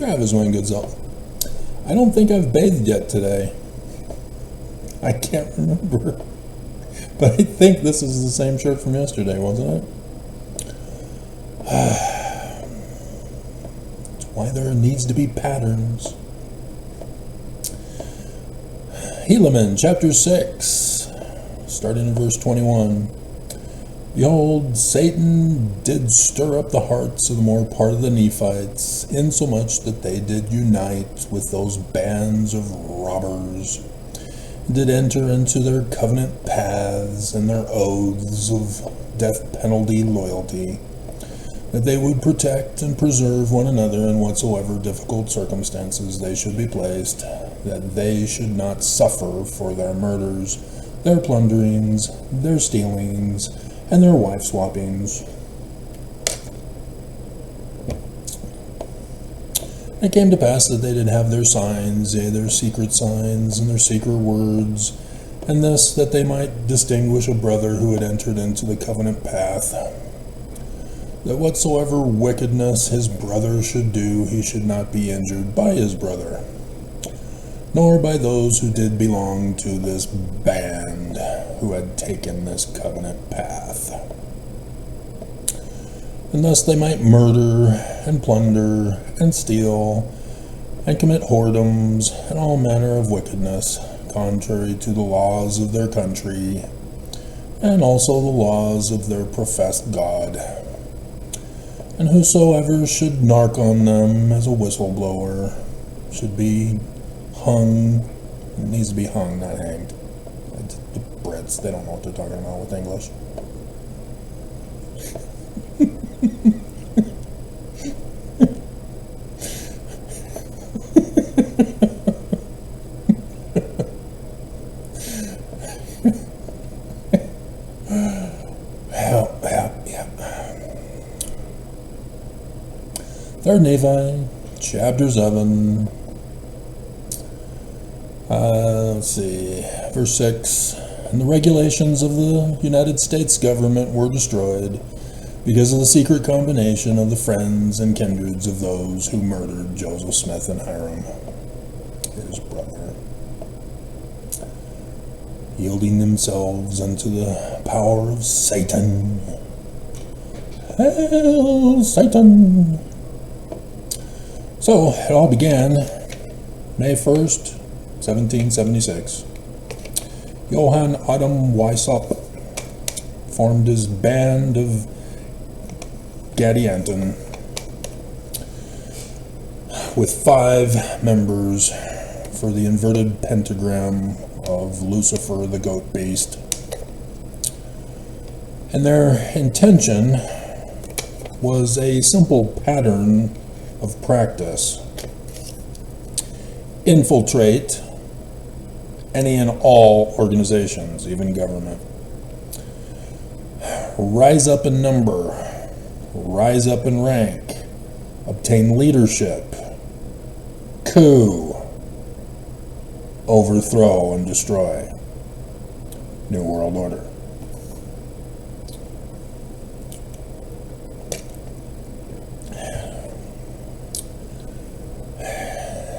Travis went good self. I don't think I've bathed yet today. I can't remember. But I think this is the same shirt from yesterday, wasn't it? That's why there needs to be patterns. Helaman, chapter 6, starting in verse 21. Behold, Satan did stir up the hearts of the more part of the Nephites, insomuch that they did unite with those bands of robbers, and did enter into their covenant paths and their oaths of death penalty loyalty, that they would protect and preserve one another in whatsoever difficult circumstances they should be placed, that they should not suffer for their murders, their plunderings, their stealings, and their wife swappings. It came to pass that they did have their signs, yea, their secret signs, and their secret words, and this, that they might distinguish a brother who had entered into the covenant path, that whatsoever wickedness his brother should do, he should not be injured by his brother, nor by those who did belong to this band, who had taken this covenant path. And thus they might murder, and plunder, and steal, and commit whoredoms, and all manner of wickedness, contrary to the laws of their country, and also the laws of their professed God. And whosoever should nark on them as a whistleblower should be hung. It needs to be hung, not hanged. The Brits, they don't know what they're talking about with English. Yeah. 3rd Nephi, chapter 7. Let's see, verse 6. And the regulations of the United States government were destroyed because of the secret combination of the friends and kindreds of those who murdered Joseph Smith and Hiram, his brother, yielding themselves unto the power of Satan. Hail, Satan! So, it all began May 1st, 1776. Johann Adam Weishaupt formed his band of Gadianton with 5 members for the inverted pentagram of Lucifer the goat beast. And their intention was a simple pattern of practice: infiltrate any and all organizations, even government. Rise up in number, rise up in rank, obtain leadership, coup, overthrow and destroy. New World Order.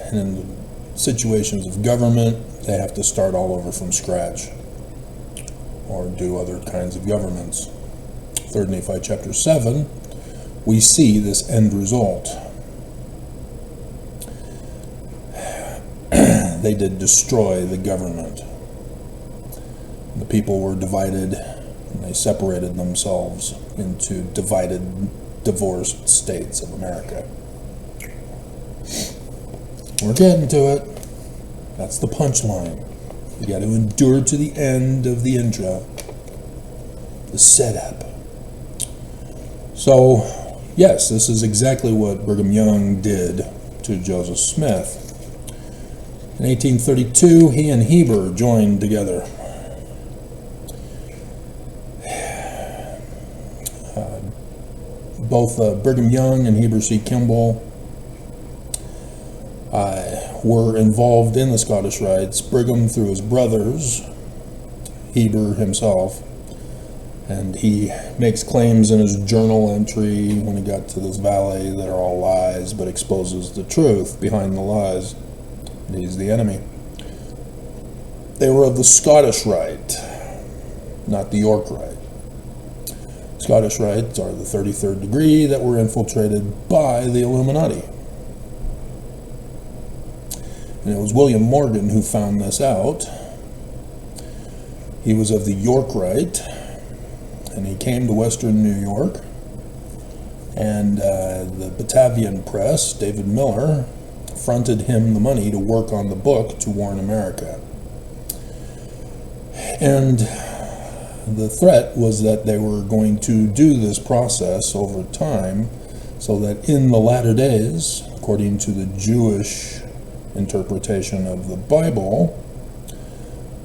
And in the situations of government, they have to start all over from scratch or do other kinds of governments. 3rd Nephi chapter 7, we see this end result. They did destroy the government. The people were divided, and they separated themselves into divided, divorced states of America. We're getting to it. That's the punchline. You got to endure to the end of the intro, the setup. So, yes, this is exactly what Brigham Young did to Joseph Smith. In 1832, he and Heber joined together. Both Brigham Young and Heber C. Kimball were involved in the Scottish Rites. Brigham through his brothers, Heber himself, And he makes claims in his journal entry when he got to this valley that are all lies, but exposes the truth behind the lies. And he's the enemy. They were of the Scottish Rite, not the York Rite. Scottish Rites are the 33rd degree that were infiltrated by the Illuminati. And it was William Morgan who found this out. He was of the York Rite, and he came to Western New York, and the Batavian Press, David Miller, fronted him the money to work on the book to warn America. And the threat was that they were going to do this process over time, so that in the latter days, according to the Jewish interpretation of the Bible,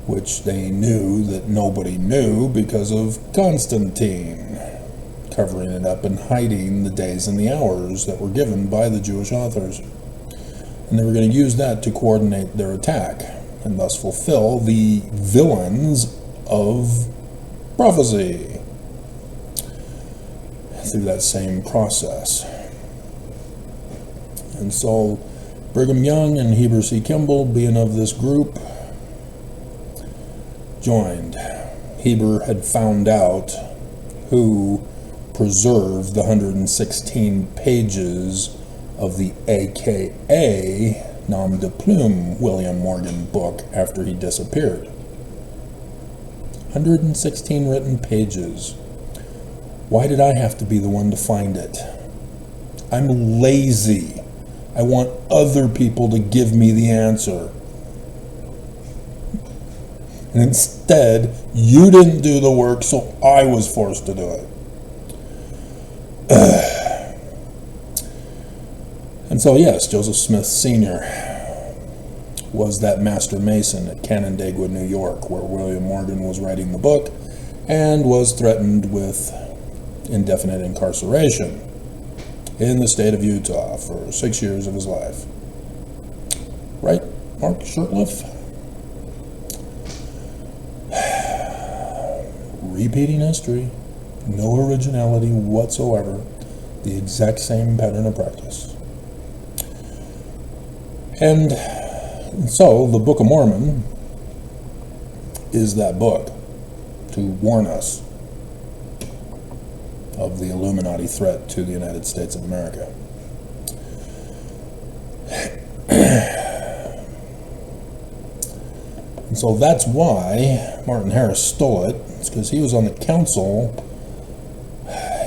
which they knew that nobody knew because of Constantine covering it up and hiding the days and the hours that were given by the Jewish authors. And they were going to use that to coordinate their attack and thus fulfill the villains of prophecy through that same process. And so Brigham Young and Heber C. Kimball, being of this group, joined. Heber had found out who preserved the 116 pages of the AKA nom de plume William Morgan book after he disappeared. 116 written pages. Why did I have to be the one to find it? I'm lazy. I want other people to give me the answer. And instead, you didn't do the work, so I was forced to do it. And so, yes, Joseph Smith Sr. was that master mason at Canandaigua, New York, where William Morgan was writing the book and was threatened with indefinite incarceration in the state of Utah for 6 years of his life. Right, Mark Shurtleff? Repeating history, no originality whatsoever, the exact same pattern of practice. And so the Book of Mormon is that book to warn us of the Illuminati threat to the United States of America. And so that's why Martin Harris stole it. It's because he was on the council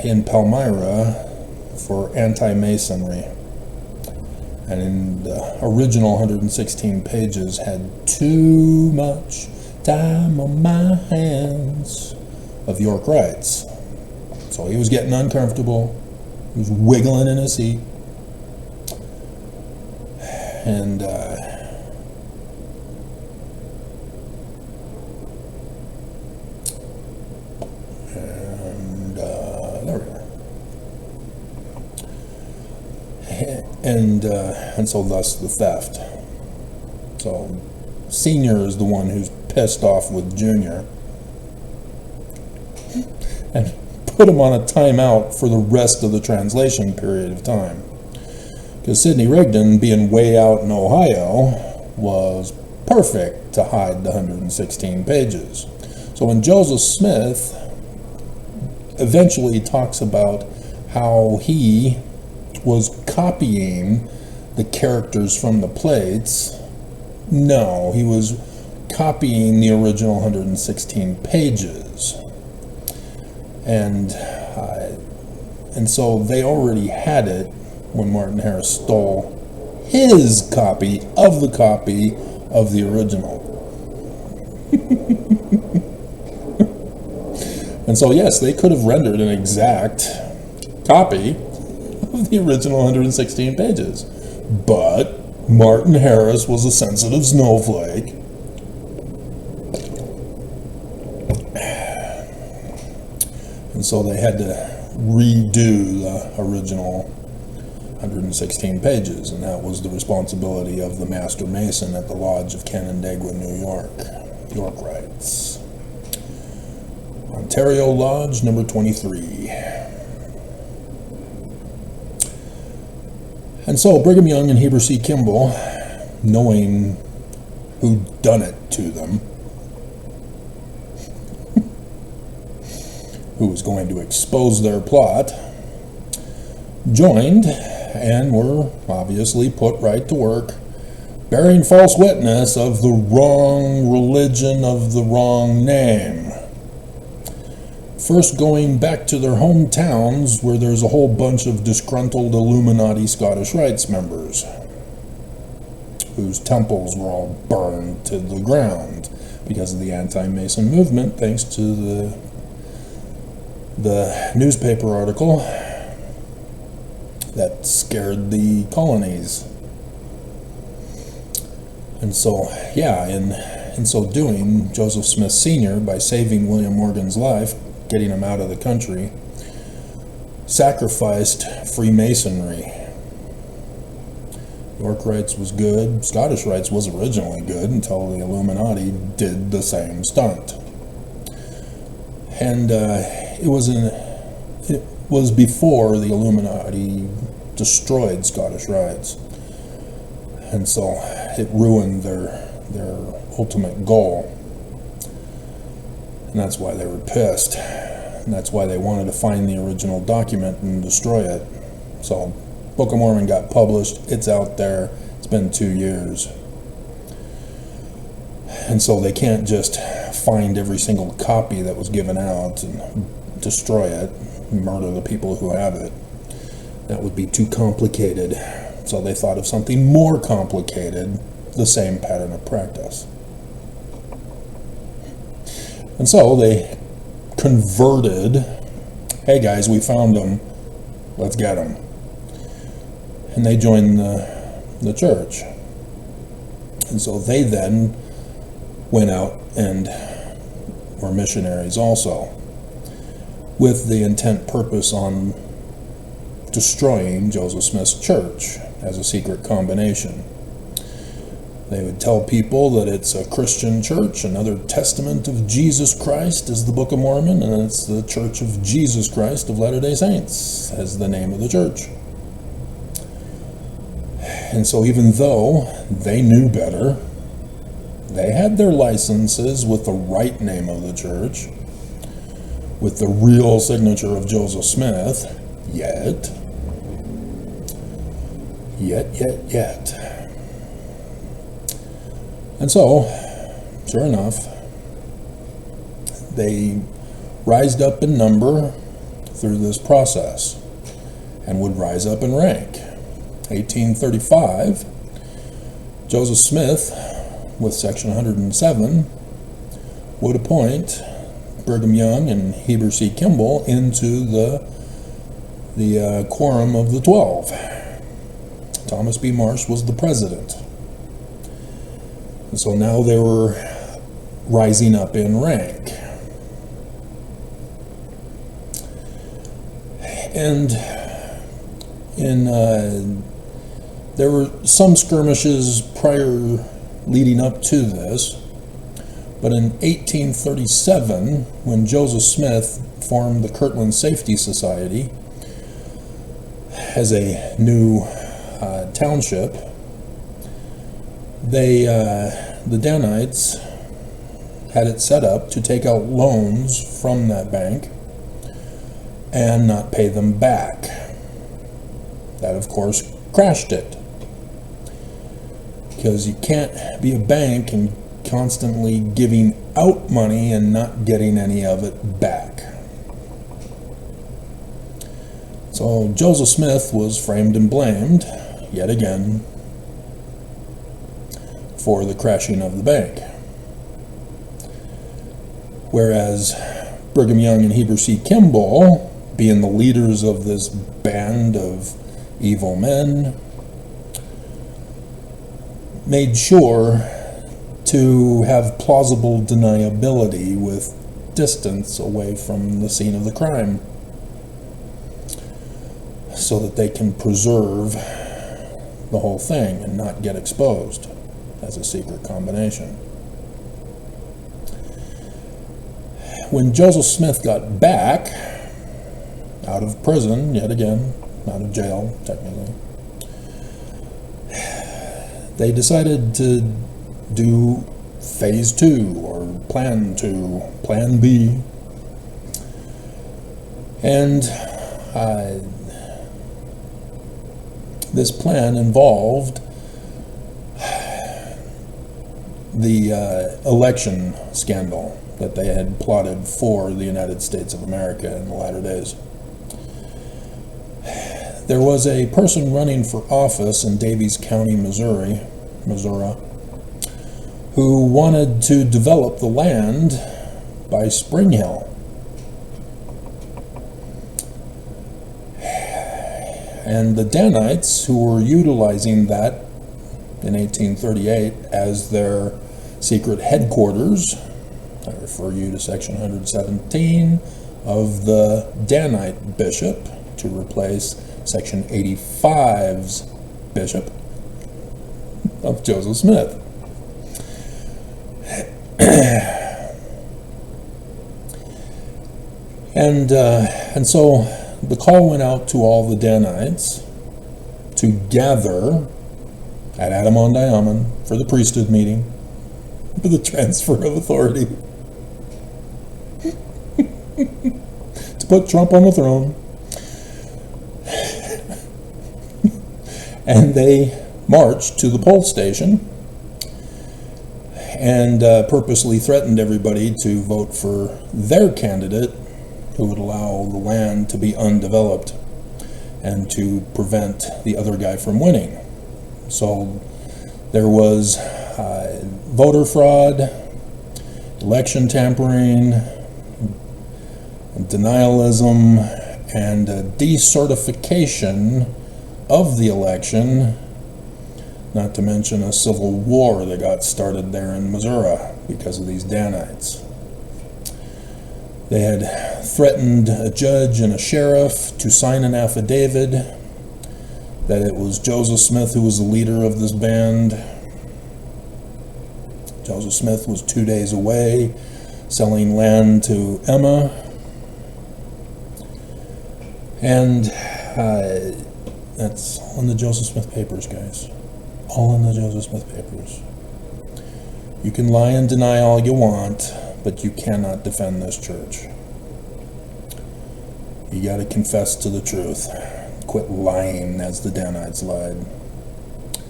in Palmyra for anti-Masonry. And in the original 116 pages had too much time on my hands of York rights. So he was getting uncomfortable. He was wiggling in his seat. And there we are. And so thus the theft. So Senior is the one who's pissed off with Junior and put him on a timeout for the rest of the translation period of time. Because Sidney Rigdon, being way out in Ohio, was perfect to hide the 116 pages. So when Joseph Smith eventually talks about how he was copying the characters from the plates, no, he was copying the original 116 pages. And so they already had it when Martin Harris stole his copy of the original. And so yes, they could have rendered an exact copy of the original 116 pages. But Martin Harris was a sensitive snowflake. And so they had to redo the original 116 pages, and that was the responsibility of the Master Mason at the Lodge of Canandaigua, New York. York rights. Ontario Lodge number 23. And so Brigham Young and Heber C. Kimball, knowing who'd done it to them, who was going to expose their plot, joined and were obviously put right to work, bearing false witness of the wrong religion of the wrong name. First going back to their hometowns where there's a whole bunch of disgruntled Illuminati Scottish Rites members whose temples were all burned to the ground because of the anti-Mason movement, thanks to the newspaper article that scared the colonies. And so, yeah, in so doing, Joseph Smith Sr., by saving William Morgan's life, getting him out of the country, sacrificed Freemasonry. York Rites was good. Scottish Rites was originally good until the Illuminati did the same stunt. And it was before the Illuminati destroyed Scottish Rites. And so it ruined their ultimate goal. And that's why they were pissed. And that's why they wanted to find the original document and destroy it. So Book of Mormon got published. It's out there. It's been 2 years. And so they can't just find every single copy that was given out and destroy it, and murder the people who have it. That would be too complicated. So they thought of something more complicated, the same pattern of practice. And so they converted, hey guys, we found them, let's get them. And they joined the church. And so they then went out and were missionaries also, with the intent purpose on destroying Joseph Smith's church as a secret combination. They would tell people that it's a Christian church, another testament of Jesus Christ is the Book of Mormon, and it's the Church of Jesus Christ of Latter-day Saints as the name of the church. And so even though they knew better, they had their licenses with the right name of the church, with the real signature of Joseph Smith, yet. And so, sure enough, they rised up in number through this process and would rise up in rank. 1835, Joseph Smith, with Section 107, would appoint Brigham Young and Heber C. Kimball into the Quorum of the 12. Thomas B. Marsh was the president. And so now they were rising up in rank. And there were some skirmishes prior leading up to this, but in 1837, when Joseph Smith formed the Kirtland Safety Society as a new township, the Danites had it set up to take out loans from that bank and not pay them back. That, of course, crashed it. Because you can't be a bank and constantly giving out money and not getting any of it back. So Joseph Smith was framed and blamed, yet again, for the crashing of the bank. Whereas Brigham Young and Heber C. Kimball, being the leaders of this band of evil men, made sure to have plausible deniability with distance away from the scene of the crime, so that they can preserve the whole thing and not get exposed as a secret combination. when Joseph Smith got back out of prison, yet again, out of jail, technically, they decided to do phase 2, or plan B. And this plan involved the election scandal that they had plotted for the United States of America in the latter days. There was a person running for office in Daviess County, Missouri, who wanted to develop the land by Spring Hill. And the Danites, who were utilizing that in 1838 as their secret headquarters, I refer you to section 117 of the Danite bishop to replace section 85's bishop of Joseph Smith. And so the call went out to all the Danites to gather at Adam-on-Diamond for the priesthood meeting, for the transfer of authority, to put Trump on the throne. And they marched to the poll station and purposely threatened everybody to vote for their candidate, who would allow the land to be undeveloped and to prevent the other guy from winning. So there was voter fraud, election tampering, denialism, and decertification of the election, not to mention a civil war that got started there in Missouri because of these Danites. They had threatened a judge and a sheriff to sign an affidavit that it was Joseph Smith who was the leader of this band. Joseph Smith was 2 days away selling land to Emma. And that's all in the Joseph Smith papers, guys. All in the Joseph Smith papers. You can lie and deny all you want, but you cannot defend this church. You got to confess to the truth. Quit lying as the Danites lied,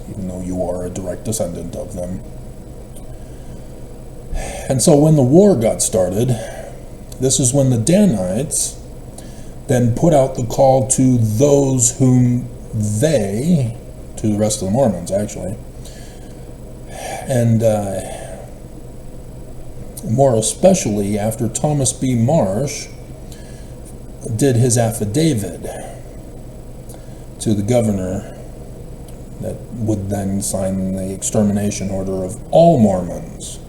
even though you are a direct descendant of them. And so when the war got started, this is when the Danites then put out the call to those whom they, to the rest of the Mormons actually, and more especially after Thomas B. Marsh did his affidavit to the governor that would then sign the extermination order of all Mormons.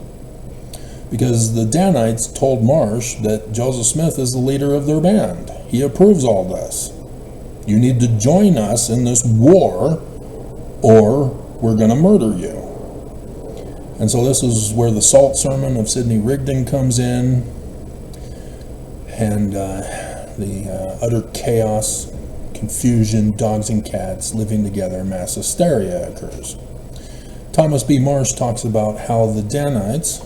Because the Danites told Marsh that Joseph Smith is the leader of their band. He approves all this. You need to join us in this war, or we're going to murder you. And so this is where the salt sermon of Sidney Rigdon comes in, and the utter chaos, confusion, dogs and cats living together, mass hysteria occurs. Thomas B. Marsh talks about how the Danites,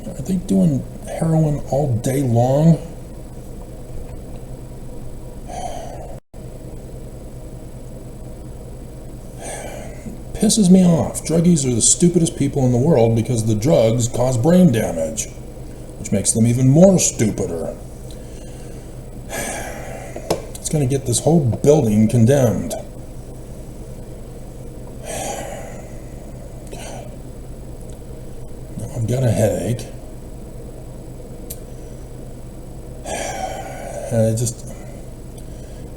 are they doing heroin all day long? Pisses me off. Druggies are the stupidest people in the world because the drugs cause brain damage, which makes them even more stupider. It's going to get this whole building condemned. Now I've got a headache.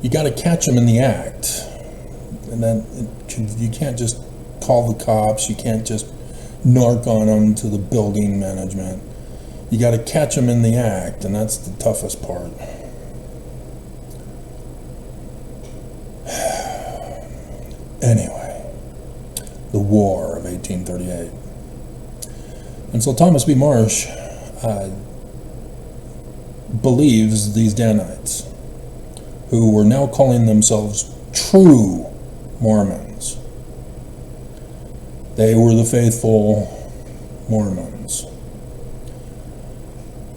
You got to catch them in the act. And then you can't just call the cops, you can't just narc on them to the building management. You got to catch them in the act, and that's the toughest part. Anyway, the War of 1838. And so Thomas B. Marsh believes these Danites, who were now calling themselves true Mormons. They were the faithful Mormons.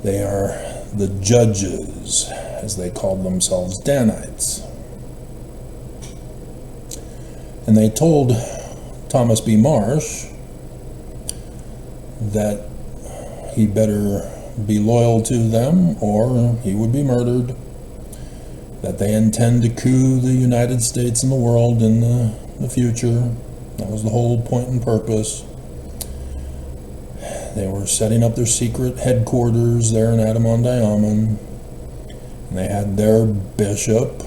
They are the judges, as they called themselves, Danites. And they told Thomas B. Marsh that he better be loyal to them or he would be murdered, that they intend to coup the United States and the world in the future. That was the whole point and purpose. They were setting up their secret headquarters there in Adam-on-Diamond, and they had their bishop,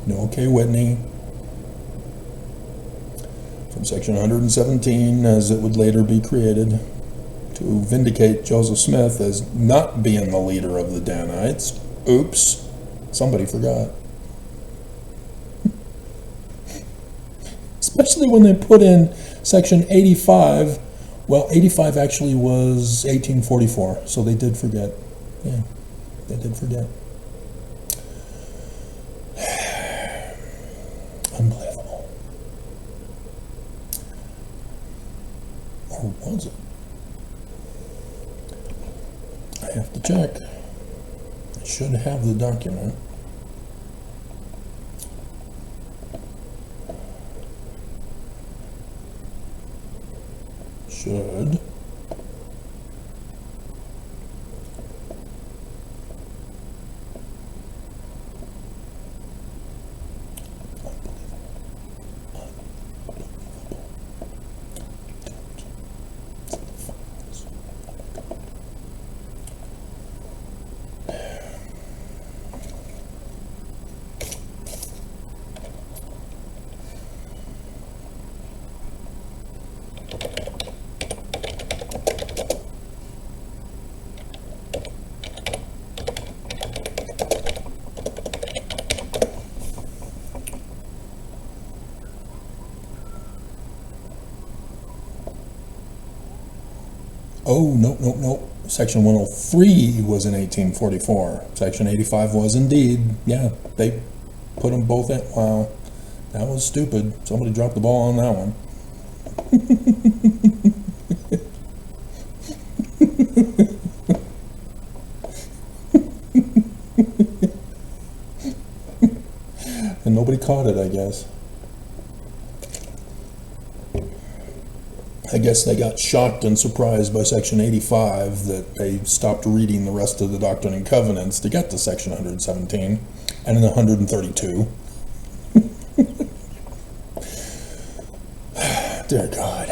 Noah K. Whitney, from section 117, as it would later be created, to vindicate Joseph Smith as not being the leader of the Danites. Oops, somebody forgot. Especially when they put in section 85. Well, 85 actually was 1844, so they did forget. Yeah, they did forget. Unbelievable. Or was it? I have to check. I should have the document. Should. Oh, no. Section 103 was in 1844. Section 85 was indeed. Yeah, they put them both in. Wow, that was stupid. Somebody dropped the ball on that one. And nobody caught it, I guess. I guess they got shocked and surprised by section 85 that they stopped reading the rest of the Doctrine and Covenants to get to section 117 and in 132. Dear God.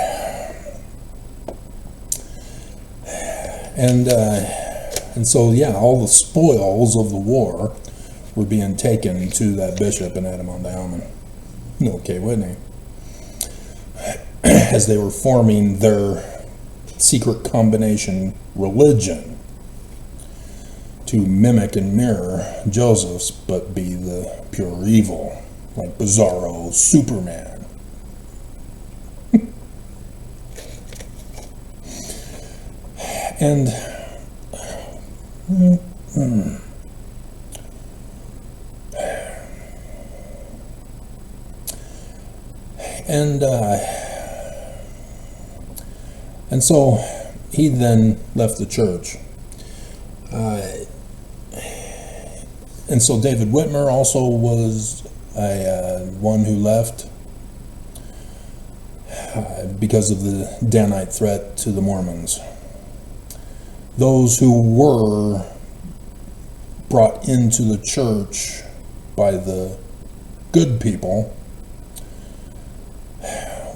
And so, yeah, all the spoils of the war were being taken to that bishop in Adam-on-Diamond, Noah K. Whitney, as they were forming their secret combination religion to mimic and mirror Joseph's, but be the pure evil, like Bizarro Superman. And and so he then left the church. And so David Whitmer also was one who left because of the Danite threat to the Mormons. Those who were brought into the church by the good people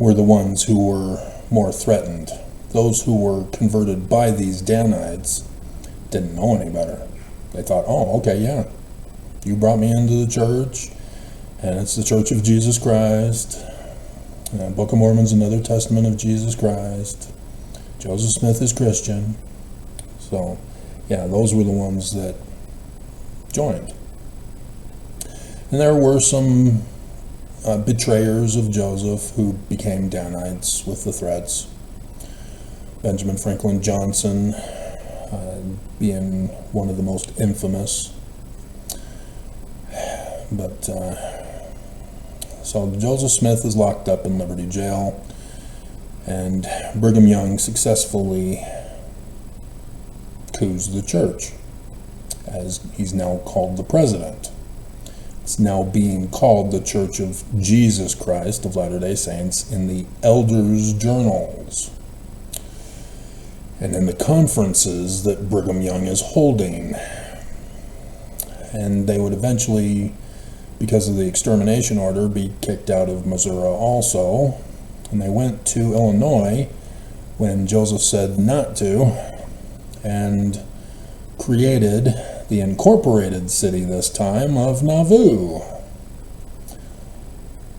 were the ones who were more threatened. Those who were converted by these Danites didn't know any better. They thought, oh, okay, yeah, you brought me into the church, and it's the Church of Jesus Christ. Book of Mormon's another testament of Jesus Christ. Joseph Smith is Christian. So, yeah, those were the ones that joined. And there were some betrayers of Joseph who became Danites with the threats. Benjamin Franklin Johnson, being one of the most infamous. But so Joseph Smith is locked up in Liberty Jail, and Brigham Young successfully coups the church, as he's now called the president. It's now being called the Church of Jesus Christ of Latter-day Saints in the elders' journals and in the conferences that Brigham Young is holding. And they would eventually, because of the extermination order, be kicked out of Missouri also. And they went to Illinois when Joseph said not to, and created the incorporated city this time of Nauvoo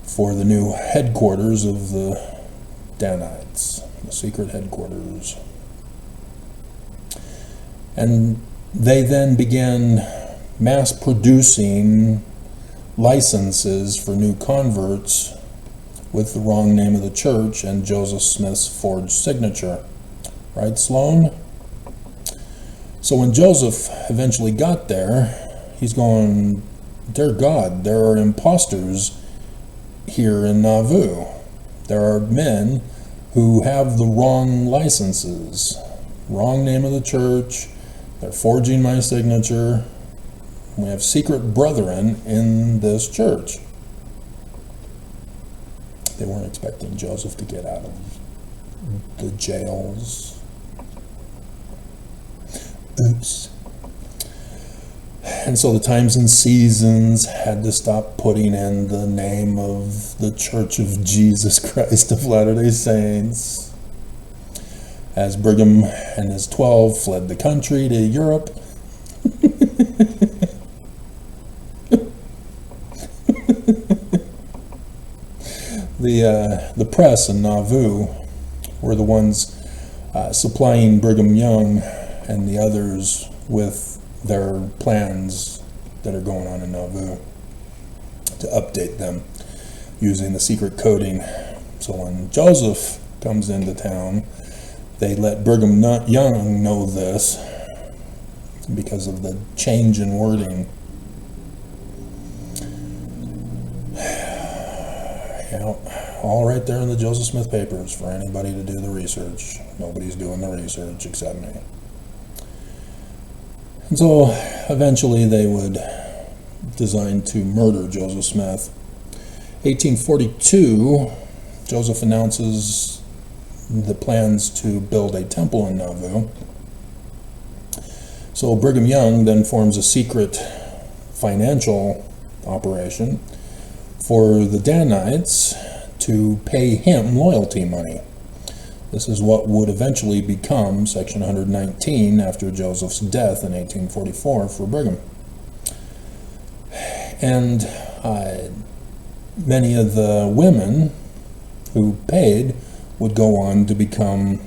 for the new headquarters of the Danites, the secret headquarters. And they then began mass producing licenses for new converts with the wrong name of the church and Joseph Smith's forged signature. Right, Sloan? So when Joseph eventually got there, he's going, dear God, there are imposters here in Nauvoo. There are men who have the wrong licenses, wrong name of the church, they're forging my signature. We have secret brethren in this church. They weren't expecting Joseph to get out of the jails. Oops. And so the Times and Seasons had to stop putting in the name of the Church of Jesus Christ of Latter-day Saints, as Brigham and his 12 fled the country to Europe. The press in Nauvoo were the ones supplying Brigham Young and the others with their plans that are going on in Nauvoo to update them using the secret coding. So when Joseph comes into town, they let Brigham Young know this because of the change in wording. Yeah, all right there in the Joseph Smith papers for anybody to do the research. Nobody's doing the research except me. And so eventually they would design to murder Joseph Smith. 1842, Joseph announces the plans to build a temple in Nauvoo. So Brigham Young then forms a secret financial operation for the Danites to pay him loyalty money. This is what would eventually become Section 119 after Joseph's death in 1844 for Brigham. And many of the women who paid would go on to become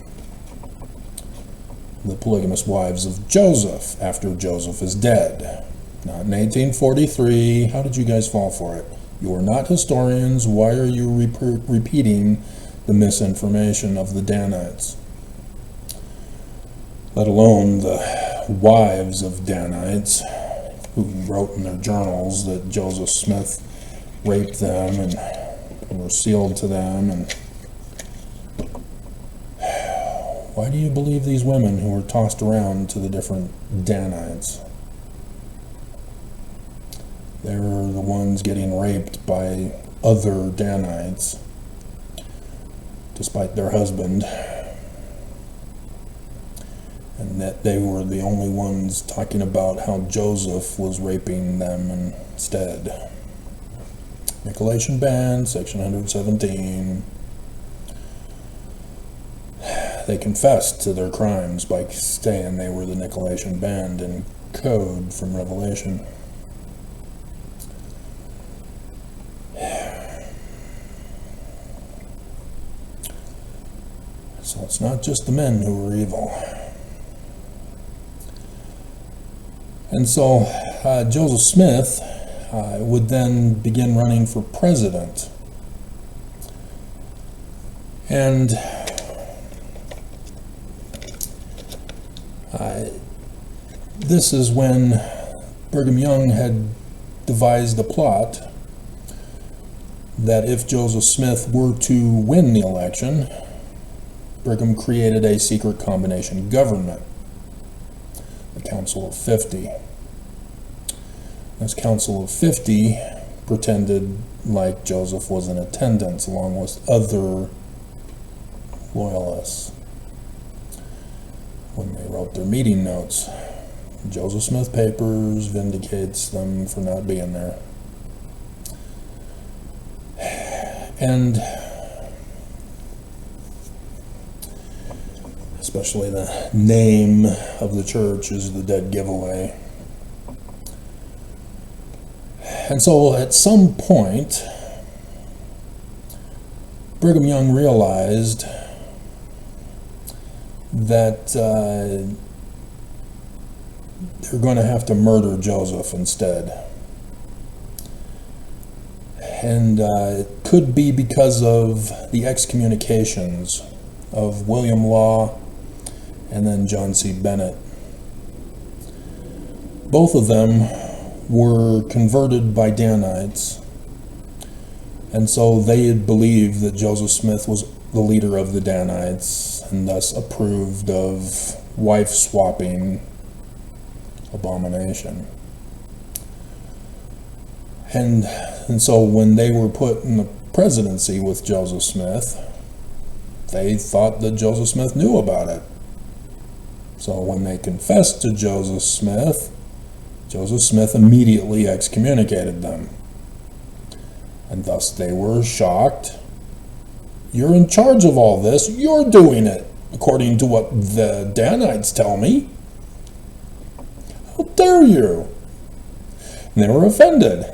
the polygamous wives of Joseph after Joseph is dead. Not in 1843. How did you guys fall for it? You are not historians. Why are you repeating the misinformation of the Danites? Let alone the wives of Danites who wrote in their journals that Joseph Smith raped them and were sealed to them. And why do you believe these women who were tossed around to the different Danites? They're the ones getting raped by other Danites, despite their husband, and that they were the only ones talking about how Joseph was raping them instead. Nicolaitan ban, Section 117. They confessed to their crimes by saying they were the Nicolaitan band in code from Revelation. So it's not just the men who were evil. And so Joseph Smith would then begin running for president. And This is when Brigham Young had devised a plot that if Joseph Smith were to win the election, Brigham created a secret combination government, the Council of 50. This Council of 50 pretended like Joseph was in attendance along with other loyalists when they wrote their meeting notes. Joseph Smith Papers vindicates them for not being there. And especially the name of the church is the dead giveaway. And so at some point, Brigham Young realized that they're going to have to murder Joseph instead. And it could be because of the excommunications of William Law and then John C. Bennett. Both of them were converted by Danites, and so they had believed that Joseph Smith was the leader of the Danites and thus approved of wife-swapping abomination. And so when they were put in the presidency with Joseph Smith, they thought that Joseph Smith knew about it. So when they confessed to Joseph Smith immediately excommunicated them. And thus they were shocked. You're in charge of all this. You're doing it, according to what the Danites tell me. How dare you? And they were offended.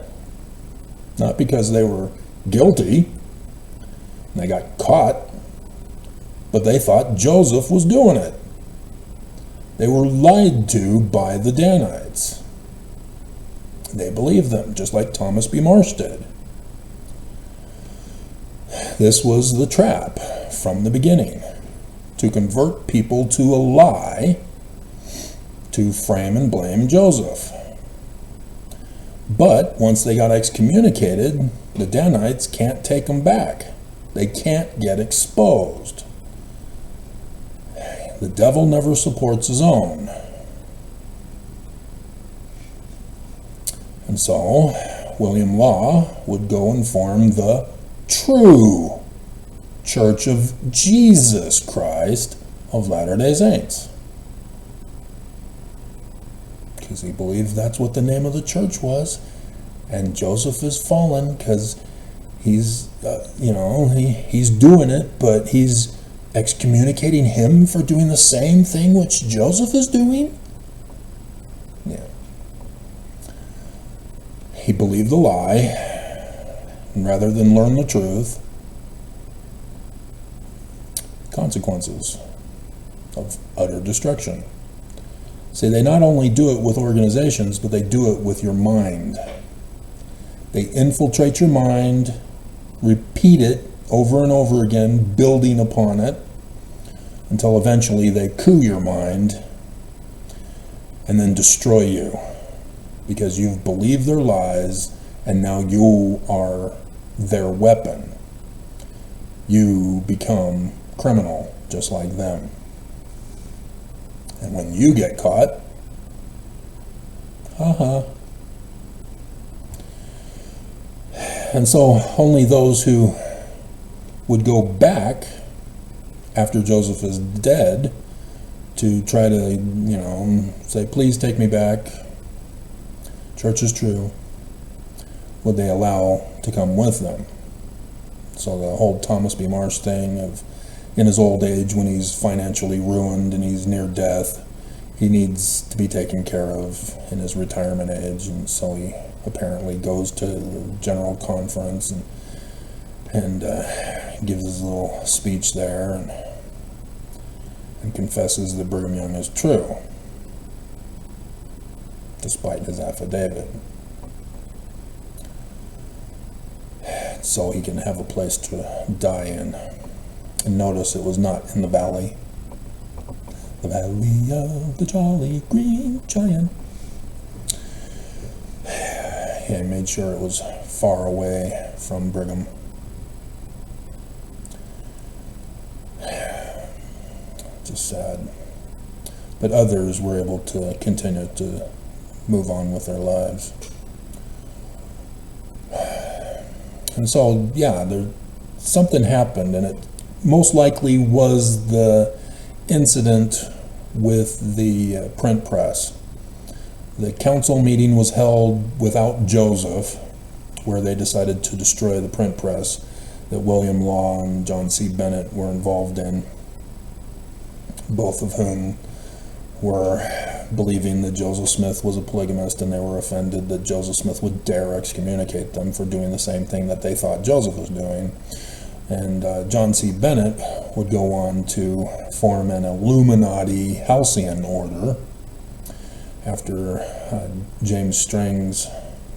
Not because they were guilty, and they got caught, but they thought Joseph was doing it. They were lied to by the Danites. They believed them, just like Thomas B. Marsh did. This was the trap from the beginning, to convert people to a lie, to frame and blame Joseph. But once they got excommunicated, the Danites can't take them back. They can't get exposed. The devil never supports his own. And so, William Law would go and form the true Church of Jesus Christ of Latter-day Saints. Because he believed that's what the name of the church was. And Joseph is fallen because he's, he's doing it, but he's excommunicating him for doing the same thing which Joseph is doing? Yeah. He believed the lie, and rather than learn the truth, consequences of utter destruction. See, they not only do it with organizations, but they do it with your mind. They infiltrate your mind, repeat it over and over again, building upon it, until eventually they coup your mind and then destroy you. Because you've believed their lies, and now you are their weapon. You become criminal, just like them. And when you get caught, And so only those who would go back after Joseph is dead to try to, say, please take me back, church is true, would they allow to come with them. So the whole Thomas B. Marsh thing of, in his old age, when he's financially ruined and he's near death, he needs to be taken care of in his retirement age, and so he apparently goes to the general conference and gives his little speech there and confesses that Brigham Young is true, despite his affidavit. So he can have a place to die in. And notice it was not in the valley. The Valley of the Jolly Green Giant. He made sure it was far away from Brigham. Just sad. But others were able to continue to move on with their lives. And so, yeah, something happened, and it most likely was the incident with the print press. The council meeting was held without Joseph, where they decided to destroy the print press that William Law and John C. Bennett were involved in, both of whom were believing that Joseph Smith was a polygamist, and they were offended that Joseph Smith would dare excommunicate them for doing the same thing that they thought Joseph was doing. And John C. Bennett would go on to form an Illuminati Halcyon order after James Strang's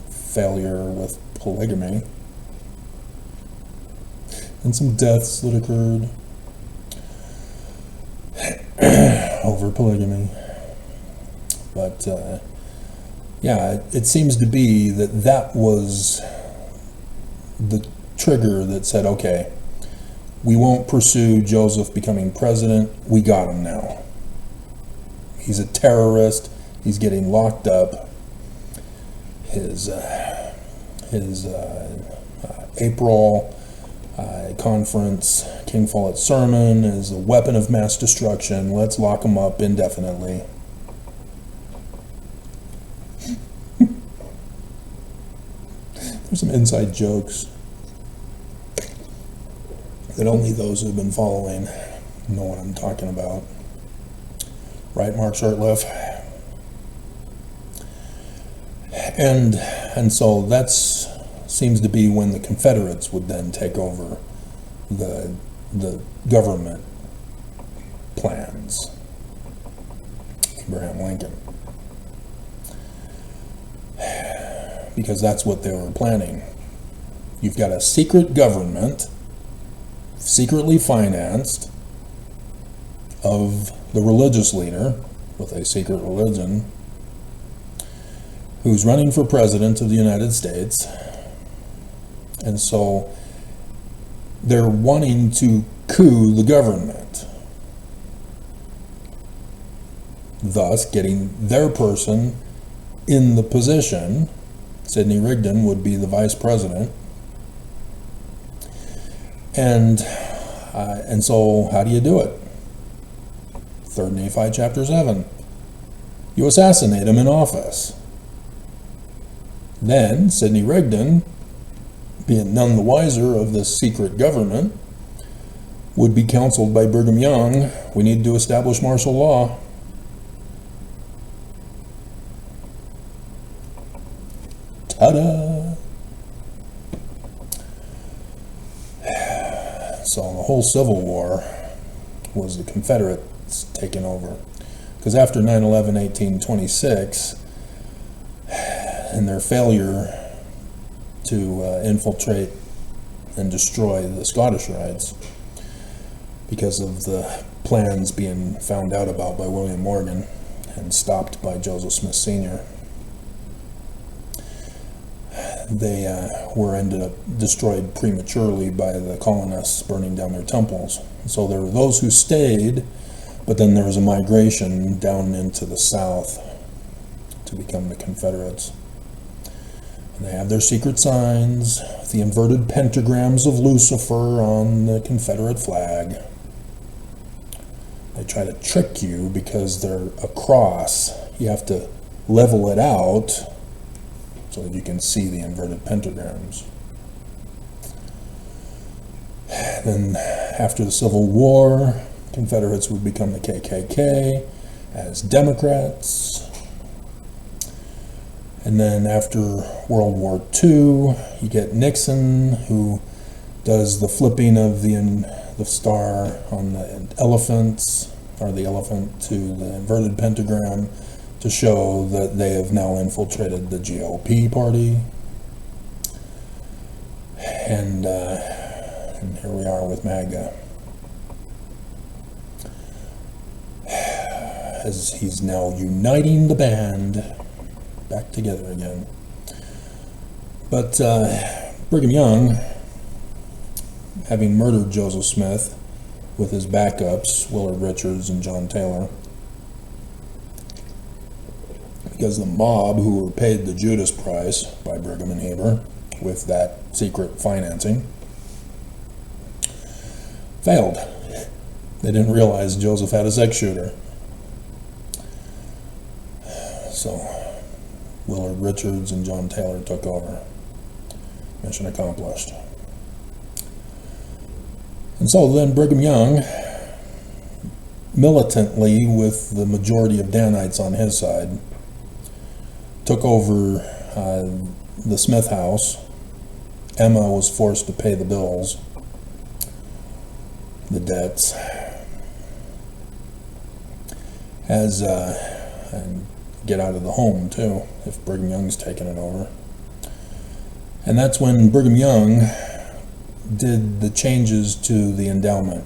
failure with polygamy and some deaths that occurred over polygamy. But yeah, it seems to be that was the trigger that said, okay, we won't pursue Joseph becoming president. We got him now. He's a terrorist. He's getting locked up. His April conference, King Follett's sermon, is a weapon of mass destruction. Let's lock him up indefinitely. There's some inside jokes that only those who have been following know what I'm talking about. Right, Mark Shortliff? And so that seems to be when the Confederates would then take over the government plans. Abraham Lincoln. Because that's what they were planning. You've got a secret government, secretly financed, of the religious leader with a secret religion, who's running for president of the United States. And so they're wanting to coup the government, thus getting their person in the position. Sidney Rigdon would be the vice president. And so how do you do it? 3rd Nephi chapter 7. You assassinate him in office. Then Sidney Rigdon, being none the wiser of this secret government, would be counseled by Brigham Young, we need to establish martial law. Ta-da! So the whole Civil War was the Confederates taking over. Because after 9/11/1826, and their failure to infiltrate and destroy the Scottish Rites, because of the plans being found out about by William Morgan and stopped by Joseph Smith Sr., they were ended up destroyed prematurely by the colonists burning down their temples. So there were those who stayed, but then there was a migration down into the South to become the Confederates. And they have their secret signs, the inverted pentagrams of Lucifer on the Confederate flag. They try to trick you because they're a cross. You have to level it out so that you can see the inverted pentagrams. Then after the Civil War, Confederates would become the KKK as Democrats. And then after World War II, you get Nixon, who does the flipping of the star on the elephants, or the elephant, to the inverted pentagram, to show that they have now infiltrated the GOP party. And here we are with MAGA. as he's now uniting the band back together again. But Brigham Young, having murdered Joseph Smith with his backups, Willard Richards and John Taylor, because the mob, who were paid the Judas price by Brigham and Heber with that secret financing, failed. They didn't realize Joseph had a sex shooter. So Willard Richards and John Taylor took over. Mission accomplished. And so then Brigham Young, militantly with the majority of Danites on his side, took over the Smith house. Emma was forced to pay the bills, the debts, and get out of the home too, if Brigham Young's taking it over. And that's when Brigham Young did the changes to the endowment.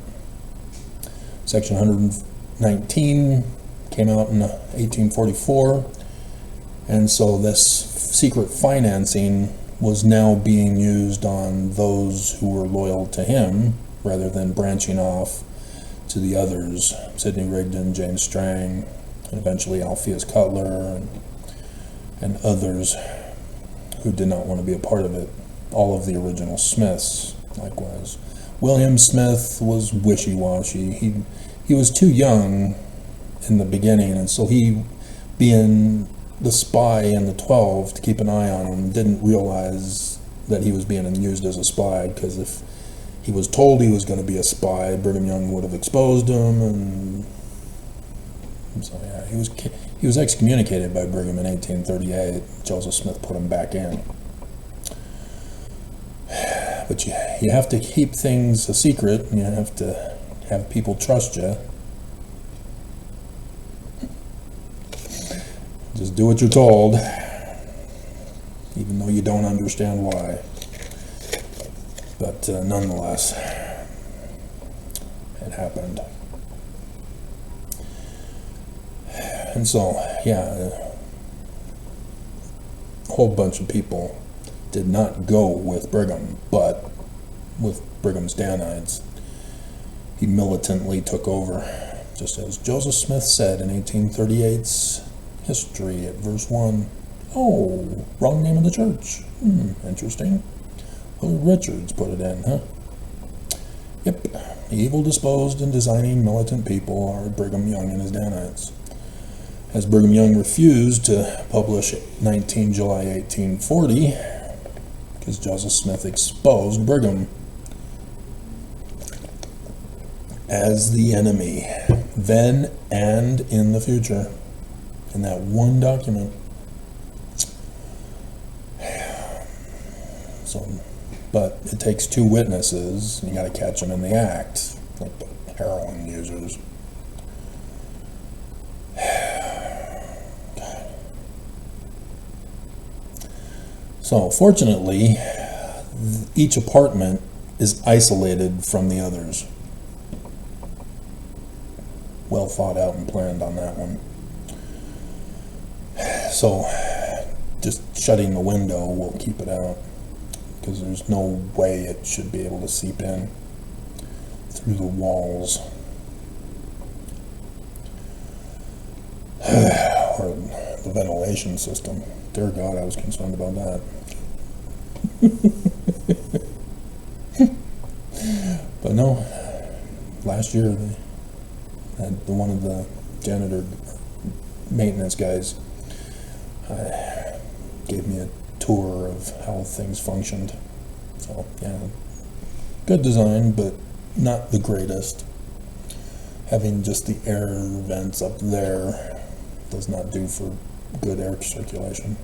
Section 119 came out in 1844, and so this secret financing was now being used on those who were loyal to him, rather than branching off to the others, Sidney Rigdon, James Strang, and eventually Alpheus Cutler, and others who did not want to be a part of it. All of the original Smiths, likewise. William Smith was wishy-washy. He was too young in the beginning, and so he, being the spy in the 12 to keep an eye on him, didn't realize that he was being used as a spy, because if he was told he was going to be a spy, Brigham Young would have exposed him, and so yeah, he was excommunicated by Brigham in 1838. Joseph Smith put him back in. But you have to keep things a secret, and you have to have people trust you. Just do what you're told, even though you don't understand why. But nonetheless, it happened. And so, yeah, a whole bunch of people did not go with Brigham, but with Brigham's Danites. He militantly took over, just as Joseph Smith said in 1838's History at verse 1. Oh, wrong name of the church. Interesting. Willard Richards put it in, huh? Yep. Evil-disposed and designing militant people are Brigham Young and his Danites. As Brigham Young refused to publish 19 July 1840, because Joseph Smith exposed Brigham as the enemy, then and in the future, in that one document. So, but it takes two witnesses, and you got to catch them in the act, like the heroin users. So, fortunately, each apartment is isolated from the others. Well thought out and planned on that one. So, just shutting the window will keep it out, because there's no way it should be able to seep in through the walls. Or the ventilation system. Dear God, I was concerned about that. But no, last year they had one of the janitor maintenance guys gave me a tour of how things functioned. So yeah, good design, but not the greatest. Having just the air vents up there does not do for good air circulation.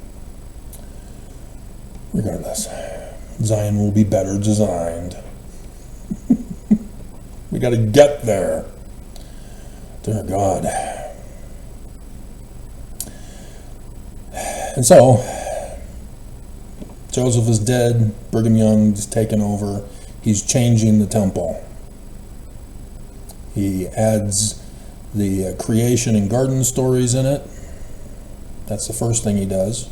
Regardless, Zion will be better designed. We got to get there. Dear God. And so, Joseph is dead. Brigham Young is taken over. He's changing the temple. He adds the creation and garden stories in it. That's the first thing he does,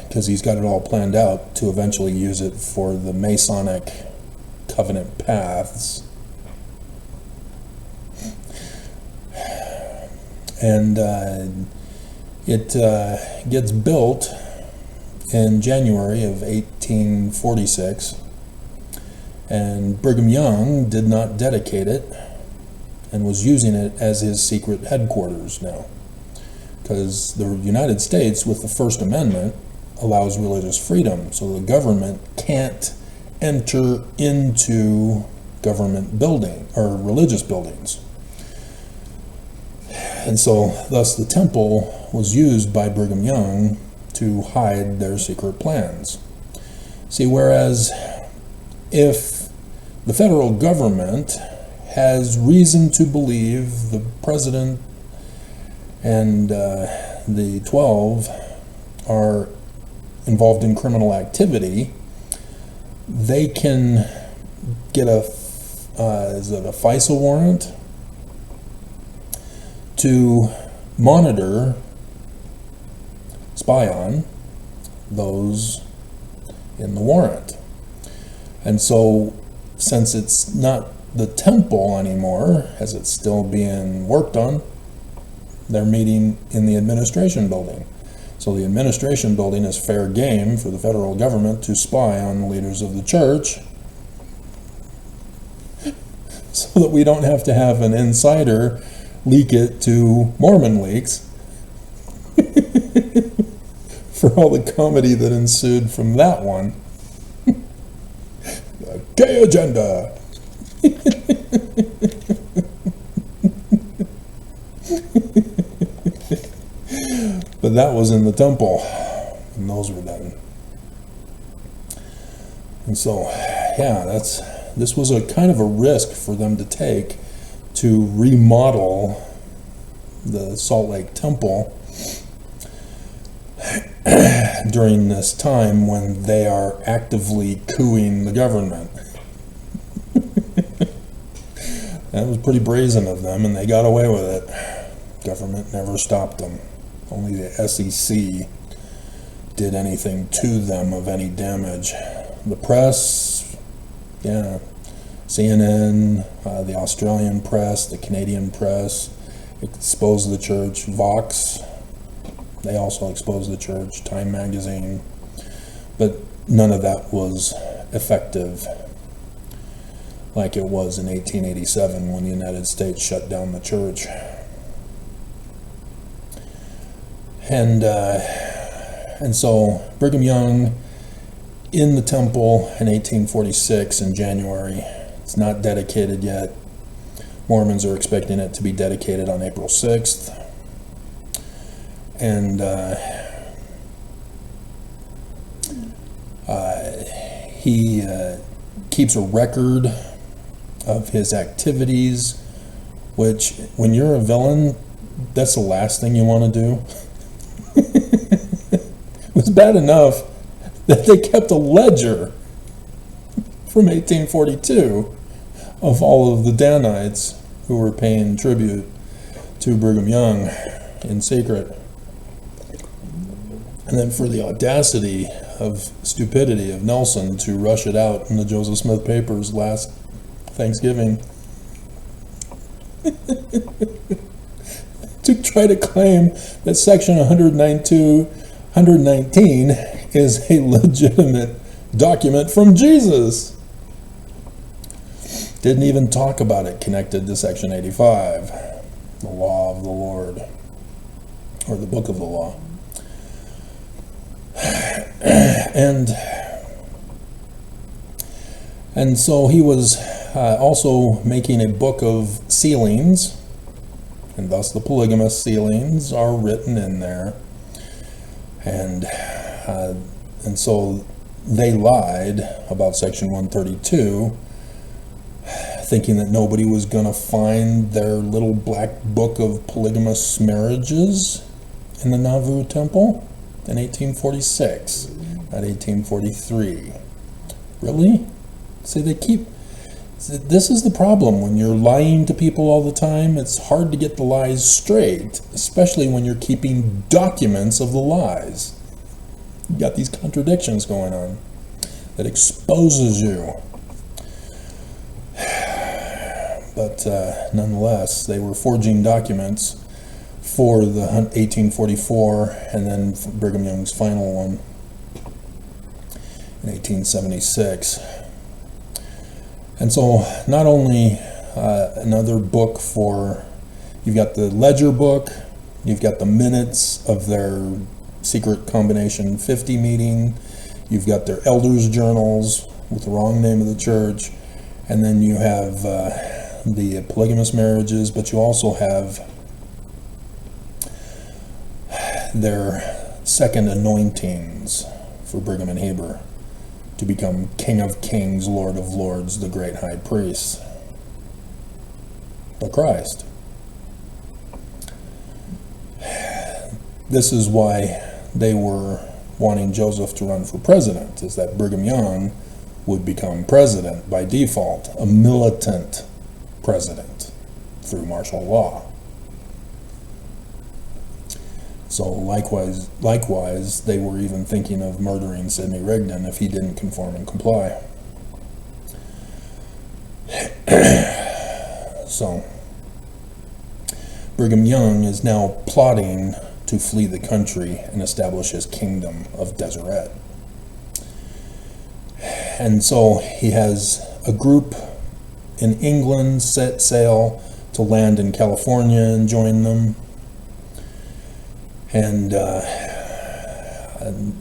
because he's got it all planned out to eventually use it for the Masonic covenant paths. And it gets built in January of 1846, and Brigham Young did not dedicate it and was using it as his secret headquarters now, because the United States, with the First Amendment, allows religious freedom, so the government can't enter into government building or religious buildings. And so thus the temple was used by Brigham Young to hide their secret plans. See, whereas if the federal government has reason to believe the president and the 12 are involved in criminal activity, they can get a FISA warrant to monitor, spy on those in the warrant. And so, since it's not the temple anymore, as it's still being worked on, they're meeting in the administration building. So the administration building is fair game for the federal government to spy on the leaders of the church, so that we don't have to have an insider leak it to Mormon leaks for all the comedy that ensued from that one. The gay agenda. But that was in the temple, and those were done. And so, yeah, this was a kind of a risk for them to take, to remodel the Salt Lake Temple during this time when they are actively couing the government. That was pretty brazen of them, and they got away with it. Government never stopped them. Only the SEC did anything to them of any damage. The press, yeah, CNN, the Australian press, the Canadian press exposed the church. Vox, they also exposed the church. Time magazine. But none of that was effective like it was in 1887 when the United States shut down the church. And so Brigham Young in the temple in 1846 in January. It's not dedicated yet. Mormons are expecting it to be dedicated on April 6th. And he keeps a record of his activities, which, when you're a villain, that's the last thing you want to do. It was bad enough that they kept a ledger from 1842 of all of the Danites who were paying tribute to Brigham Young in secret. And then for the audacity of stupidity of Nelson to rush it out in the Joseph Smith papers last Thanksgiving to try to claim that section 119 is a legitimate document from Jesus. Didn't even talk about it connected to section 85, the law of the Lord, or the book of the law. And so he was also making a book of sealings, and thus the polygamous sealings are written in there. And so they lied about section 132, thinking that nobody was going to find their little black book of polygamous marriages in the Nauvoo Temple in 1846, not 1843. Really? See, This is the problem. When you're lying to people all the time, it's hard to get the lies straight, especially when you're keeping documents of the lies. You got these contradictions going on that exposes you. But nonetheless, they were forging documents for the 1844 and then Brigham Young's final one in 1876. And so not only another book for, you've got the ledger book, you've got the minutes of their secret combination 50 meeting, you've got their elders' journals with the wrong name of the church, and then you have the polygamous marriages, but you also have their second anointings for Brigham and Heber to become King of Kings, Lord of Lords, the great high priest, the Christ. This is why they were wanting Joseph to run for president, is that Brigham Young would become president by default, a militant president through martial law. So likewise, they were even thinking of murdering Sidney Rigdon if he didn't conform and comply. So, Brigham Young is now plotting to flee the country and establish his kingdom of Deseret. And so he has a group in England set sail to land in California and join them. And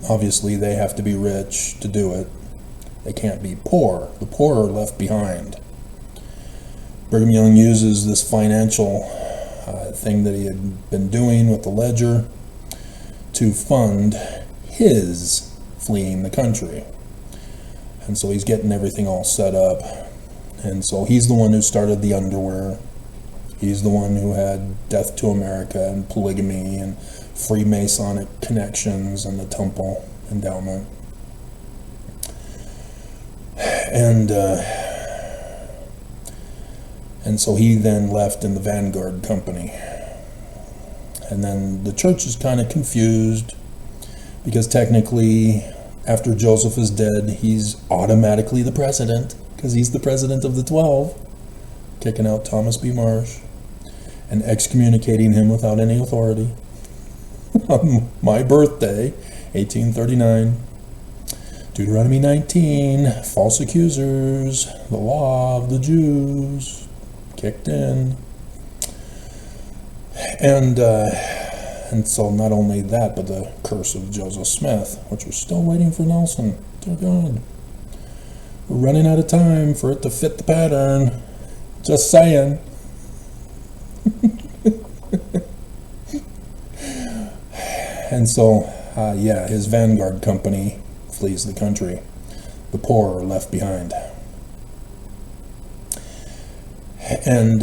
obviously they have to be rich to do it. They can't be poor. The poor are left behind. Brigham Young uses this financial thing that he had been doing with the ledger to fund his fleeing the country. And so he's getting everything all set up. And so he's the one who started the underwear. He's the one who had Death to America and polygamy and Freemasonic connections and the temple endowment. And so he then left in the Vanguard Company. And then the church is kind of confused because technically after Joseph is dead, he's automatically the president because he's the president of the 12, kicking out Thomas B. Marsh and excommunicating him without any authority. On my birthday, 1839, Deuteronomy 19, false accusers, the law of the Jews, kicked in. And so not only that, but the curse of Joseph Smith, which we're still waiting for Nelson. Dear God. We're running out of time for it to fit the pattern. Just saying. And so, his Vanguard Company flees the country. The poor are left behind. And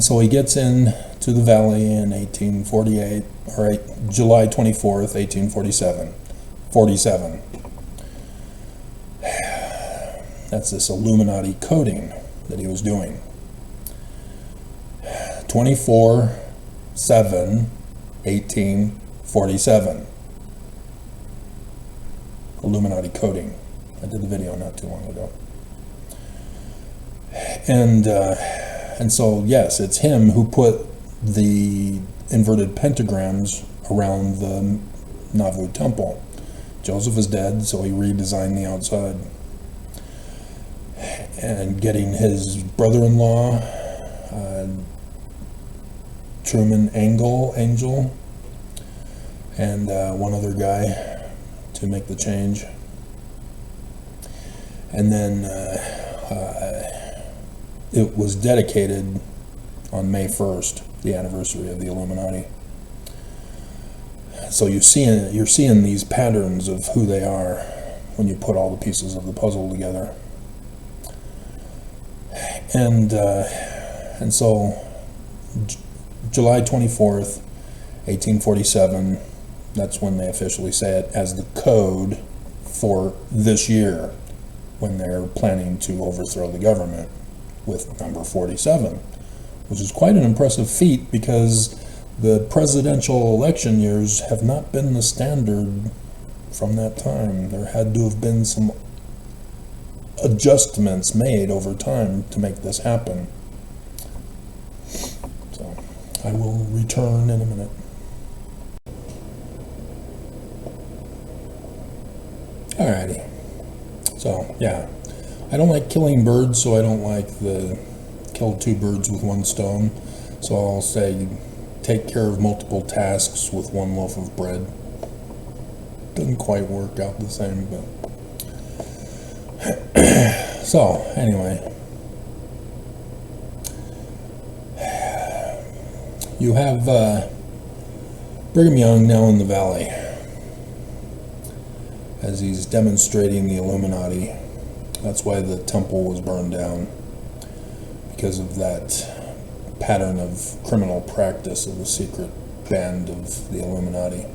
so he gets in to the valley in 1848, or July 24th, 1847. 47. That's this Illuminati coding that he was doing. 24/7/1847. Illuminati coding. I did the video not too long ago. And so yes, it's him who put the inverted pentagrams around the Nauvoo temple. Joseph is dead, so he redesigned the outside. And getting his brother-in-law, Truman Angel, and one other guy to make the change. And then it was dedicated on May 1st, the anniversary of the Illuminati. So you're seeing these patterns of who they are when you put all the pieces of the puzzle together. And so July 24th, 1847, that's when they officially say it as the code for this year, when they're planning to overthrow the government with number 47, which is quite an impressive feat because the presidential election years have not been the standard from that time. There had to have been some adjustments made over time to make this happen. So I will return in a minute. Alrighty. So yeah, I don't like killing birds, so I don't like the kill two birds with one stone. So I'll say take care of multiple tasks with one loaf of bread. Doesn't quite work out the same, but so anyway, you have Brigham Young now in the valley as he's demonstrating the Illuminati. That's why the temple was burned down, because of that pattern of criminal practice of the secret band of the Illuminati,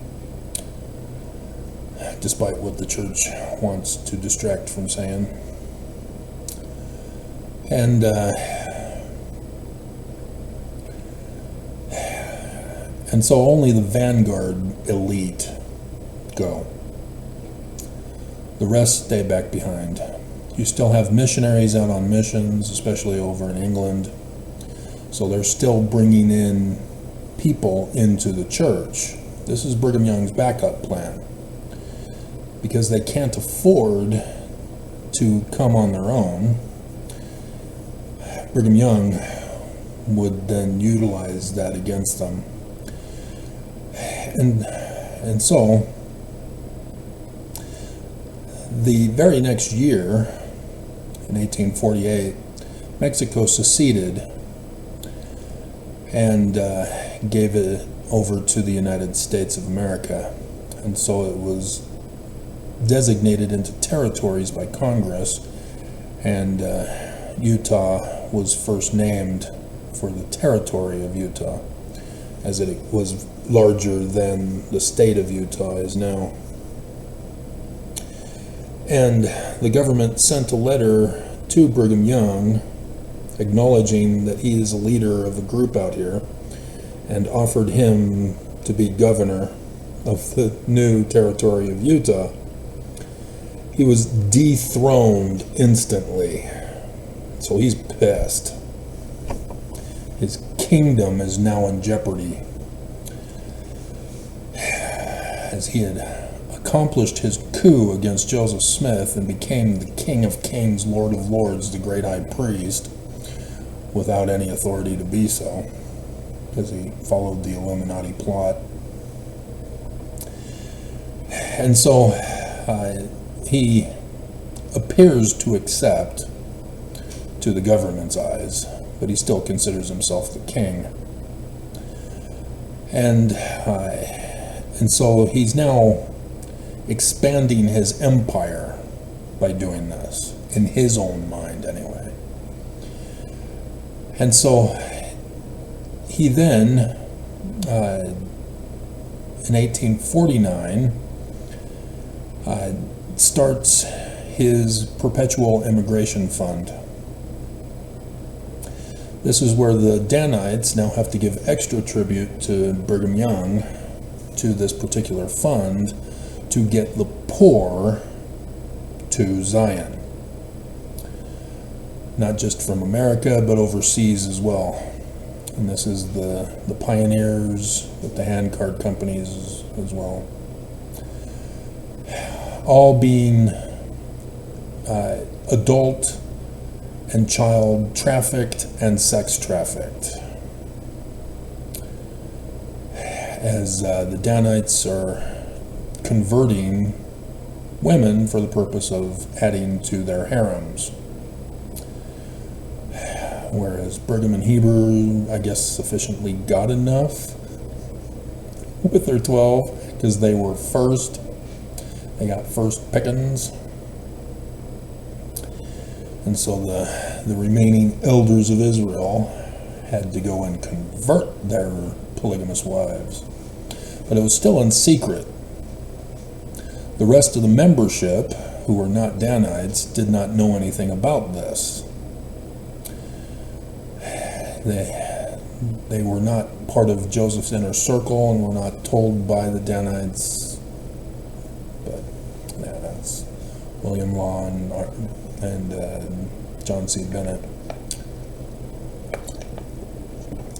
despite what the church wants to distract from saying. And so only the vanguard elite go. The rest stay back behind. You still have missionaries out on missions, especially over in England. So they're still bringing in people into the church. This is Brigham Young's backup plan, because they can't afford to come on their own. Brigham Young would then utilize that against them. And so the very next year, in 1848, Mexico seceded and gave it over to the United States of America. And so it was designated into territories by Congress, and Utah was first named for the territory of Utah, as it was larger than the state of Utah is now. And the government sent a letter to Brigham Young acknowledging that he is a leader of a group out here, and offered him to be governor of the new territory of Utah. He was dethroned instantly, so he's pissed. His kingdom is now in jeopardy, as he had accomplished his coup against Joseph Smith and became the King of Kings, Lord of Lords, the great high priest, without any authority to be so, because he followed the Illuminati plot. And so he appears to accept to the government's eyes, but he still considers himself the king. And so he's now expanding his empire by doing this, in his own mind anyway. And so he then, in 1849, starts his perpetual immigration fund. This is where the Danites now have to give extra tribute to Brigham Young, to this particular fund, to get the poor to Zion. Not just from America, but overseas as well. And this is the pioneers with the handcart companies as well. All being adult and child trafficked and sex trafficked, as the Danites are converting women for the purpose of adding to their harems. Whereas Brigham and Heber, I guess, sufficiently got enough with their 12, because they were first. They got first pickings. And so the remaining elders of Israel had to go and convert their polygamous wives. But it was still in secret. The rest of the membership, who were not Danites, did not know anything about this. they were not part of Joseph's inner circle and were not told by the Danites. But yeah, that's William Law and John C. Bennett.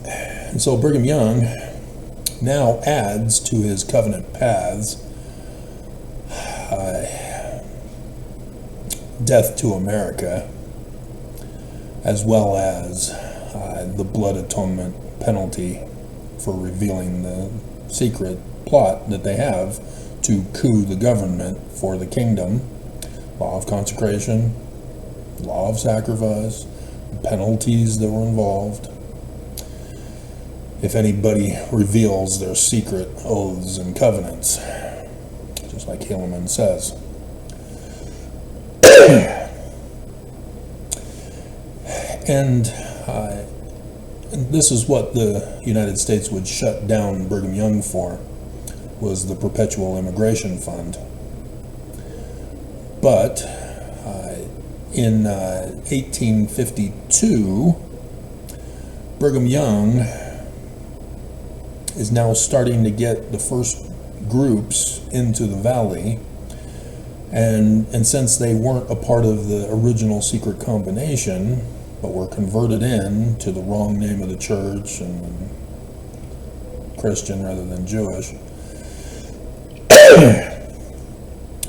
And so Brigham Young now adds to his covenant paths death to America, as well as the blood atonement penalty for revealing the secret plot that they have to coup the government for the kingdom. Law of consecration, law of sacrifice, penalties that were involved if anybody reveals their secret oaths and covenants, just like Helaman says. And this is what the United States would shut down Brigham Young for, was the Perpetual Immigration Fund. But in 1852, Brigham Young is now starting to get the first groups into the valley, and since they weren't a part of the original secret combination, but were converted in to the wrong name of the church and Christian rather than Jewish,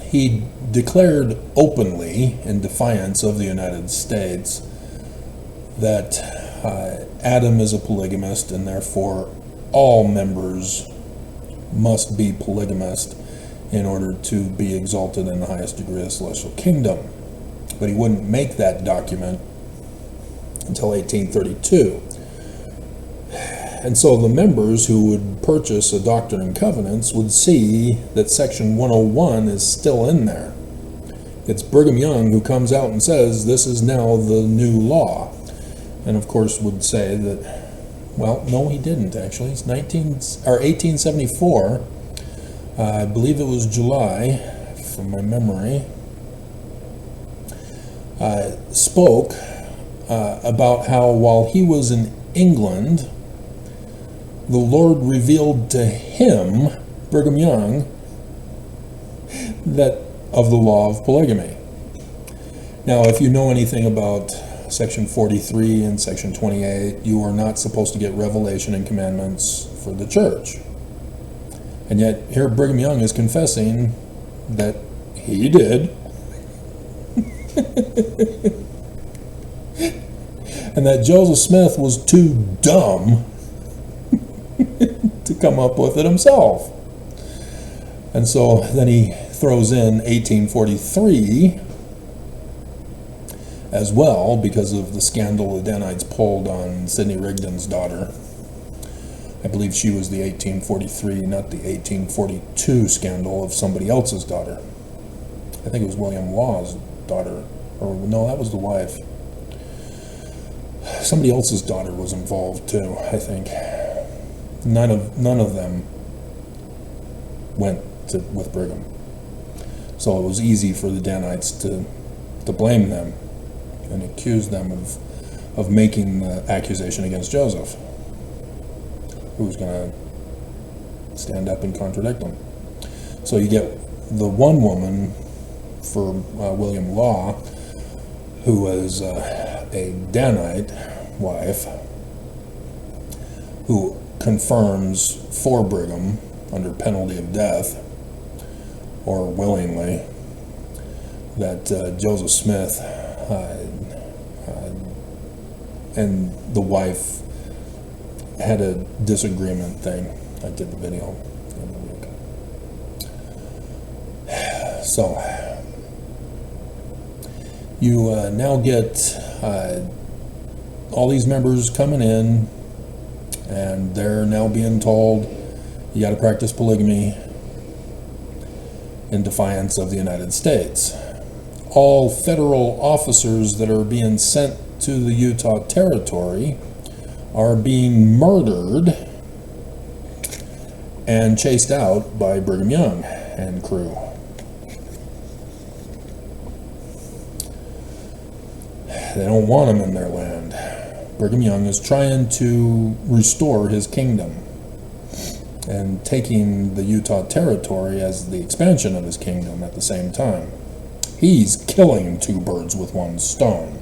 he declared openly, in defiance of the United States, that Adam is a polygamist, and therefore all members must be polygamist in order to be exalted in the highest degree of the celestial kingdom. But he wouldn't make that document until 1832. And so the members who would purchase a Doctrine and Covenants would see that section 101 is still in there. It's Brigham Young who comes out and says this is now the new law, and of course would say that, well, no, he didn't actually. It's 1874. I believe it was July, from my memory. Spoke about how while he was in England, the Lord revealed to him, Brigham Young, that of the law of polygamy. Now, if you know anything about Section 43 and Section 28, you are not supposed to get revelation and commandments for the church. And yet, here Brigham Young is confessing that he did. And that Joseph Smith was too dumb to come up with it himself. And so then he throws in 1843 as well, because of the scandal the Danites pulled on Sidney Rigdon's daughter. I believe she was the 1843, not the 1842 scandal of somebody else's daughter. I think it was William Law's daughter, or no, that was the wife. Somebody else's daughter was involved too, I think. None of them went with Brigham. So it was easy for the Danites to blame them and accuse them of making the accusation against Joseph. Who was going to stand up and contradict them? So you get the one woman for William Law, who was a Danite wife, who confirms for Brigham under penalty of death, or willingly, that Joseph Smith and the wife had a disagreement thing. I did the video. So you now get all these members coming in, and they're now being told you got to practice polygamy in defiance of the United States. All federal officers that are being sent to the Utah Territory are being murdered and chased out by Brigham Young and crew. They don't want them in their land. Brigham Young is trying to restore his kingdom and taking the Utah Territory as the expansion of his kingdom at the same time. He's killing two birds with one stone.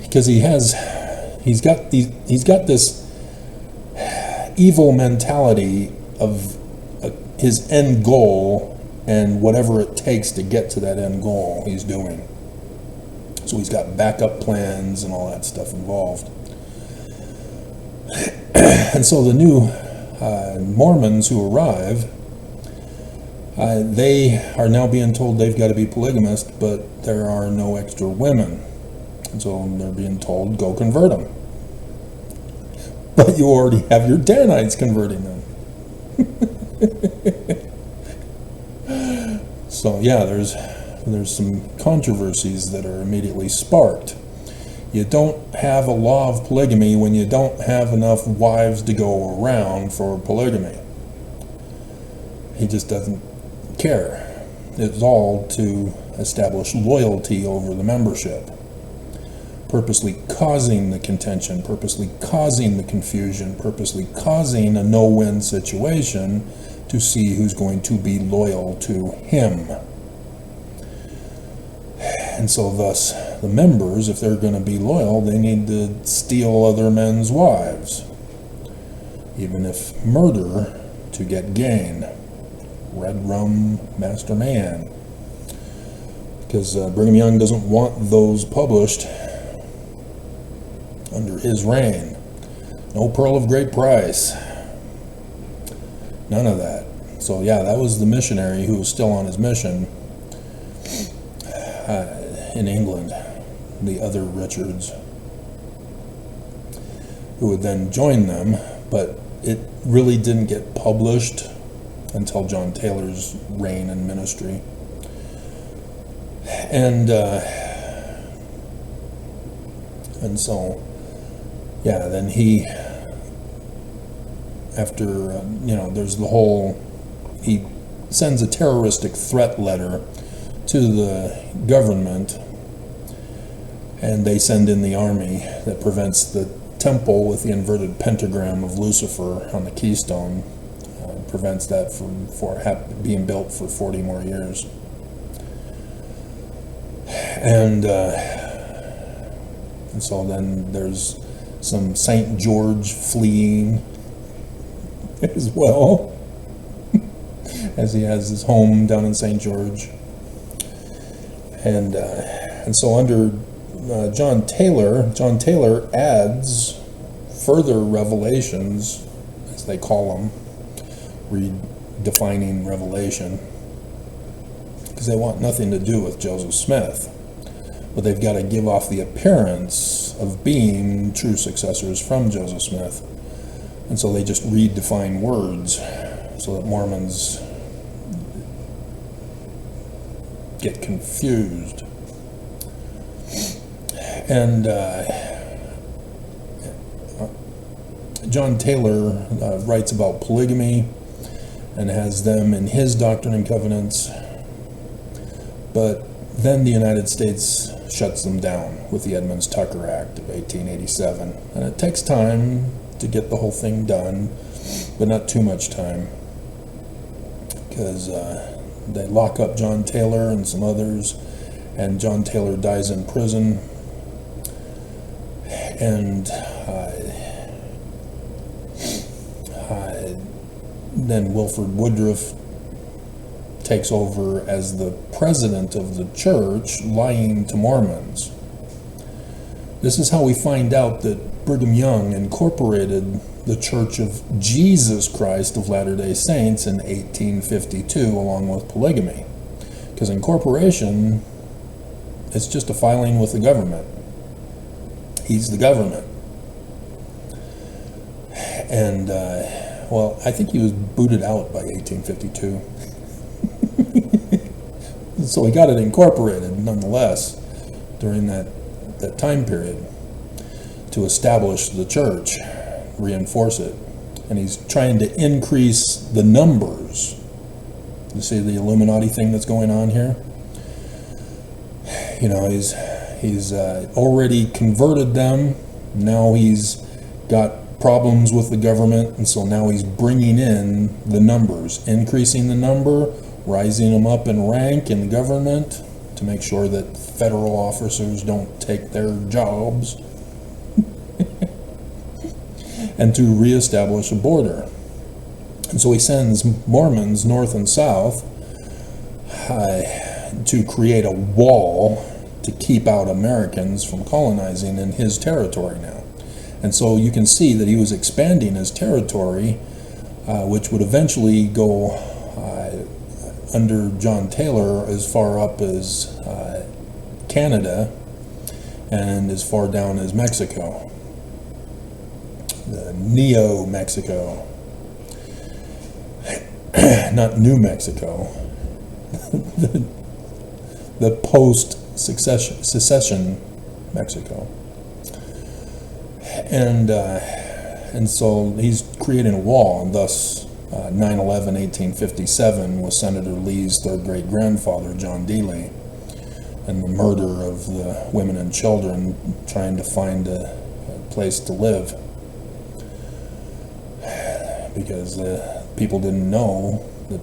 Because he's got this evil mentality of his end goal, and whatever it takes to get to that end goal he's doing. So he's got backup plans and all that stuff involved. And so the new Mormons who arrive, they are now being told they've got to be polygamist, but there are no extra women. And so they're being told, go convert them. But you already have your Danites converting them. So yeah, there's some controversies that are immediately sparked. You don't have a law of polygamy when you don't have enough wives to go around for polygamy. He just doesn't care. It's all to establish loyalty over the membership, purposely causing the contention, purposely causing the confusion, purposely causing a no-win situation to see who's going to be loyal to him. And so thus, the members, if they're going to be loyal, they need to steal other men's wives, even if murder to get gain. Red rum, master man. Because Brigham Young doesn't want those published under his reign. No pearl of great price. None of that. So yeah, that was the missionary who was still on his mission in England, the other Richards, who would then join them, but it really didn't get published until John Taylor's reign and ministry. And so, yeah, then he, after, there's the whole, he sends a terroristic threat letter to the government, and they send in the army that prevents the temple with the inverted pentagram of Lucifer on the keystone, prevents that from being built for 40 more years. And so then there's some St. George fleeing as well, as he has his home down in St. George. And so under John Taylor adds further revelations, as they call them, redefining revelation, because they want nothing to do with Joseph Smith, but they've got to give off the appearance of being true successors from Joseph Smith, and so they just redefine words so that Mormons get confused. And John Taylor writes about polygamy and has them in his Doctrine and Covenants, but then the United States shuts them down with the Edmunds-Tucker Act of 1887, and it takes time to get the whole thing done, but not too much time, because they lock up John Taylor and some others, and John Taylor dies in prison, and then Wilford Woodruff takes over as the president of the church, lying to Mormons. This is how we find out that Brigham Young incorporated the Church of Jesus Christ of Latter-day Saints in 1852 along with polygamy, because incorporation is just a filing with the government. He's the government. And well, I think he was booted out by 1852. So he got it incorporated nonetheless during that time period to establish the church, reinforce it. And he's trying to increase the numbers. You see the Illuminati thing that's going on here? he's already converted them. Now he's got problems with the government, and so now he's bringing in the numbers, increasing the number, rising them up in rank in the government to make sure that federal officers don't take their jobs, and to reestablish a border. And so he sends Mormons north and south to create a wall to keep out Americans from colonizing in his territory now. And so you can see that he was expanding his territory, which would eventually go under John Taylor as far up as Canada and as far down as Mexico, the Neo-Mexico, not New Mexico, the post-secession Mexico. And so he's creating a wall, and thus 9/11/1857 was Senator Lee's third great-grandfather, John D. Lee, and the murder of the women and children trying to find a place to live, because people didn't know that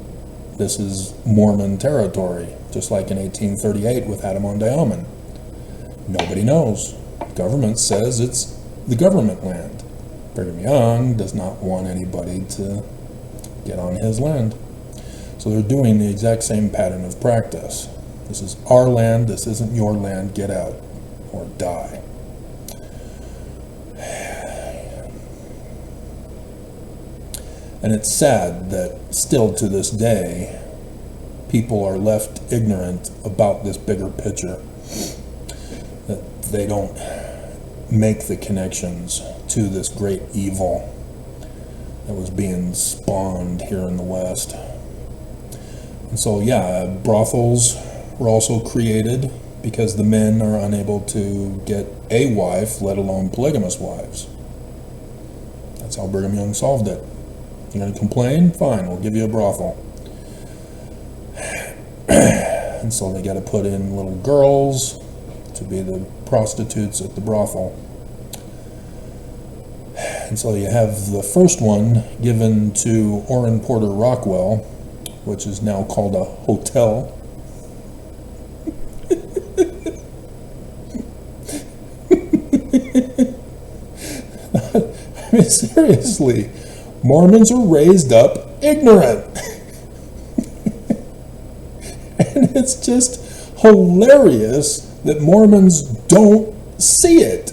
this is Mormon territory, just like in 1838 with Adam-on-Diamond. Nobody knows. The government says it's the government land. Brigham Young does not want anybody to get on his land. So they're doing the exact same pattern of practice. This is our land, this isn't your land, get out or die. And it's sad that still to this day, people are left ignorant about this bigger picture, that they don't make the connections to this great evil that was being spawned here in the West. And so, yeah, brothels were also created because the men are unable to get a wife, let alone polygamous wives. That's how Brigham Young solved it. You're going to complain? Fine, we'll give you a brothel. And so they got to put in little girls to be the prostitutes at the brothel. And so you have the first one given to Orrin Porter Rockwell, which is now called a hotel. I mean, seriously, Mormons are raised up ignorant. And it's just hilarious that Mormons don't see it.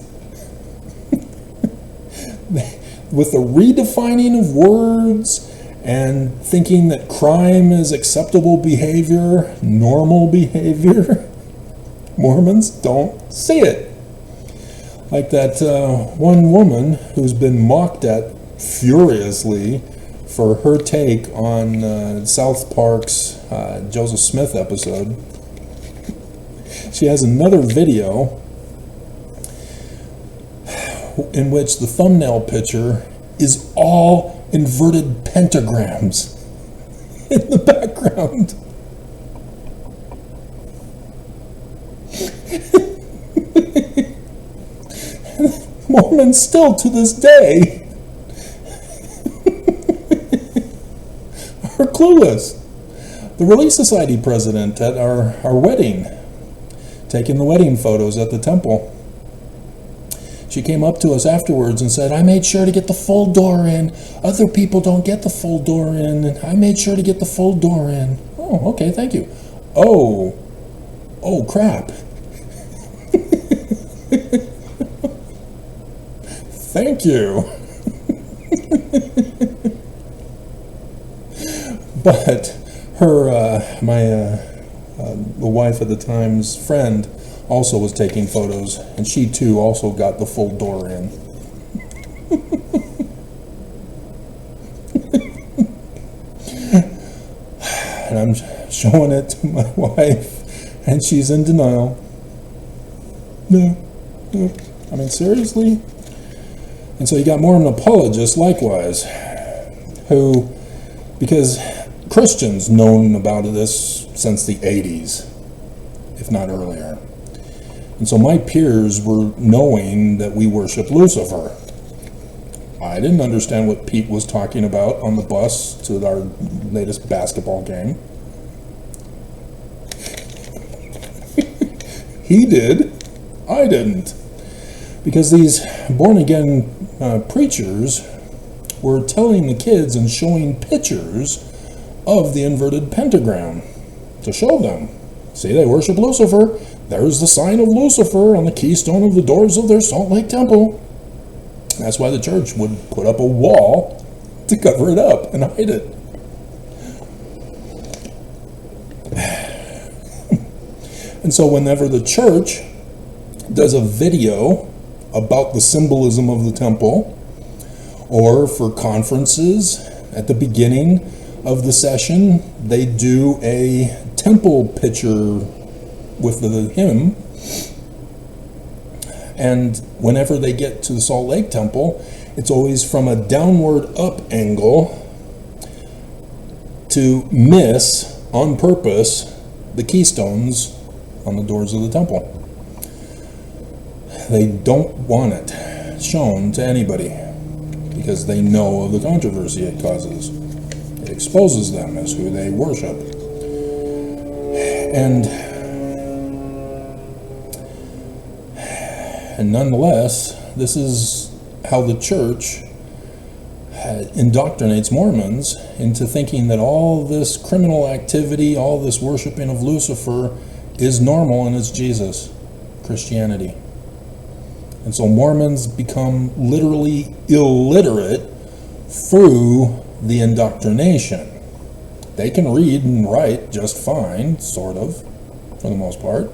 With the redefining of words and thinking that crime is acceptable behavior, normal behavior, Mormons don't see it. Like that one woman who's been mocked at furiously for her take on South Park's Joseph Smith episode. She has another video in which the thumbnail picture is all inverted pentagrams in the background. Mormons still to this day are clueless. The Relief Society president at our wedding, taking the wedding photos at the temple, she came up to us afterwards and said, I made sure to get the full door in. Other people don't get the full door in. And I made sure to get the full door in. Oh, okay, thank you. Oh crap. Thank you. But her, the wife at the time's friend, also was taking photos, and she too also got the full door in. And I'm showing it to my wife, and she's in denial. No. I mean, seriously? And so you got Mormon apologists likewise, who, because Christians known about this since the 80s, if not earlier. And so my peers were knowing that we worship Lucifer. I didn't understand what Pete was talking about on the bus to our latest basketball game. He did. I didn't. Because these born-again preachers were telling the kids and showing pictures of the inverted pentagram to show them. See, they worship Lucifer. There's the sign of Lucifer on the keystone of the doors of their Salt Lake Temple. That's why the church would put up a wall to cover it up and hide it. And so whenever the church does a video about the symbolism of the temple, or for conferences at the beginning of the session, they do a temple picture with the hymn. And whenever they get to the Salt Lake Temple, it's always from a downward up angle to miss, on purpose, the keystones on the doors of the temple. They don't want it shown to anybody because they know of the controversy it causes. It exposes them as who they worship. And nonetheless, this is how the church indoctrinates Mormons into thinking that all this criminal activity, all this worshiping of Lucifer is normal and it's Jesus, Christianity. And so Mormons become literally illiterate through the indoctrination. They can read and write just fine, sort of, for the most part.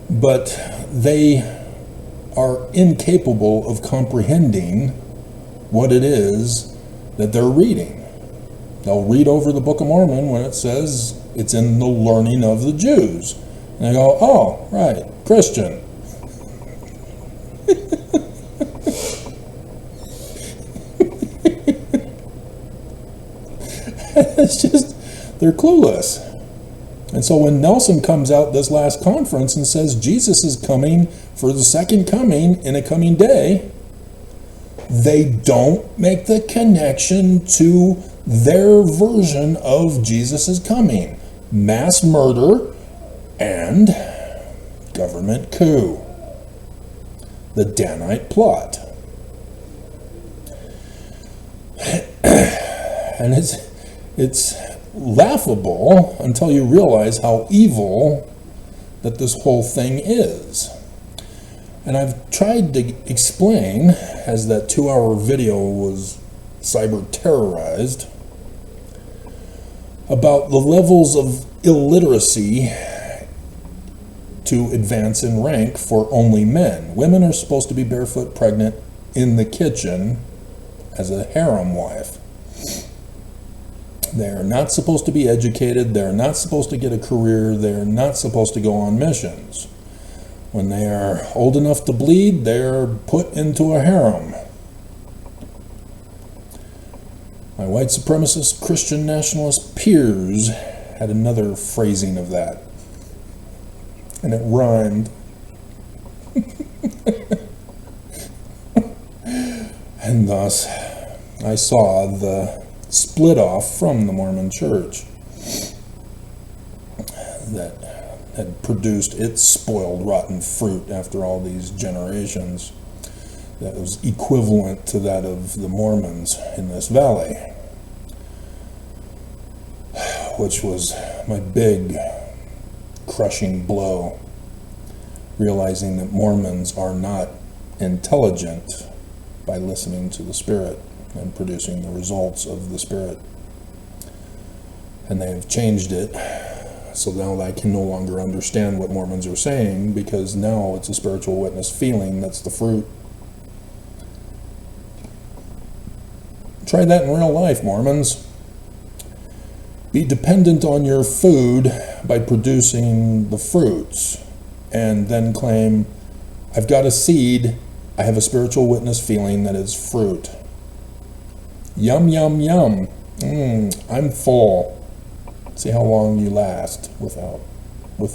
But they are incapable of comprehending what it is that they're reading. They'll read over the Book of Mormon when it says it's in the learning of the Jews. And they go, oh, right, Christian. It's just, they're clueless. And so when Nelson comes out this last conference and says Jesus is coming for the second coming in a coming day, they don't make the connection to their version of Jesus' coming. Mass murder and government coup. The Danite plot. And it's laughable until you realize how evil that this whole thing is. And I've tried to explain, as that 2-hour video was cyber terrorized, about the levels of illiteracy to advance in rank for only men. Women are supposed to be barefoot pregnant in the kitchen as a harem wife. They're not supposed to be educated. They're not supposed to get a career. They're not supposed to go on missions. When they are old enough to bleed, they're put into a harem. My white supremacist Christian nationalist peers had another phrasing of that. And it rhymed. And thus, I saw the split off from the Mormon Church that had produced its spoiled, rotten fruit after all these generations that was equivalent to that of the Mormons in this valley, which was my big crushing blow, realizing that Mormons are not intelligent by listening to the Spirit and producing the results of the Spirit. And they have changed it, so now I can no longer understand what Mormons are saying, because now it's a spiritual witness feeling that's the fruit. Try that in real life, Mormons. Be dependent on your food by producing the fruits, and then claim, I've got a seed, I have a spiritual witness feeling that is fruit. Yum, yum, yum. I'm full. See how long you last with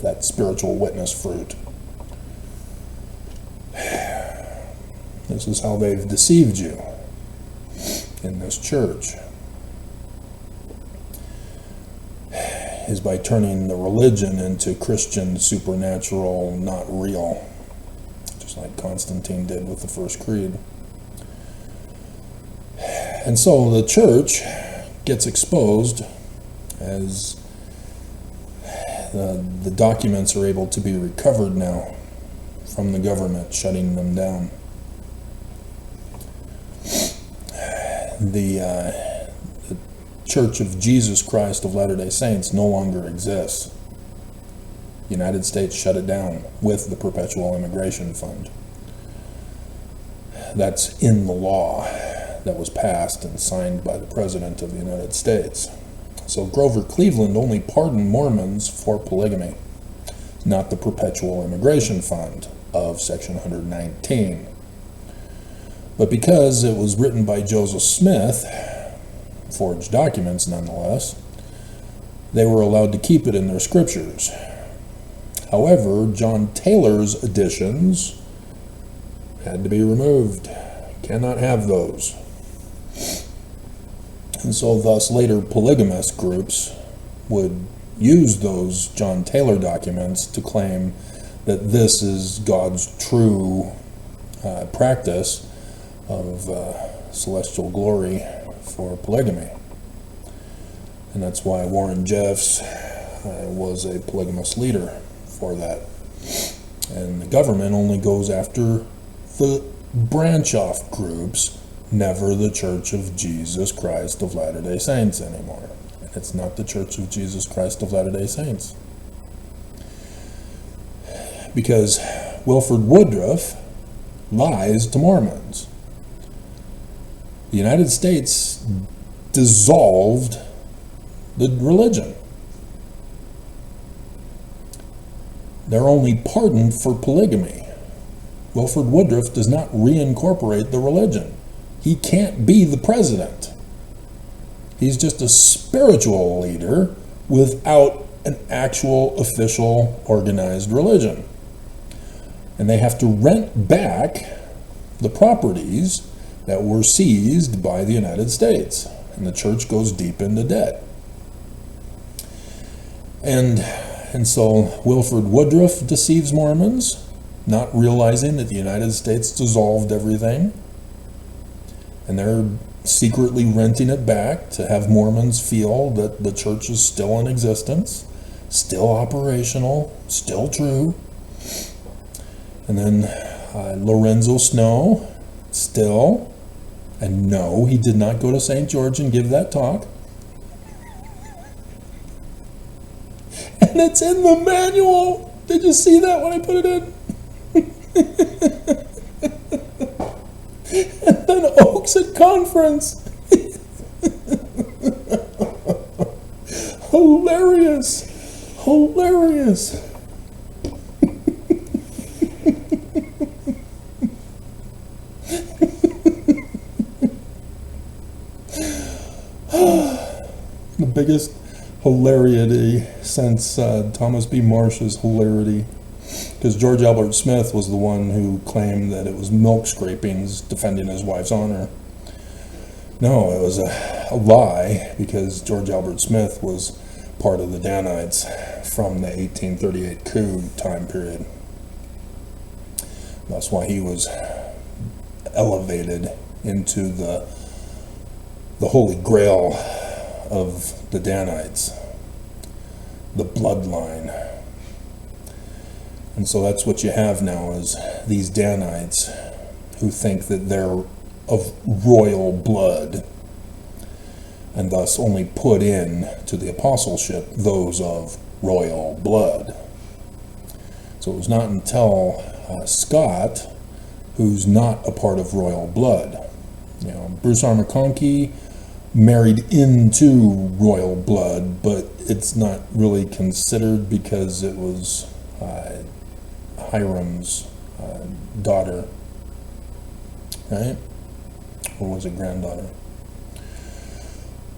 that spiritual witness fruit. This is how they've deceived you in this church, is by turning the religion into Christian, supernatural, not real, just like Constantine did with the First Creed. And so the church gets exposed as the documents are able to be recovered now from the government shutting them down. The Church of Jesus Christ of Latter-day Saints no longer exists. The United States shut it down with the Perpetual Immigration Fund. That's in the law that was passed and signed by the President of the United States. So Grover Cleveland only pardoned Mormons for polygamy, not the Perpetual Immigration Fund of Section 119. But because it was written by Joseph Smith, forged documents nonetheless, they were allowed to keep it in their scriptures. However, John Taylor's editions had to be removed. Cannot have those. And so thus later polygamist groups would use those John Taylor documents to claim that this is God's true practice of celestial glory for polygamy. And that's why Warren Jeffs was a polygamous leader for that. And the government only goes after the branch-off groups, never the Church of Jesus Christ of Latter-day Saints anymore. And it's not the Church of Jesus Christ of Latter-day Saints. Because Wilford Woodruff lies to Mormons. The United States dissolved the religion. They're only pardoned for polygamy. Wilford Woodruff does not reincorporate the religion. He can't be the president. He's just a spiritual leader without an actual official organized religion. And they have to rent back the properties that were seized by the United States. And the church goes deep into debt. And so Wilford Woodruff deceives Mormons, not realizing that the United States dissolved everything. And they're secretly renting it back to have Mormons feel that the church is still in existence, still operational, still true. And then Lorenzo Snow, still, and no, he did not go to St. George and give that talk. And it's in the manual. Did you see that when I put it in? And then Oaks at conference. Hilarious. Hilarious. The biggest hilarity since Thomas B. Marsh's hilarity, because George Albert Smith was the one who claimed that it was milk scrapings defending his wife's honor. No, it was a lie, because George Albert Smith was part of the Danites from the 1838 coup time period. That's why he was elevated into the holy grail of the Danites, the bloodline. And so that's what you have now, is these Danites who think that they're of royal blood, and thus only put in to the apostleship those of royal blood. So it was not until Scott, who's not a part of royal blood. You know, Bruce R. McConkie married into royal blood, but it's not really considered because it was Hiram's daughter, right? Or was it granddaughter?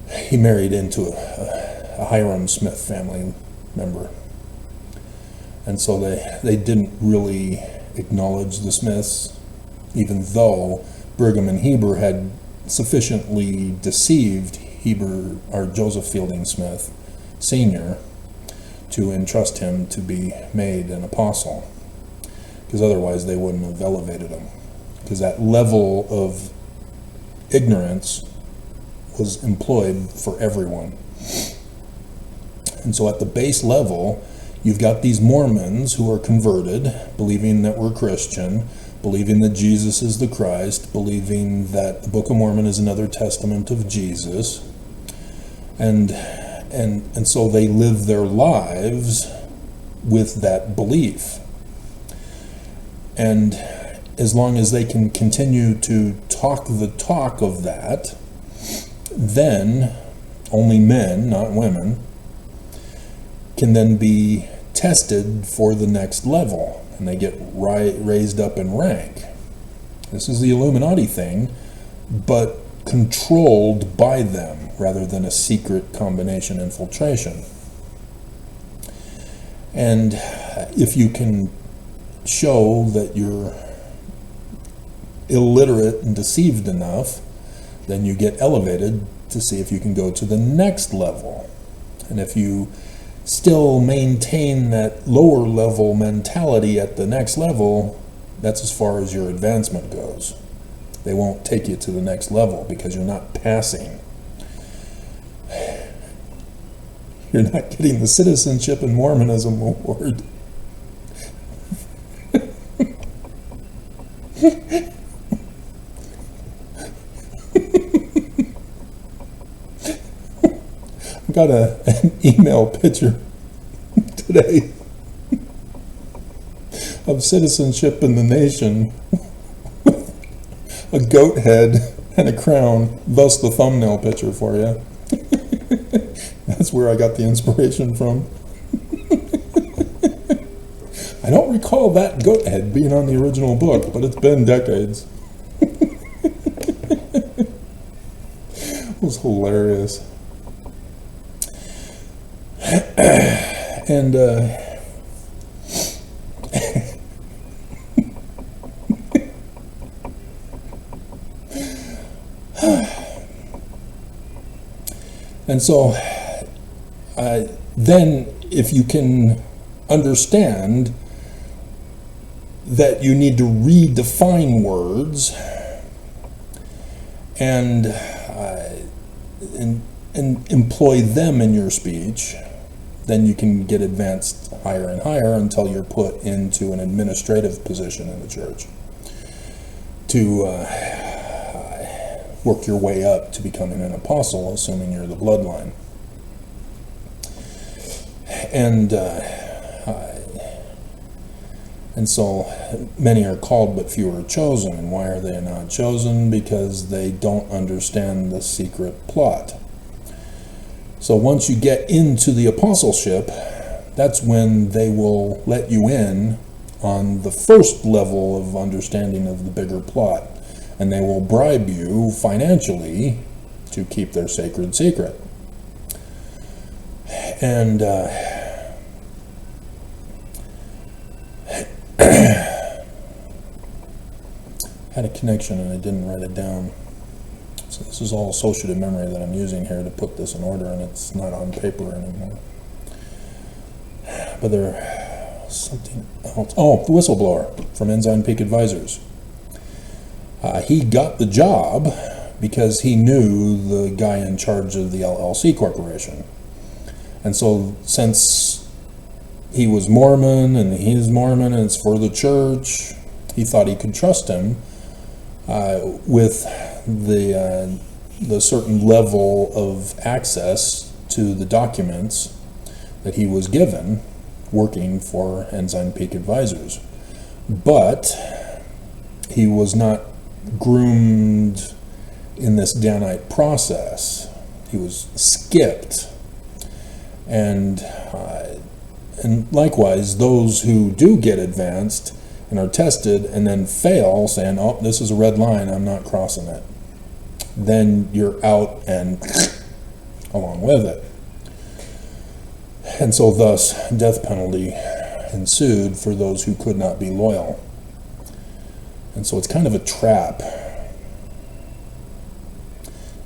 He married into a Hiram Smith family member. And so they didn't really acknowledge the Smiths even though Brigham and Heber had sufficiently deceived Joseph Fielding Smith Sr. to entrust him to be made an apostle, because otherwise they wouldn't have elevated him, because that level of ignorance was employed for everyone. And so at the base level, you've got these Mormons who are converted, believing that we're Christian, believing that Jesus is the Christ, believing that the Book of Mormon is another testament of Jesus, and so they live their lives with that belief. And as long as they can continue to talk the talk of that, then only men, not women, can then be tested for the next level, and they get raised up in rank. This is the Illuminati thing, but controlled by them rather than a secret combination infiltration. And if you can show that you're illiterate and deceived enough, then you get elevated to see if you can go to the next level. And if you still maintain that lower level mentality at the next level, that's as far as your advancement goes. They won't take you to the next level because you're not passing. You're not getting the Citizenship in Mormonism award. I got an email picture today of Citizenship in the Nation, a goat head and a crown, thus the thumbnail picture for you. That's where I got the inspiration from. I don't recall that goat head being on the original book, but it's been decades. It was hilarious. And and so then if you can understand that you need to redefine words and employ them in your speech, then you can get advanced higher and higher until you're put into an administrative position in the church to work your way up to becoming an apostle, assuming you're the bloodline. And so many are called but few are chosen. And why are they not chosen? Because they don't understand the secret plot. So once you get into the apostleship, that's when they will let you in on the first level of understanding of the bigger plot. And they will bribe you financially to keep their sacred secret. And had a connection and I didn't write it down. So this is all associative memory that I'm using here to put this in order, and it's not on paper anymore. But there's something else. Oh, the whistleblower from Ensign Peak Advisors. He got the job because he knew the guy in charge of the LLC Corporation. And so since he was Mormon and he's Mormon and it's for the church, he thought he could trust him with the certain level of access to the documents that he was given working for Ensign Peak Advisors. But he was not groomed in this Danite process. He was skipped. And likewise, those who do get advanced and are tested and then fail, saying, oh, this is a red line, I'm not crossing it, then you're out and along with it. And so thus, death penalty ensued for those who could not be loyal. And so it's kind of a trap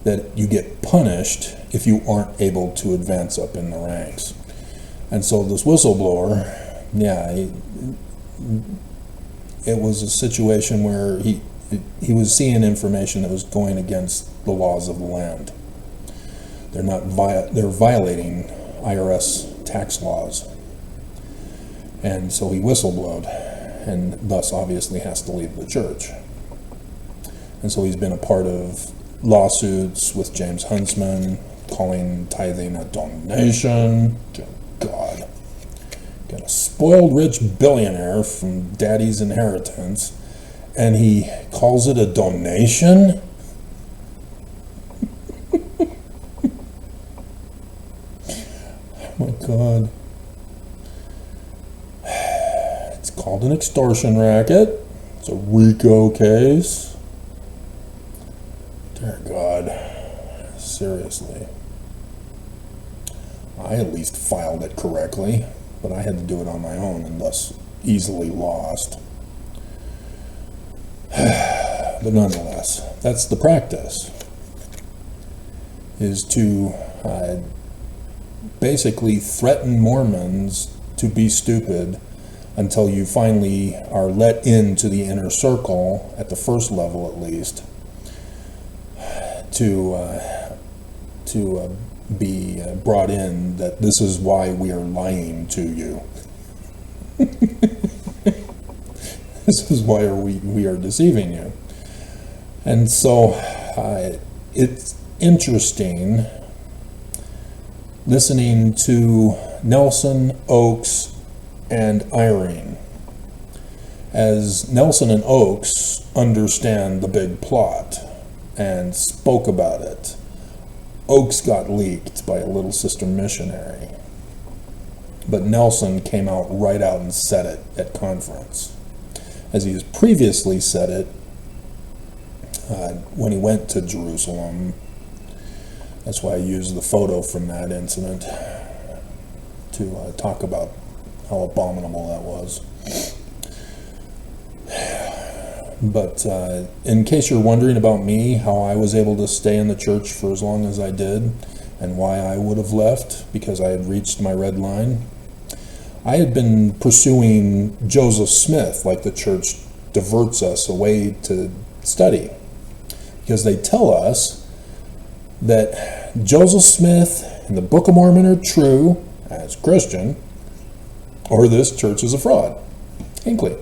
that you get punished if you aren't able to advance up in the ranks. And so this whistleblower, it was a situation where he was seeing information that was going against the laws of the land. They're violating IRS tax laws. And so he whistleblowed, and thus obviously has to leave the church. And so he's been a part of lawsuits with James Huntsman, calling tithing a donation. God. Got a spoiled rich billionaire from daddy's inheritance, and he calls it a donation? Oh my God. It's called an extortion racket. It's a RICO case. Dear God. Seriously. I at least filed it correctly, but I had to do it on my own and thus easily lost. But nonetheless, that's the practice, is to basically threaten Mormons to be stupid until you finally are let into the inner circle, at the first level at least, to be brought in that this is why we are lying to you. This is why we are deceiving you. And so it's interesting listening to Nelson, Oakes, and Irene, as Nelson and Oakes understand the big plot and spoke about it. Oakes got leaked by a Little Sister missionary, but Nelson came out and said it at conference, as he has previously said it when he went to Jerusalem. That's why I used the photo from that incident to talk about how abominable that was. But in case you're wondering about me, how I was able to stay in the church for as long as I did, and why I would have left because I had reached my red line, I had been pursuing Joseph Smith, like the church diverts us away to study, because they tell us that Joseph Smith and the Book of Mormon are true as Christian, or this church is a fraud. Hinckley.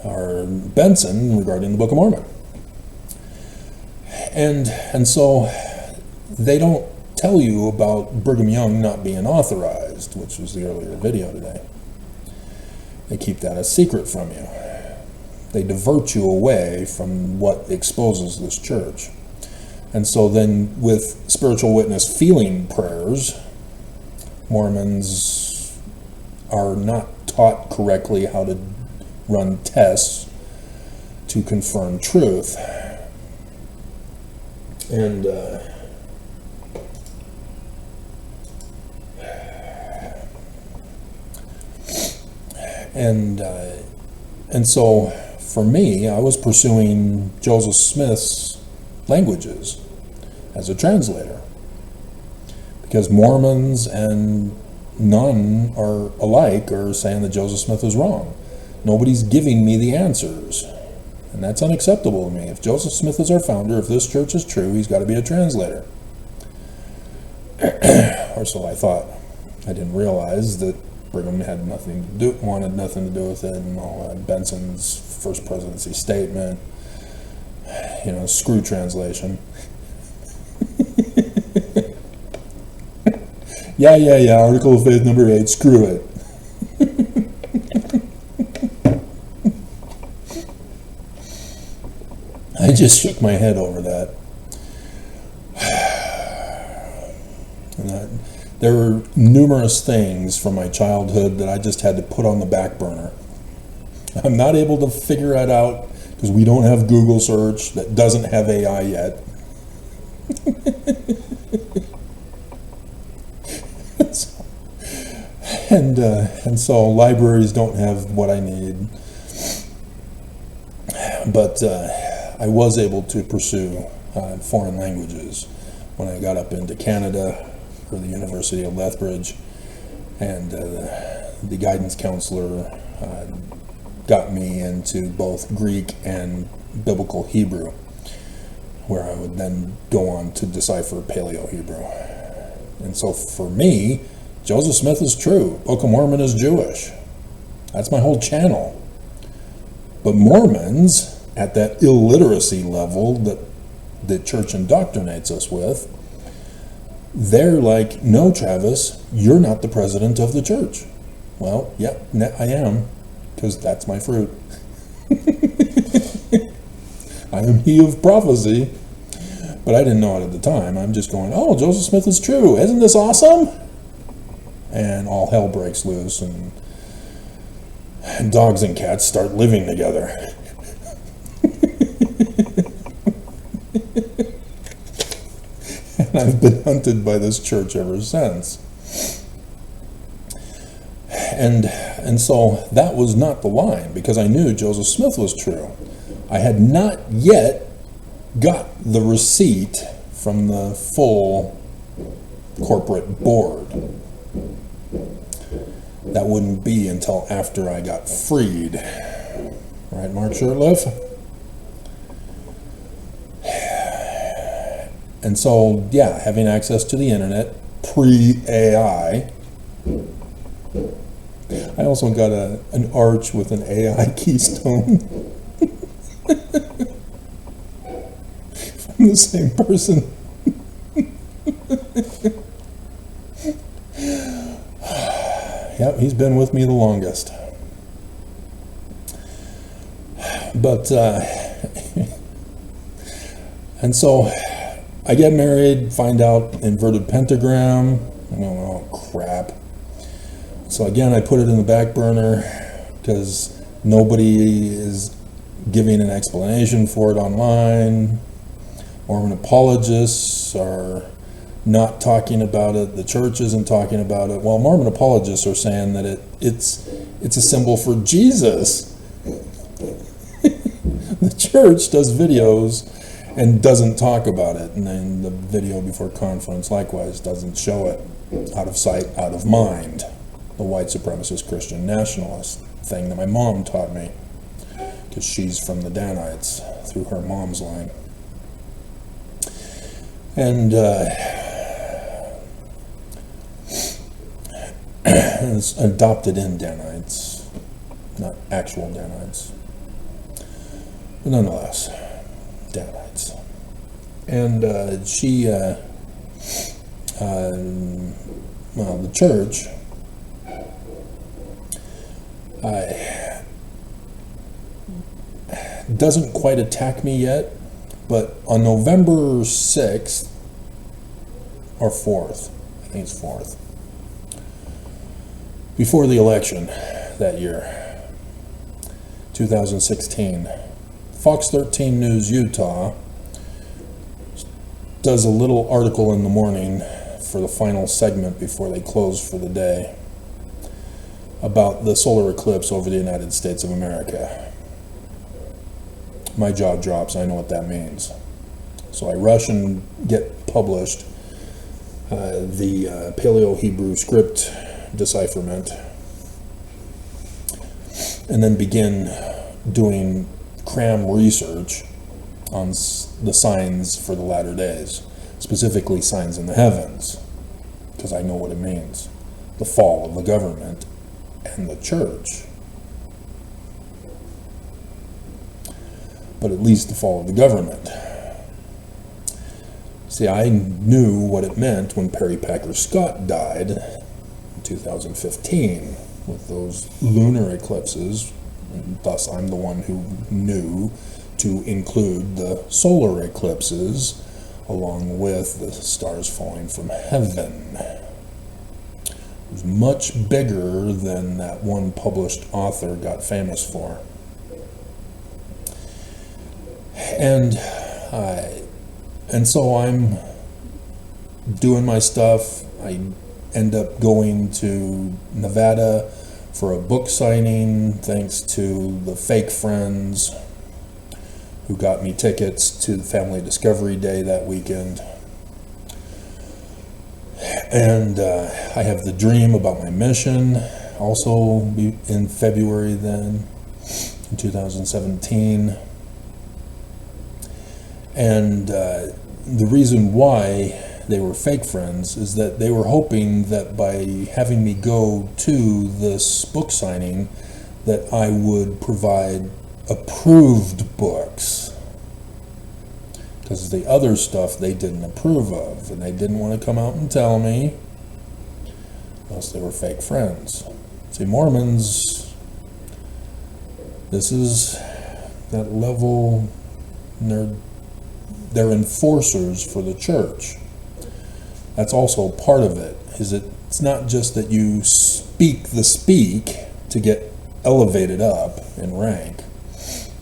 Or Benson regarding the Book of Mormon. And so they don't tell you about Brigham Young not being authorized, which was the earlier video today. They keep that a secret from you. They divert you away from what exposes this church. And so then with spiritual witness feeling prayers, Mormons are not taught correctly how to run tests to confirm truth. And so for me, I was pursuing Joseph Smith's languages as a translator, because Mormons and none are alike are saying that Joseph Smith is wrong. Nobody's giving me the answers, and that's unacceptable to me. If Joseph Smith is our founder, if this church is true, he's got to be a translator. Or so I thought. I didn't realize that Brigham had wanted nothing to do with it, and all that. Benson's first presidency statement, screw translation. Yeah, Article of Faith number 8, screw it. I just shook my head over that. And there were numerous things from my childhood that I just had to put on the back burner. I'm not able to figure it out because we don't have Google search that doesn't have AI yet. And so libraries don't have what I need. But I was able to pursue foreign languages when I got up into Canada for the University of Lethbridge, and the guidance counselor got me into both Greek and Biblical Hebrew, where I would then go on to decipher Paleo-Hebrew. And so for me, Joseph Smith is true. Book of Mormon is Jewish. That's my whole channel. But Mormons, at that illiteracy level that the church indoctrinates us with, they're like, no, Travis, you're not the president of the church. Well, yeah, I am, because that's my fruit. I am he of prophecy. But I didn't know it at the time. I'm just going, oh, Joseph Smith is true. Isn't this awesome? And all hell breaks loose, and dogs and cats start living together. And I've been hunted by this church ever since. And so that was not the line, because I knew Joseph Smith was true. I had not yet got the receipt from the full corporate board. That wouldn't be until after I got freed. Right, Mark Shurtleff? And so, yeah, having access to the internet, pre-AI. I also got an arch with an AI keystone. From the same person. Yep, he's been with me the longest. But, and so I get married, find out inverted pentagram. I'm going, oh crap. So again, I put it in the back burner because nobody is giving an explanation for it online. Mormon apologists are not talking about it. The church isn't talking about it. Well, Mormon apologists are saying that it's a symbol for Jesus. The church does videos and doesn't talk about it, and then the video before conference likewise doesn't show it. Out of sight, out of mind. The white supremacist Christian nationalist thing that my mom taught me, because she's from the Danites through her mom's line. And it's adopted in Danites, not actual Danites, but nonetheless, Danites. And the church, doesn't quite attack me yet, but on November 6th, or 4th, I think it's 4th, before the election that year, 2016, Fox 13 News Utah does a little article in the morning for the final segment before they close for the day about the solar eclipse over the United States of America. My jaw drops. I know what that means. So I rush and get published the Paleo-Hebrew script decipherment, and then begin doing cram research on the signs for the latter days, specifically signs in the heavens, because I know what it means. The fall of the government and the church. But at least the fall of the government. See, I knew what it meant when Perry Packer Scott died in 2015 with those lunar eclipses, and thus I'm the one who knew to include the solar eclipses along with the stars falling from heaven. It was much bigger than that one published author got famous for. And so I'm doing my stuff. I end up going to Nevada for a book signing, thanks to the fake friends who got me tickets to the Family Discovery Day that weekend. And I have the dream about my mission, also in February then, in 2017. And the reason why they were fake friends is that they were hoping that by having me go to this book signing, that I would provide approved books. Because the other stuff they didn't approve of, and they didn't want to come out and tell me, unless they were fake friends. See, Mormons, this is that level, they're enforcers for the church. That's also part of it, is it's not just that you speak the speak to get elevated up in rank.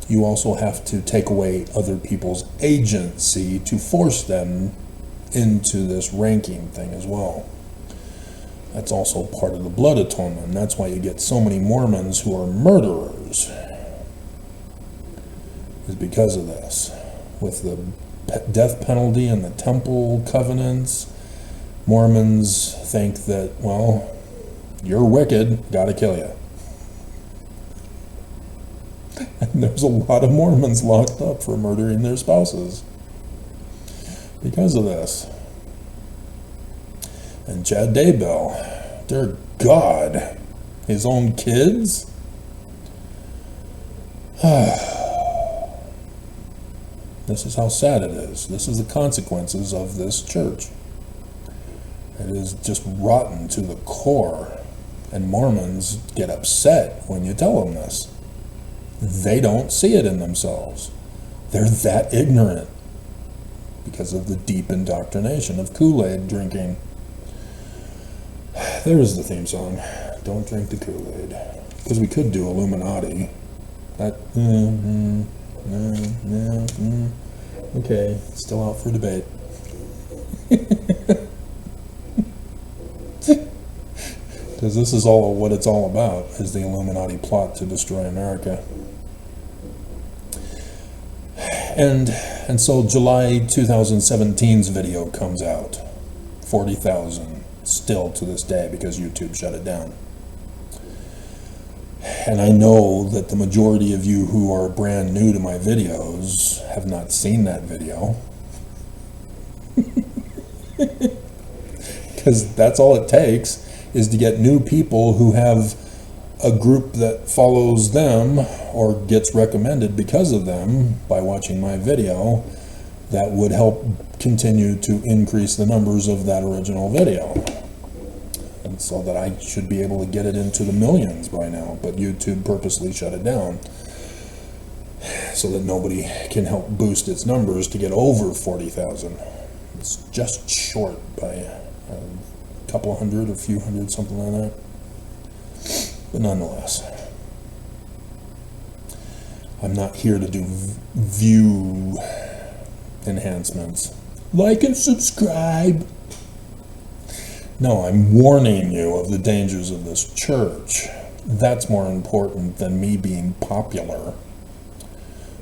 You also have to take away other people's agency to force them into this ranking thing as well. That's also part of the blood atonement. That's why you get so many Mormons who are murderers, is because of this. With the death penalty and the temple covenants, Mormons think that, well, you're wicked, gotta kill you. And there's a lot of Mormons locked up for murdering their spouses because of this. And Chad Daybell, dear God, his own kids? This is how sad it is. This is the consequences of this church. It is just rotten to the core. And Mormons get upset when you tell them this. They don't see it in themselves. They're that ignorant because of the deep indoctrination of Kool-Aid drinking. There's the theme song. Don't drink the Kool-Aid. Because we could do Illuminati. That, okay, still out for debate. Because this is all what it's all about, is the Illuminati plot to destroy America. And so July 2017's video comes out. 40,000 still to this day because YouTube shut it down. And I know that the majority of you who are brand new to my videos have not seen that video. Because that's all it takes, is to get new people who have a group that follows them or gets recommended because of them by watching my video, that would help continue to increase the numbers of that original video. And so that I should be able to get it into the millions by now, but YouTube purposely shut it down so that nobody can help boost its numbers to get over 40,000. It's just short by a couple hundred, a few hundred, something like that. But nonetheless, I'm not here to do view enhancements. Like and subscribe. No, I'm warning you of the dangers of this church. That's more important than me being popular.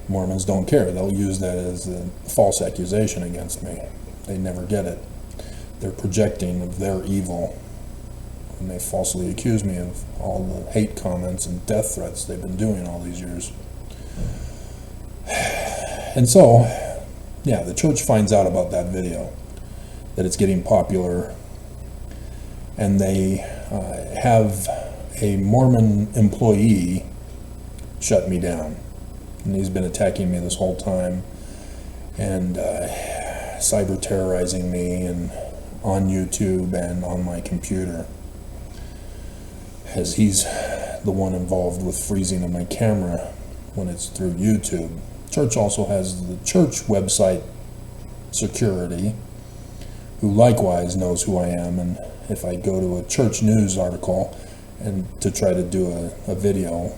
Mormons don't care. They'll use that as a false accusation against me. They never get it. They're projecting of their evil. And they falsely accuse me of all the hate comments and death threats they've been doing all these years. And so, yeah, the church finds out about that video, that it's getting popular, and they have a Mormon employee shut me down. And he's been attacking me this whole time, and cyber terrorizing me, and on YouTube and on my computer, as he's the one involved with freezing of my camera when it's through YouTube. Church also has the church website security, who likewise knows who I am, and if I go to a church news article and to try to do a video,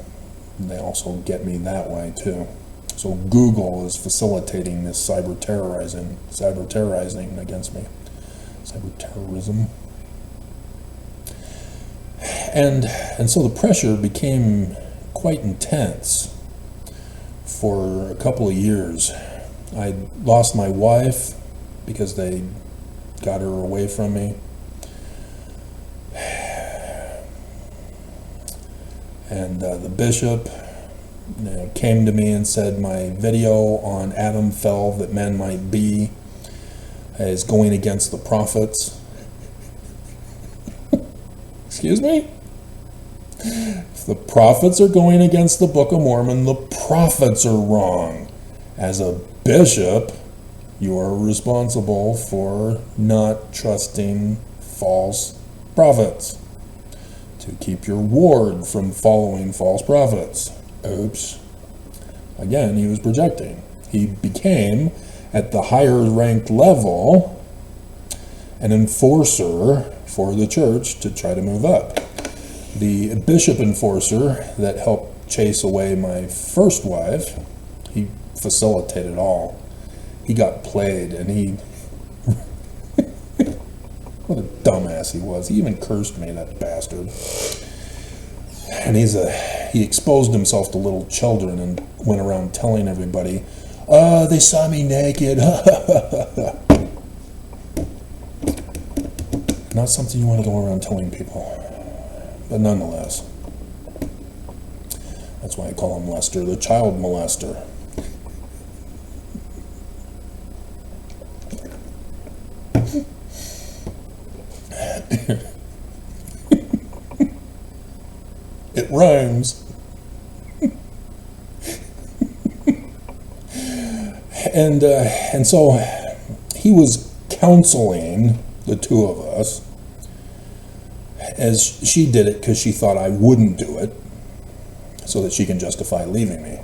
they also get me that way too. So Google is facilitating this cyber terrorizing against me. Cyber terrorism. And so the pressure became quite intense for a couple of years. I lost my wife because they got her away from me. And the bishop came to me and said my video on Adam fell that men might be is going against the prophets. Excuse me? If the prophets are going against the Book of Mormon, the prophets are wrong. As a bishop, you are responsible for not trusting false prophets, to keep your ward from following false prophets. Oops. Again, he was projecting. He became, at the higher ranked level, an enforcer for the church to try to move up. The bishop enforcer that helped chase away my first wife, he facilitated all. He got played, and he what a dumbass he was. He even cursed me, that bastard. And he exposed himself to little children and went around telling everybody, they saw me naked. Not something you want to go around telling people. But nonetheless, that's why I call him Lester, the child molester. It rhymes. And so he was counseling the two of us, as she did it because she thought I wouldn't do it, so that she can justify leaving me.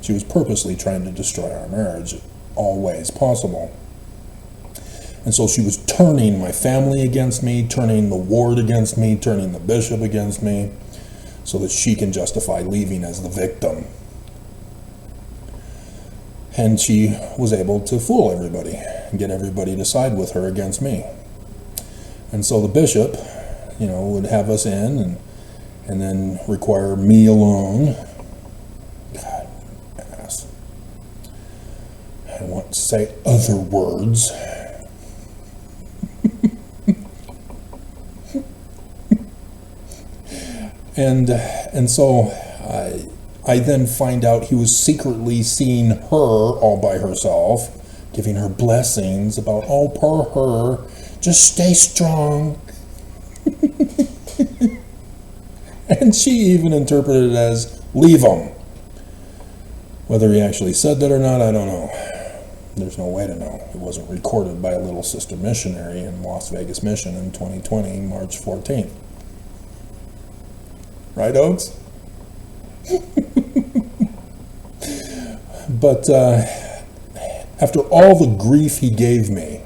She was purposely trying to destroy our marriage in all ways possible. And so she was turning my family against me, turning the ward against me, turning the bishop against me, so that she can justify leaving as the victim. And she was able to fool everybody and get everybody to side with her against me. And so the bishop, would have us in and then require me alone. God, ass. I want to say other words. And so I then find out he was secretly seeing her all by herself, giving her blessings about, oh, poor her, just stay strong. And she even interpreted it as, leave him. Whether he actually said that or not, I don't know. There's no way to know. It wasn't recorded by a little sister missionary in Las Vegas Mission in 2020, March 14th. Right, Oaks? But after all the grief he gave me,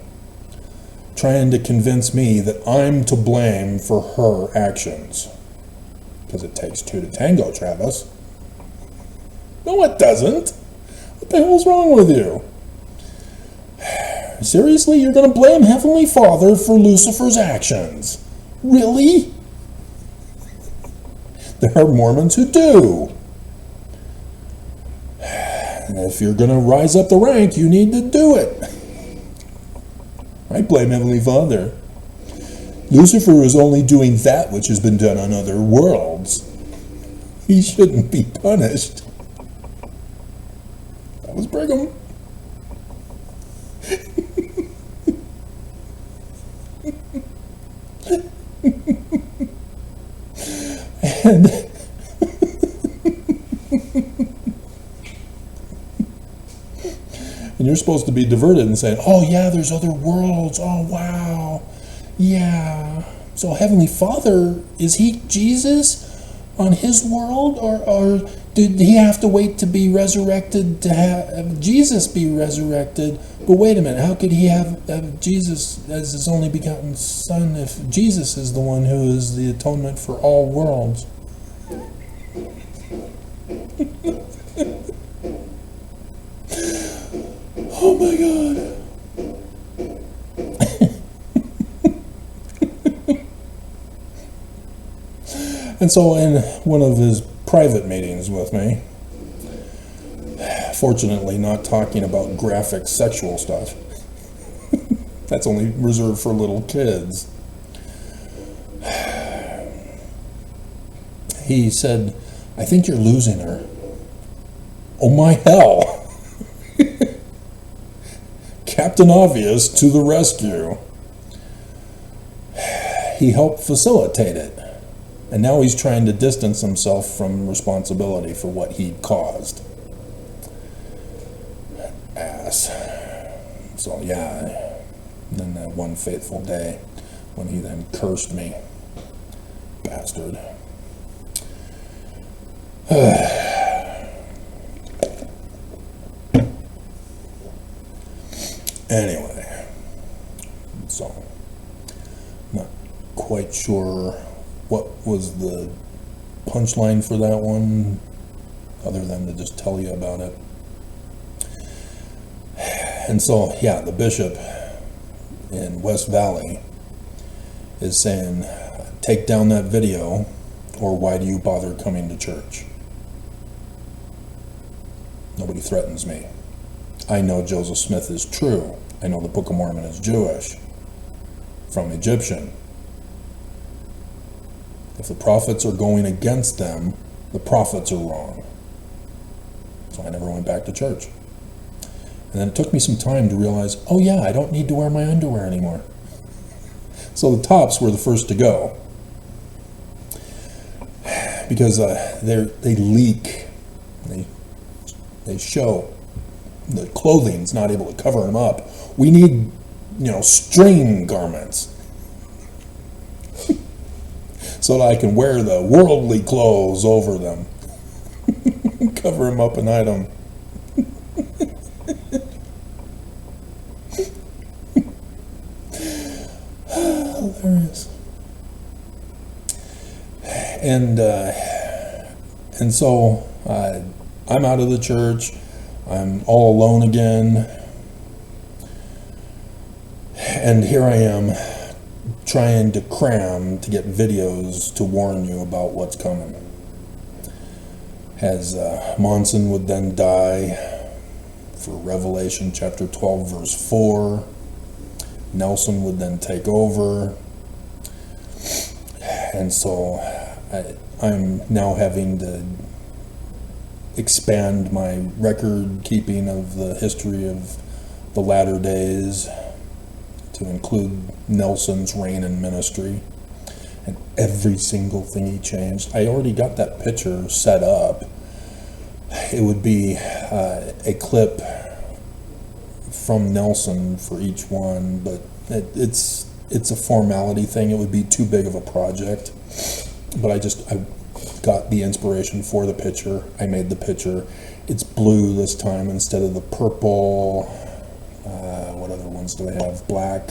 trying to convince me that I'm to blame for her actions, because it takes two to tango, Travis. No, it doesn't. What the hell's wrong with you? Seriously, you're going to blame Heavenly Father for Lucifer's actions? Really? There are Mormons who do. And if you're going to rise up the rank, you need to do it. I blame Heavenly Father. Lucifer is only doing that which has been done on other worlds. He shouldn't be punished. That was Brigham. And you're supposed to be diverted and saying, oh yeah, there's other worlds. Oh wow. Yeah. So Heavenly Father, is he Jesus on his world? Or did he have to wait to be resurrected to have Jesus be resurrected? But wait a minute, how could he have Jesus as his only begotten Son if Jesus is the one who is the atonement for all worlds? Oh my God. And so in one of his private meetings with me, Fortunately, not talking about graphic sexual stuff. That's only reserved for little kids. He said, "I think you're losing her." Oh my hell! Captain Obvious to the rescue. He helped facilitate it. And now he's trying to distance himself from responsibility for what he'd caused. Ass. So yeah, then that one fateful day when he then cursed me. Bastard. Anyway, so not quite sure what was the punchline for that one, other than to just tell you about it. And so, yeah, the bishop in West Valley is saying, take down that video, or why do you bother coming to church? Nobody threatens me. I know Joseph Smith is true. I know the Book of Mormon is Jewish, from Egyptian. If the prophets are going against them, the prophets are wrong. So I never went back to church. And then it took me some time to realize, oh yeah, I don't need to wear my underwear anymore. So the tops were the first to go. Because they leak. They show. The clothing's not able to cover them up. We need, string garments. So that I can wear the worldly clothes over them. Cover them up and hide them. Hilarious. And so I'm out of the church. I'm all alone again. And here I am, trying to cram to get videos to warn you about what's coming. As Monson would then die for Revelation chapter 12 verse 4. Nelson would then take over. And so I'm now having to expand my record keeping of the history of the latter days to include Nelson's reign and ministry and every single thing he changed. I already got that picture set up. It would be a clip from Nelson for each one, but it's a formality thing. It would be too big of a project, but I got the inspiration for the picture. I made the picture. It's blue this time instead of the purple. What other ones do I have? Black,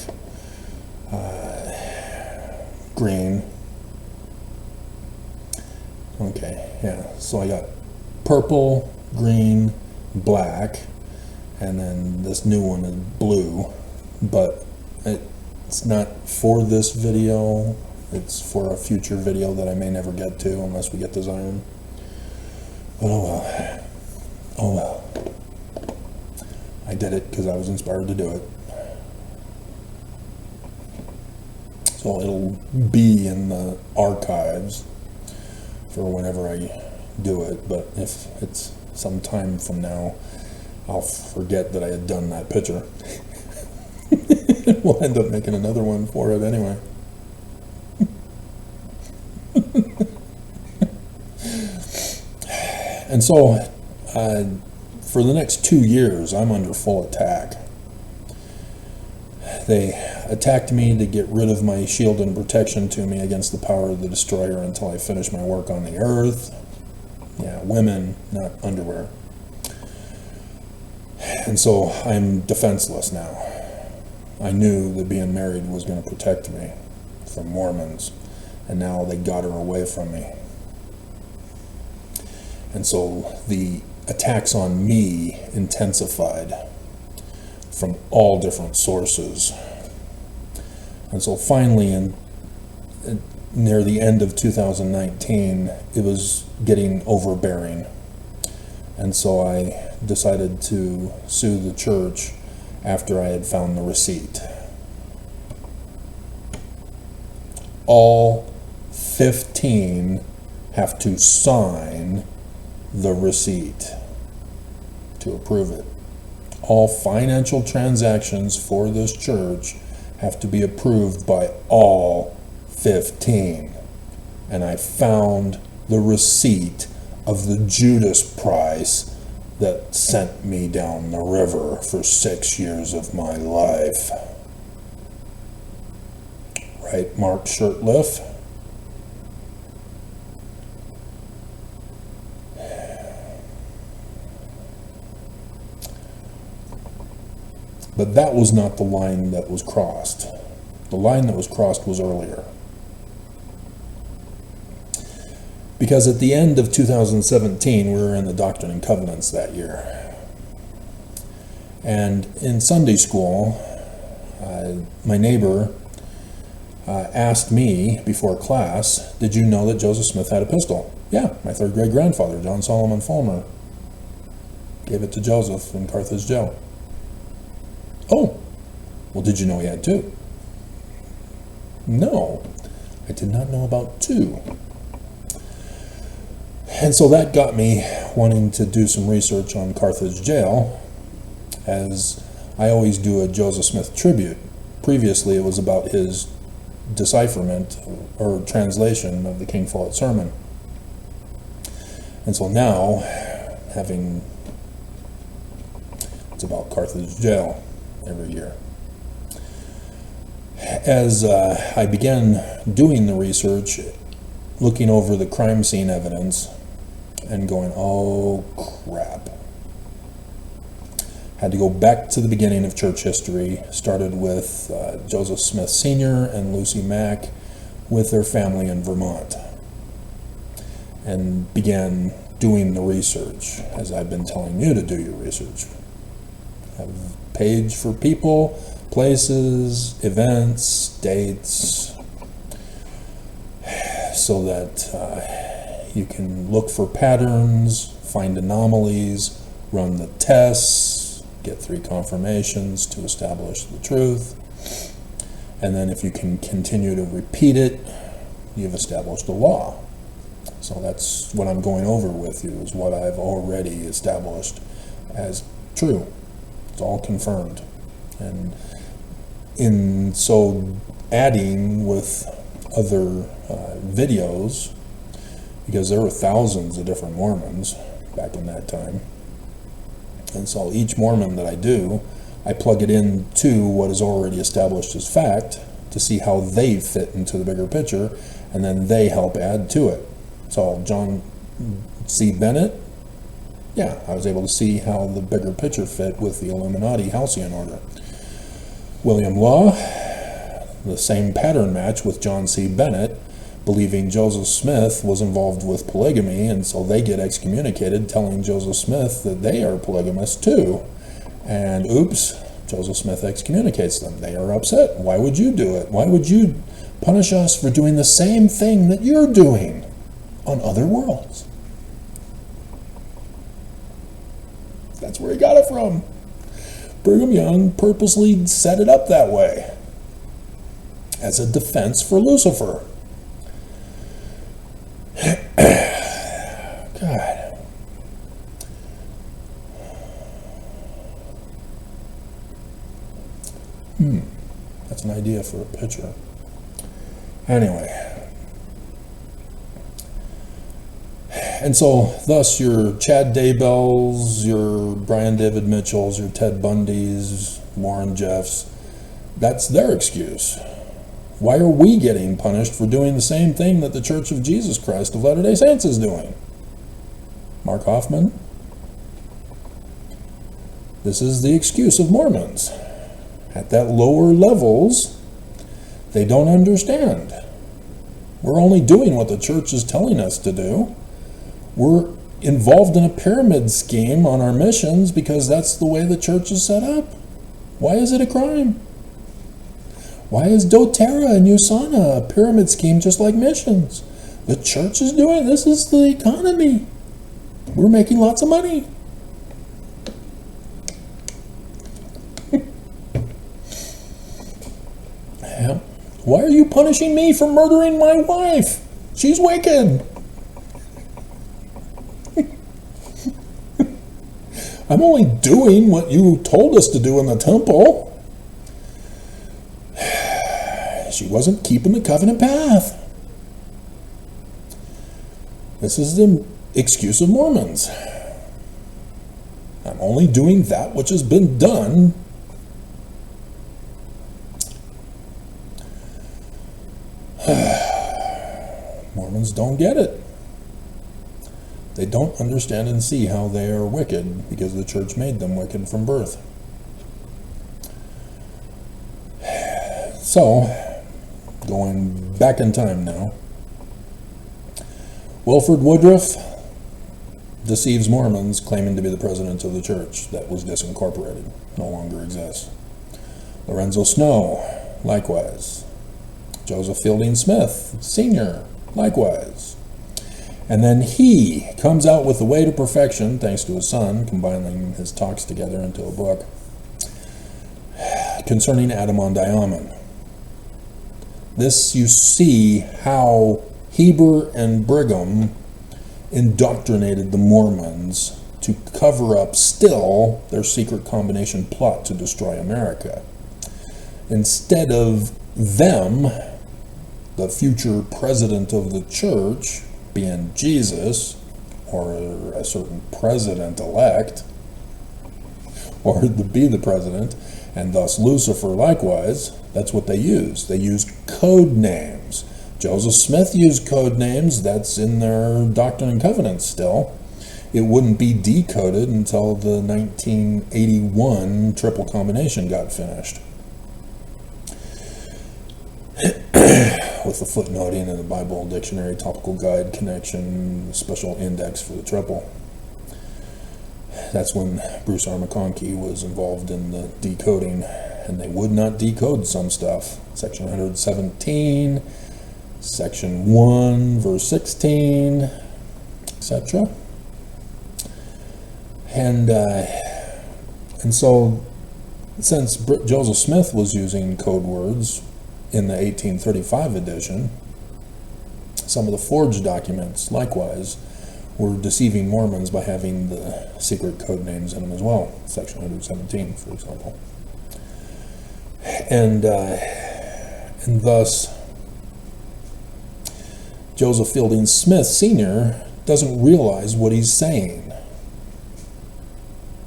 green. Okay, yeah. So I got purple, green, black, and then this new one is blue. But it's not for this video. It's for a future video that I may never get to unless we get the Zion. But oh well. Oh well. I did it because I was inspired to do it. So it'll be in the archives for whenever I do it. But if it's some time from now, I'll forget that I had done that picture. We'll end up making another one for it anyway. And so, for the next 2 years, I'm under full attack. They attacked me to get rid of my shield and protection to me against the power of the destroyer until I finish my work on the earth. Yeah, women, not underwear. And so I'm defenseless now. I knew that being married was going to protect me from Mormons, and now they got her away from me. And so the attacks on me intensified from all different sources. And so finally, near the end of 2019, it was getting overbearing. And so I decided to sue the church after I had found the receipt. All 15 have to sign the receipt to approve it. All financial transactions for this church have to be approved by all 15. And I found the receipt of the Judas price that sent me down the river for 6 years of my life. Right, Mark Shurtleff? But that was not the line that was crossed. The line that was crossed was earlier. Because at the end of 2017, we were in the Doctrine and Covenants that year. And in Sunday school, my neighbor asked me before class, "Did you know that Joseph Smith had a pistol?" "Yeah, my third great grandfather, John Solomon Fulmer, gave it to Joseph in Carthage jail." "Oh, well, did you know he had two?" "No, I did not know about two." And so that got me wanting to do some research on Carthage jail, as I always do a Joseph Smith tribute. Previously, it was about his decipherment or translation of the King Follett sermon. And so now, it's about Carthage jail every year. As I began doing the research, looking over the crime scene evidence and going, oh crap. Had to go back to the beginning of church history. Started with Joseph Smith Sr. and Lucy Mack with their family in Vermont, and began doing the research, as I've been telling you to do your research. Have a page for people, places, events, dates, so that you can look for patterns, find anomalies, run the tests, get 3 confirmations to establish the truth. And then if you can continue to repeat it, you've established a law. So that's what I'm going over with you, is what I've already established as true. It's all confirmed. And in so adding with other videos, because there were thousands of different Mormons back in that time. And so each Mormon that I do, I plug it into what is already established as fact to see how they fit into the bigger picture, and then they help add to it. So John C. Bennett, yeah, I was able to see how the bigger picture fit with the Illuminati Halcyon order. William Law, the same pattern match with John C. Bennett, believing Joseph Smith was involved with polygamy, and so they get excommunicated, telling Joseph Smith that they are polygamists too. And oops, Joseph Smith excommunicates them. They are upset. Why would you do it? Why would you punish us for doing the same thing that you're doing on other worlds? That's where he got it from. Brigham Young purposely set it up that way as a defense for Lucifer. God. That's an idea for a picture. Anyway. And so, thus, your Chad Daybells, your Brian David Mitchells, your Ted Bundys, Warren Jeffs, that's their excuse. Why are we getting punished for doing the same thing that the Church of Jesus Christ of Latter-day Saints is doing? Mark Hoffman? This is the excuse of Mormons. At that lower levels, they don't understand. We're only doing what the church is telling us to do. We're involved in a pyramid scheme on our missions because that's the way the church is set up. Why is it a crime? Why is doTERRA and USANA a pyramid scheme just like missions? The church is doing this. Is the economy. We're making lots of money. Yeah. Why are you punishing me for murdering my wife? She's wicked. I'm only doing what you told us to do in the temple. She wasn't keeping the covenant path. This is the excuse of Mormons. I'm only doing that which has been done. Mormons don't get it. They don't understand and see how they are wicked because the church made them wicked from birth. So, going back in time now, Wilford Woodruff deceives Mormons, claiming to be the president of the church that was disincorporated, no longer exists. Lorenzo Snow, likewise. Joseph Fielding Smith, Sr., likewise. And then he comes out with the way to perfection, thanks to his son, combining his talks together into a book, concerning Adam on Diamond. This, you see how Heber and Brigham indoctrinated the Mormons to cover up still their secret combination plot to destroy America. Instead of them, the future president of the church, being Jesus, or a certain president-elect, or to be the president, and thus Lucifer likewise, that's what they used. They used code names. Joseph Smith used code names. That's in their Doctrine and Covenants still. It wouldn't be decoded until the 1981 triple combination got finished. With the footnoting in the Bible Dictionary, Topical Guide, Connection, Special Index for the triple. That's when Bruce R. McConkie was involved in the decoding, and they would not decode some stuff. Section 117, Section 1, verse 16, etc. And so, since Joseph Smith was using code words in the 1835 edition, some of the forged documents, likewise, were deceiving Mormons by having the secret code names in them as well. Section 117, for example. And thus, Joseph Fielding Smith, Sr. doesn't realize what he's saying.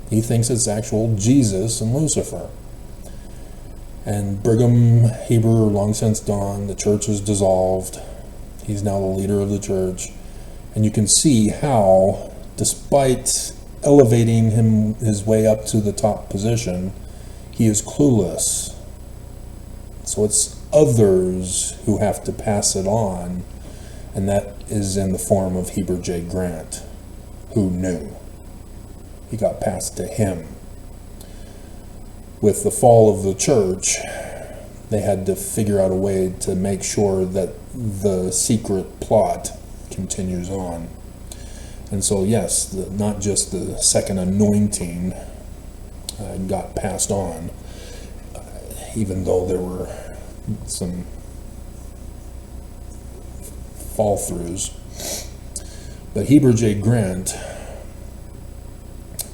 He thinks it's actual Jesus and Lucifer. And Brigham, Heber, long since gone, the church is dissolved. He's now the leader of the church. And you can see how, despite elevating his way up to the top position, he is clueless. So it's others who have to pass it on, and that is in the form of Heber J. Grant, who knew. He got passed to him. With the fall of the church, they had to figure out a way to make sure that the secret plot continues on. And so yes, not just the second anointing got passed on, even though there were some fall-throughs. But Heber J. Grant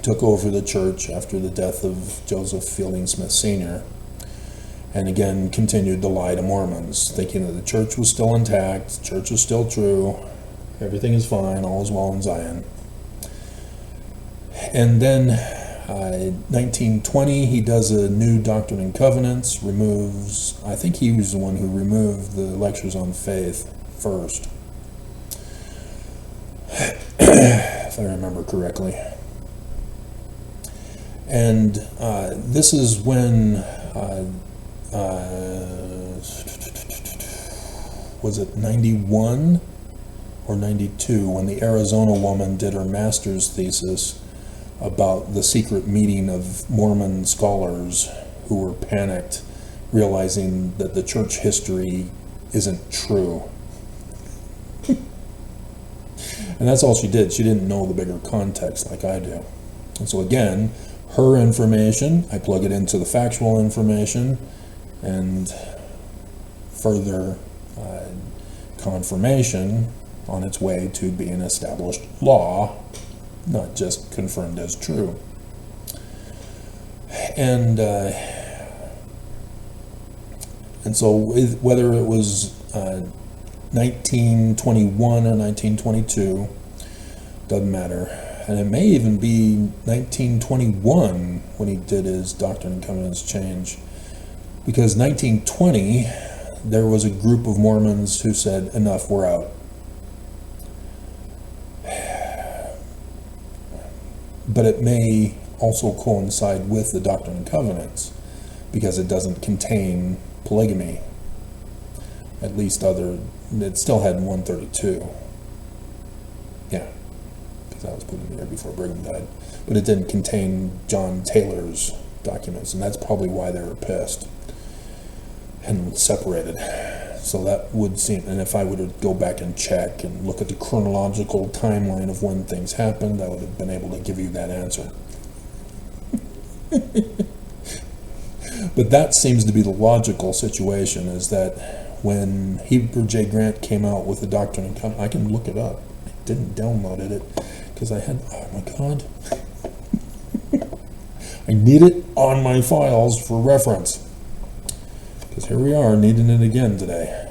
took over the church after the death of Joseph Fielding Smith Sr. and again continued to lie to Mormons, thinking that the church was still intact, the church is still true, everything is fine, all is well in Zion. And then 1920, he does a new Doctrine and Covenants, removes, I think he was the one who removed the lectures on faith first, if I remember correctly. And this is when, was it 91 or 92, when the Arizona woman did her master's thesis about the secret meeting of Mormon scholars who were panicked, realizing that the church history isn't true. And that's all she did. She didn't know the bigger context like I do. And so again, her information, I plug it into the factual information, and further confirmation on its way to being established law, not just confirmed as true. And so whether it was 1921 or 1922, doesn't matter. And it may even be 1921 when he did his Doctrine and Covenants change, because 1920 there was a group of Mormons who said, enough, we're out. But it may also coincide with the Doctrine and Covenants, because it doesn't contain polygamy. At least it still had 132. Yeah, because that was put in the year before Brigham died. But it didn't contain John Taylor's documents, and that's probably why they were pissed and separated. So that would seem, and if I were to go back and check and look at the chronological timeline of when things happened, I would have been able to give you that answer. But that seems to be the logical situation, is that when Heber J. Grant came out with the Doctrine and Covenants, I can look it up. I didn't download it because I had, oh my God. I need it on my files for reference. Because here we are, needing it again today.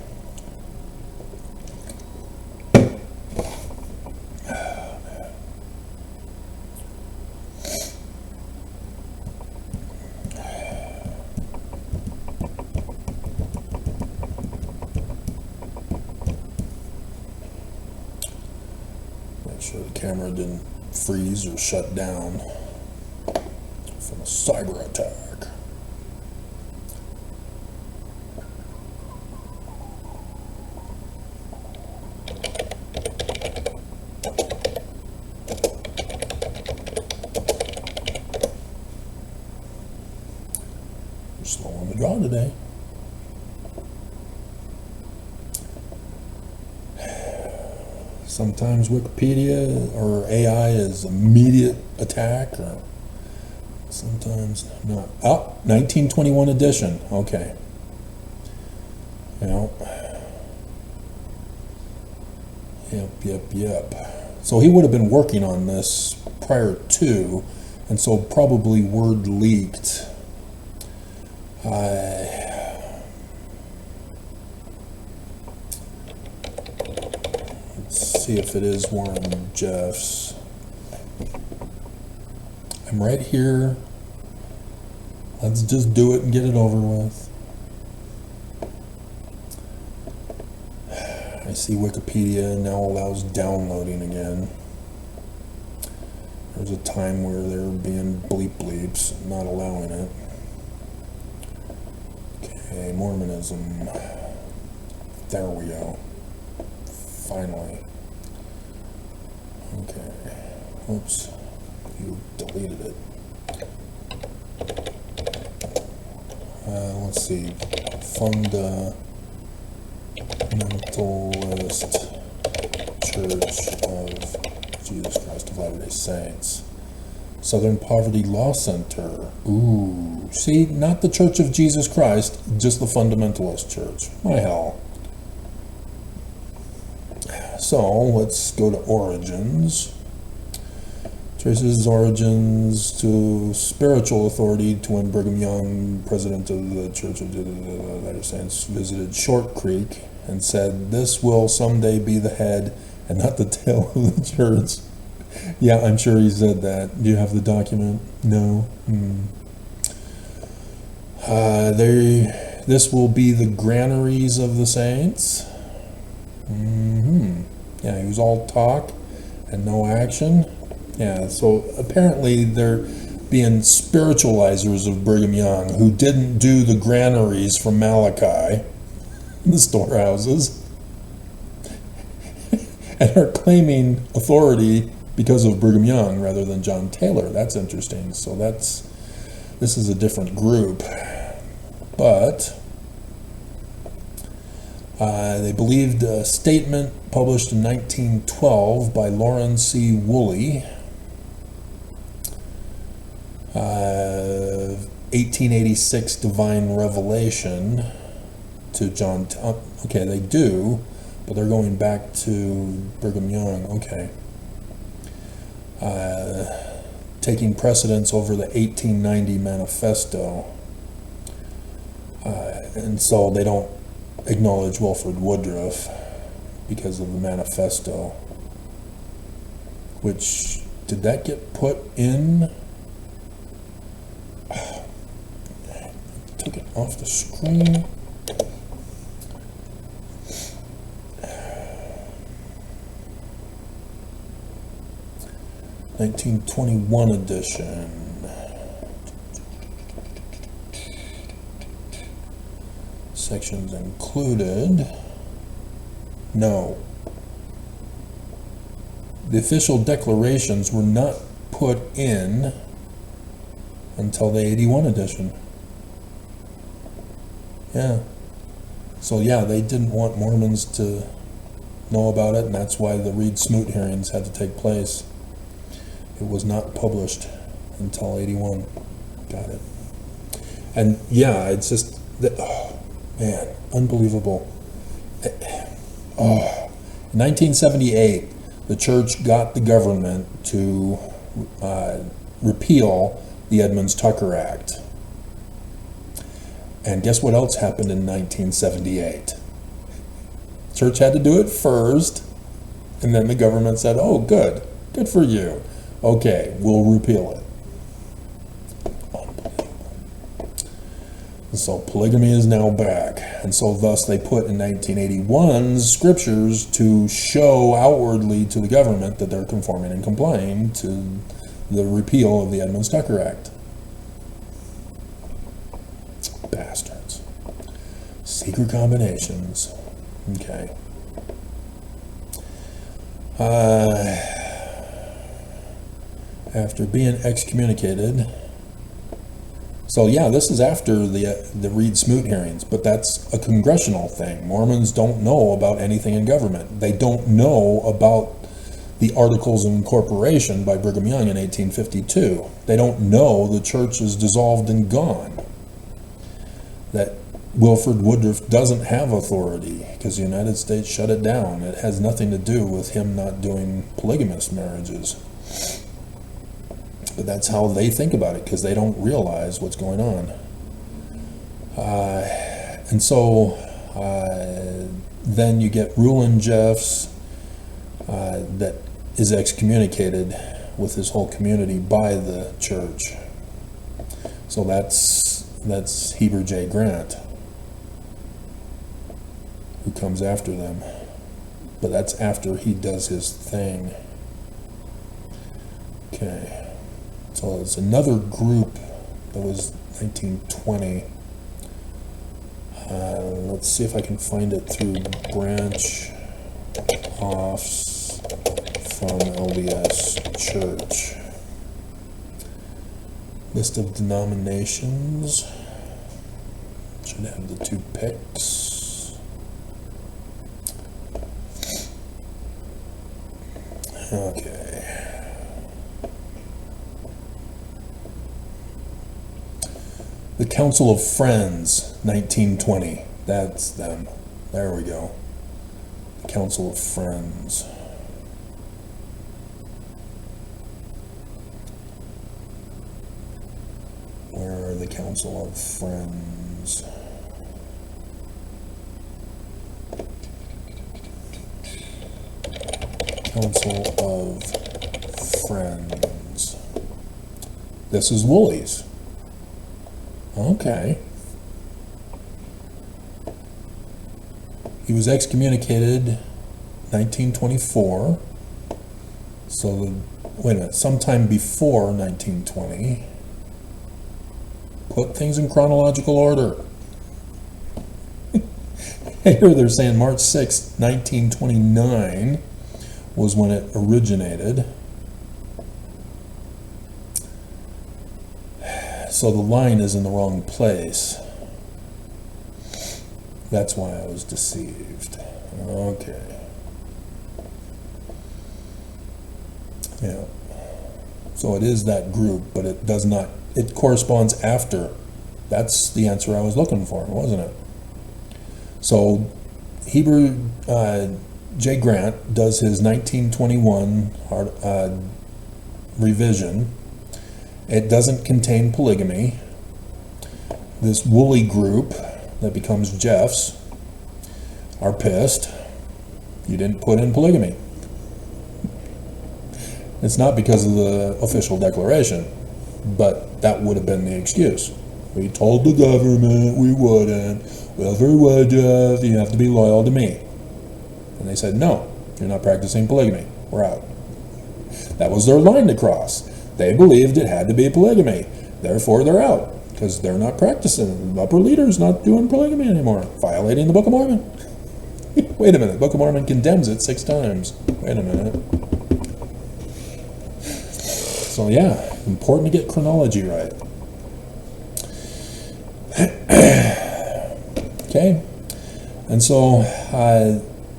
Make sure the camera didn't freeze or shut down from a cyber attack. Slow on the draw today. Sometimes Wikipedia or AI is immediate attack, or sometimes not. Oh, 1921 edition. Okay. Yep. So he would have been working on this prior to, and so probably word leaked. Let's see if it is Warren Jeffs. I'm right here. Let's just do it and get it over with. I see Wikipedia now allows downloading again. There was a time where they were being bleeps, not allowing it. Okay, Mormonism. There we go. Finally. Okay. Oops. You deleted it. Let's see. Fundamentalist Church of Jesus Christ of Latter-day Saints. Southern Poverty Law Center. Ooh. See, not the Church of Jesus Christ, just the Fundamentalist Church. My hell. So, let's go to Origins. Traces origins to spiritual authority to when Brigham Young, president of the Church of Latter-day Saints, visited Short Creek and said, "This will someday be the head and not the tail of the church." Yeah, I'm sure he said that. Do you have the document? No. This will be the granaries of the saints. Yeah, he was all talk and no action. Yeah, so apparently they're being spiritualizers of Brigham Young, who didn't do the granaries from Malachi, the storehouses, and are claiming authority because of Brigham Young rather than John Taylor. That's interesting. So this is a different group. But They believed a statement published in 1912 by Lauren C. Woolley, 1886 Divine Revelation to John. Okay, they do, but they're going back to Brigham Young. Okay. Taking precedence over the 1890 Manifesto. And so they don't acknowledge Wilford Woodruff because of the Manifesto. Which, did that get put in? Took it off the screen. (1921) edition. Sections included. No. The official declarations were not put in until the 81 edition. Yeah. So yeah, they didn't want Mormons to know about it, and that's why the Reed-Smoot hearings had to take place. It was not published until 81. Got it. And yeah, it's just that, oh man, unbelievable. Oh. In 1978, the church got the government to repeal the Edmunds-Tucker Act. And guess what else happened in 1978? Church had to do it first, and then the government said, oh, good for you. Okay, we'll repeal it. And so polygamy is now back. And so thus they put in 1981's scriptures to show outwardly to the government that they're conforming and complying to the repeal of the Edmunds-Tucker Act. Bastards. Secret combinations. Okay. After being excommunicated. So yeah, this is after the Reed-Smoot hearings, but that's a congressional thing. Mormons don't know about anything in government. They don't know about the Articles of Incorporation by Brigham Young in 1852. They don't know the church is dissolved and gone. That Wilford Woodruff doesn't have authority because the United States shut it down. It has nothing to do with him not doing polygamous marriages. But that's how they think about it because they don't realize what's going on. And so then you get Rulon Jeffs that is excommunicated with his whole community by the church. So that's Heber J. Grant who comes after them. But that's after he does his thing. Okay. So it's another group that was 1920. Let's see if I can find it through branch offs from LDS Church. List of denominations. Should have the two picks. Okay. The Council of Friends, 1920. That's them. There we go. The Council of Friends. Where are the Council of Friends? Council of Friends. This is Woolley's. Okay. He was excommunicated 1924. So, wait a minute, sometime before 1920. Put things in chronological order. Here they're saying March 6, 1929 was when it originated. So the line is in the wrong place. That's why I was deceived. Okay. Yeah. So it is that group, but it does not, it corresponds after. That's the answer I was looking for, wasn't it? So Heber J. Grant does his 1921 revision. It doesn't contain polygamy. This Woolley group that becomes Jeff's are pissed. You didn't put in polygamy. It's not because of the official declaration, but that would have been the excuse. We told the government we wouldn't. Well, very well, Jeff, you have to be loyal to me. And they said, no, you're not practicing polygamy. We're out. That was their line to cross. They believed it had to be polygamy. Therefore, they're out because they're not practicing. The upper leader's not doing polygamy anymore, violating the Book of Mormon. Wait a minute, the Book of Mormon condemns it 6 times. Wait a minute. So yeah, important to get chronology right. Okay, and so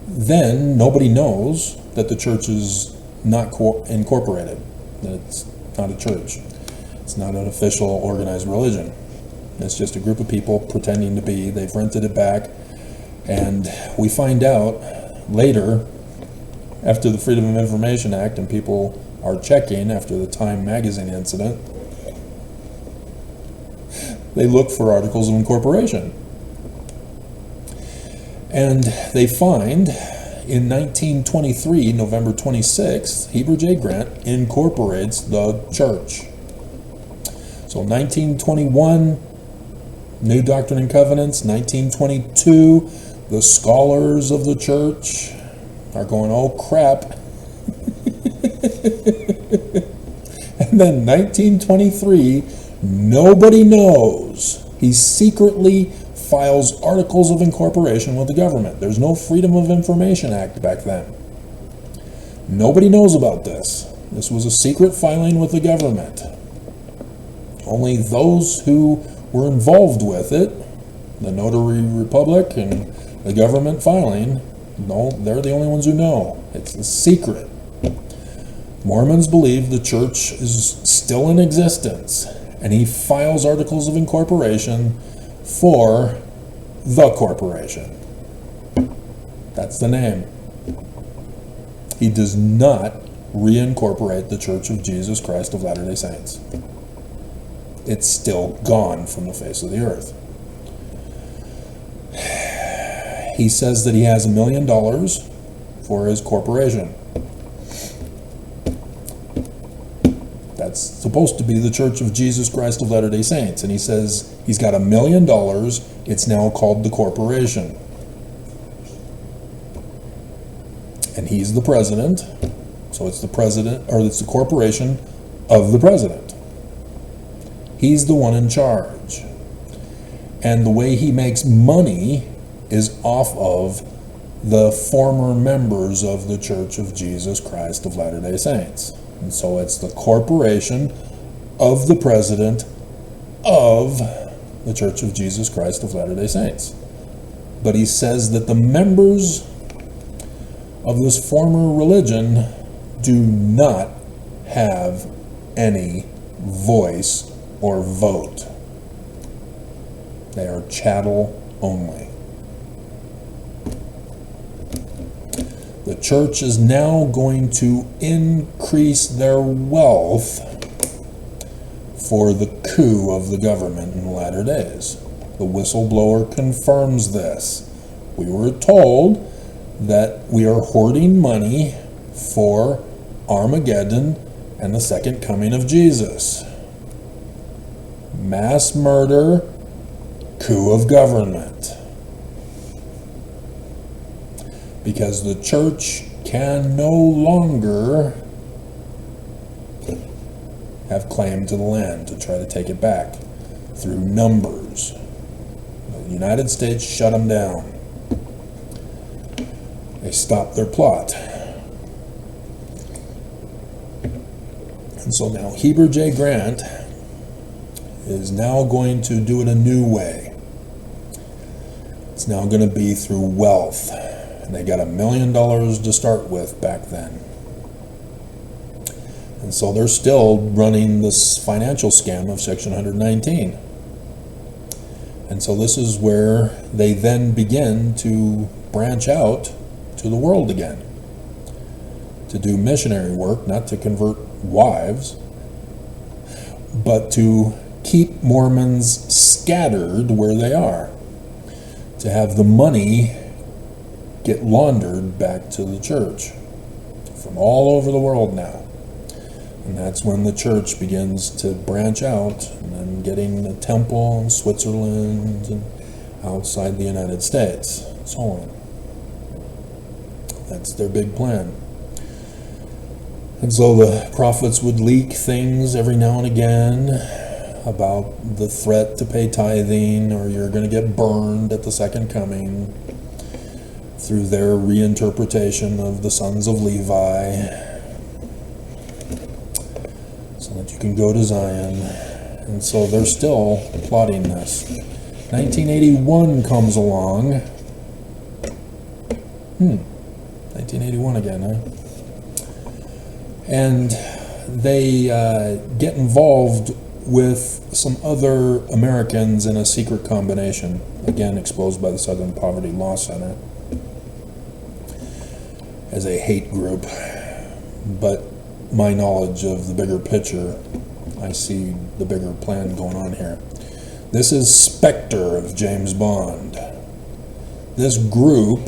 then nobody knows that the church is not incorporated, that it's not a church. It's not an official organized religion. It's just a group of people pretending to be. They've rented it back, and we find out later, after the Freedom of Information Act, and people are checking after the Time magazine incident, they look for articles of incorporation. And they find in 1923, November 26th, Heber J. Grant incorporates the church. So 1921, New Doctrine and Covenants. 1922, the scholars of the church are going, oh crap. And then 1923, nobody knows. He secretly files articles of incorporation with the government. There's no Freedom of Information Act back then. Nobody knows about this. This was a secret filing with the government. Only those who were involved with it, the Notary Republic and the government filing, no, they're the only ones who know. It's a secret. Mormons believe the church is still in existence, and he files articles of incorporation for the corporation. That's the name. He does not reincorporate the Church of Jesus Christ of Latter-day Saints. It's still gone from the face of the earth. He says that he has $1 million for his corporation. That's supposed to be the Church of Jesus Christ of Latter-day Saints. And he says he's got $1 million. It's now called the corporation. And he's the president. So it's the president, or it's the corporation of the president. He's the one in charge. And the way he makes money is off of the former members of the Church of Jesus Christ of Latter-day Saints. And so it's the corporation of the president of the Church of Jesus Christ of Latter-day Saints. But he says that the members of this former religion do not have any voice or vote. They are chattel only. The church is now going to increase their wealth for the coup of the government in the latter days. The whistleblower confirms this. We were told that we are hoarding money for Armageddon and the second coming of Jesus. Mass murder, coup of government. Because the church can no longer have claim to the land to try to take it back through numbers. The United States shut them down. They stopped their plot. And so now Heber J. Grant is now going to do it a new way. It's It's now going to be through wealth. And they got $1 million to start with back then. And so they're still running this financial scam of Section 119. And so this is where they then begin to branch out to the world again, to do missionary work, not to convert wives, but to keep Mormons scattered where they are, to have the money get laundered back to the church from all over the world now. And that's when the church begins to branch out and then getting a temple in Switzerland and outside the United States, and so on. That's their big plan. And so the prophets would leak things every now and again about the threat to pay tithing, or you're going to get burned at the second coming, through their reinterpretation of the sons of Levi, so that you can go to Zion. And so they're still plotting this. 1981 comes along. 1981 again, huh? And they get involved with some other Americans in a secret combination, again exposed by the Southern Poverty Law Center as a hate group. But my knowledge of the bigger picture, I see the bigger plan going on here. This is Spectre of James Bond. This group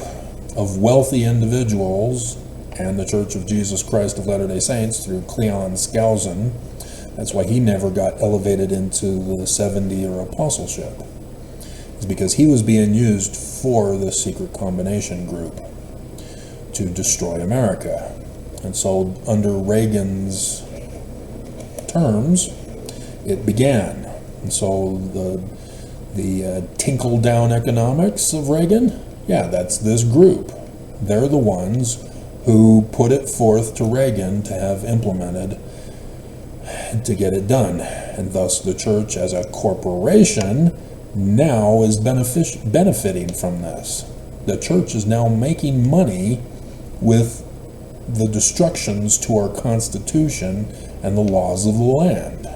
of wealthy individuals and the Church of Jesus Christ of Latter-day Saints through Cleon Skousen, that's why he never got elevated into the 70 or apostleship, is because he was being used for the secret combination group to destroy America. And so under Reagan's terms, it began. And so the tinkle-down economics of Reagan, yeah, that's this group. They're the ones who put it forth to Reagan to have implemented to get it done. And thus the church as a corporation now is benefiting from this. The church is now making money with the destructions to our Constitution and the laws of the land.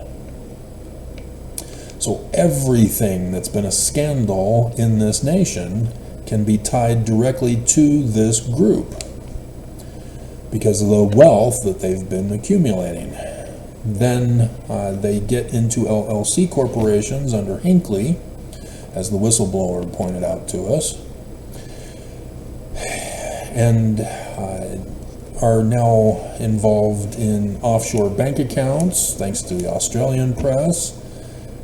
So everything that's been a scandal in this nation can be tied directly to this group because of the wealth that they've been accumulating. Then they get into LLC corporations under Hinckley, as the whistleblower pointed out to us, and are now involved in offshore bank accounts, thanks to the Australian press.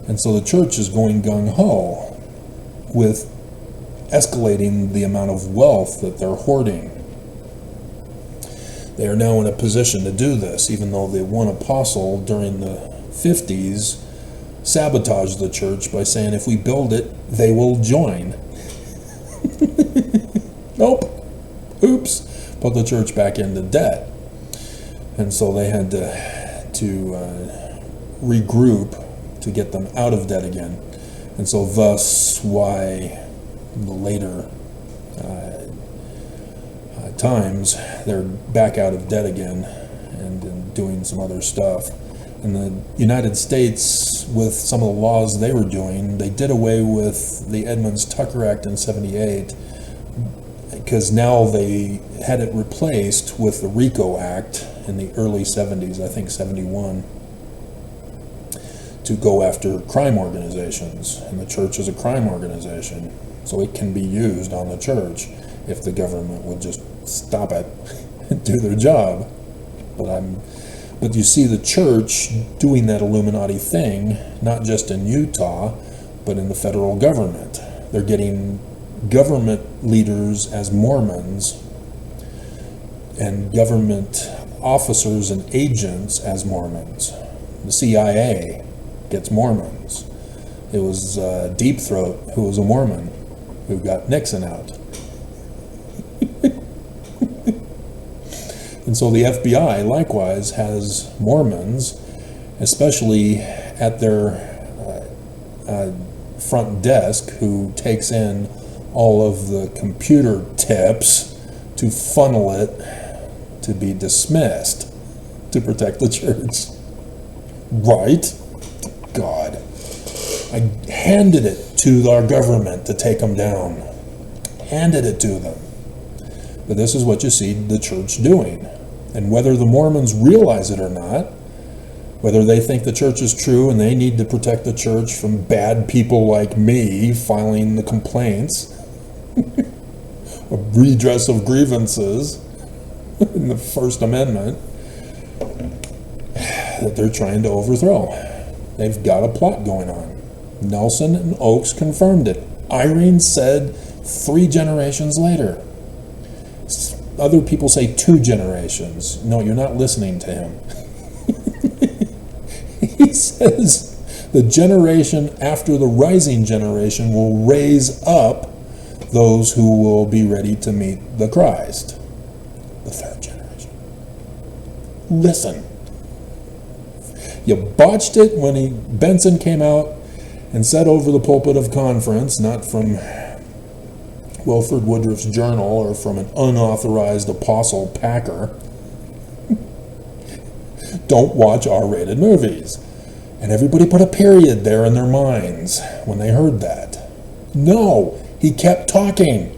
And so the church is going gung-ho with escalating the amount of wealth that they're hoarding. They are now in a position to do this, even though the one apostle during the 50s sabotaged the church by saying, if we build it, they will join. Nope. Oops. Put the church back into debt. And so they had to regroup to get them out of debt again. And so thus why the later times they're back out of debt again and doing some other stuff. In the United States, with some of the laws they were doing, they did away with the Edmunds-Tucker Act in 78 because now they had it replaced with the RICO Act in the early 70s, I think 71, to go after crime organizations. And the church is a crime organization, so it can be used on the church if the government would just stop it and do their job. But you see the church doing that Illuminati thing, not just in Utah, but in the federal government. They're getting government leaders as Mormons and government officers and agents as Mormons. The CIA gets Mormons. It was Deep Throat who was a Mormon who got Nixon out. And so the FBI likewise has Mormons, especially at their front desk, who takes in all of the computer tips to funnel it to be dismissed to protect the church. Right? God. I handed it to our government to take them down. Handed it to them. But this is what you see the church doing. And whether the Mormons realize it or not, whether they think the church is true and they need to protect the church from bad people like me filing the complaints, a redress of grievances in the First Amendment, that they're trying to overthrow. They've got a plot going on. Nelson and Oakes confirmed it. Irene said 3 generations later. Other people say 2 generations. No, you're not listening to him. He says the generation after the rising generation will raise up those who will be ready to meet the Christ. The 3rd generation. Listen. You botched it when Benson came out and said over the pulpit of conference, not from Wilford Woodruff's journal or from an unauthorized apostle Packer, don't watch R-rated movies. And everybody put a period there in their minds when they heard that. No, he kept talking.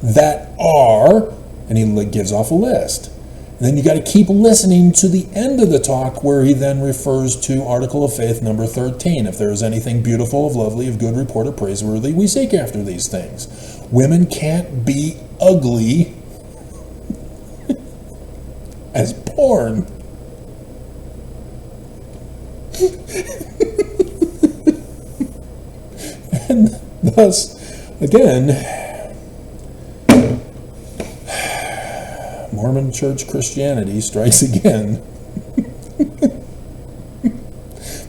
That are, and he gives off a list. And then you got to keep listening to the end of the talk where he then refers to Article of Faith number 13. If there is anything beautiful, of lovely, of good report, or praiseworthy, we seek after these things. Women can't be ugly as porn. And thus, again, Mormon church Christianity strikes again.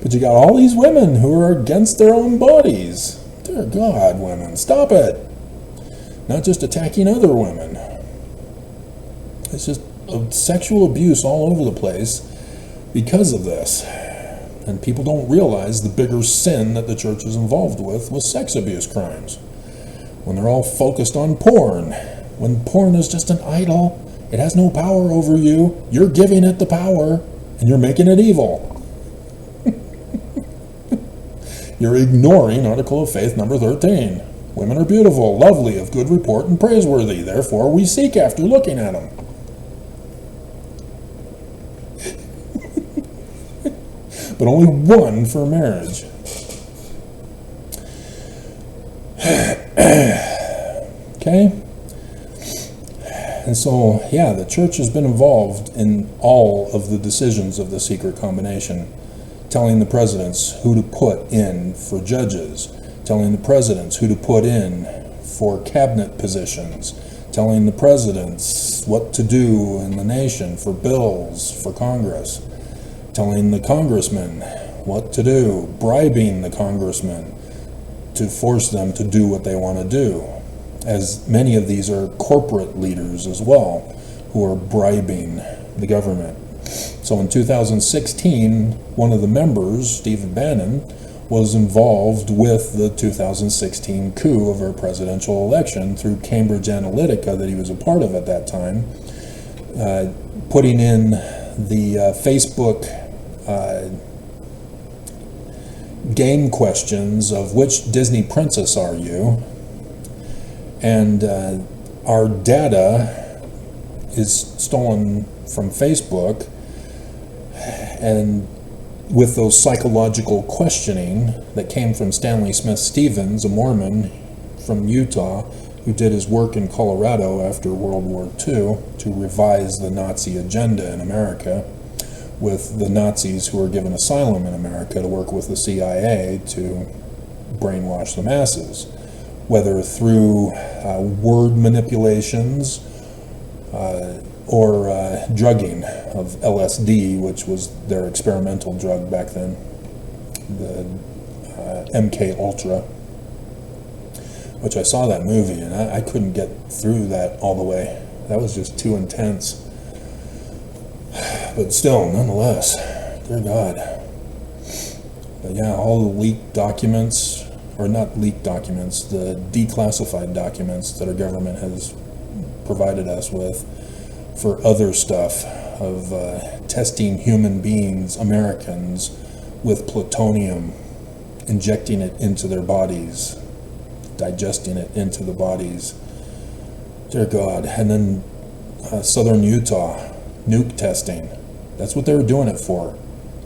But you got all these women who are against their own bodies. Dear God, women, stop it. Not just attacking other women. It's just sexual abuse all over the place because of this. And people don't realize the bigger sin that the church is involved with sex abuse crimes. When they're all focused on porn. When porn is just an idol, it has no power over you. You're giving it the power, and you're making it evil. You're ignoring Article of Faith number 13. Women are beautiful, lovely, of good report, and praiseworthy. Therefore, we seek after looking at them. But only one for marriage. Okay? And so, yeah, the church has been involved in all of the decisions of the secret combination, telling the presidents who to put in for judges, telling the presidents who to put in for cabinet positions, telling the presidents what to do in the nation for bills for Congress, telling the congressmen what to do, bribing the congressmen to force them to do what they want to do, as many of these are corporate leaders as well who are bribing the government. So in 2016, one of the members, Stephen Bannon, was involved with the 2016 coup of our presidential election through Cambridge Analytica that he was a part of at that time, putting in the Facebook game questions of which Disney princess are you, and our data is stolen from Facebook, and with those psychological questioning that came from Stanley Smith Stevens, a Mormon from Utah, who did his work in Colorado after World War II to revise the Nazi agenda in America, with the Nazis who were given asylum in America to work with the CIA to brainwash the masses, whether through word manipulations or drugging of LSD, which was their experimental drug back then, the MK Ultra, which I saw that movie and I couldn't get through that all the way. That was just too intense. But still, nonetheless, dear God. But yeah, all the leaked documents or not leaked documents, the declassified documents that our government has provided us with for other stuff of testing human beings, Americans, with plutonium, injecting it into their bodies, digesting it into the bodies. Dear God. And then southern Utah, nuke testing. That's what they were doing it for.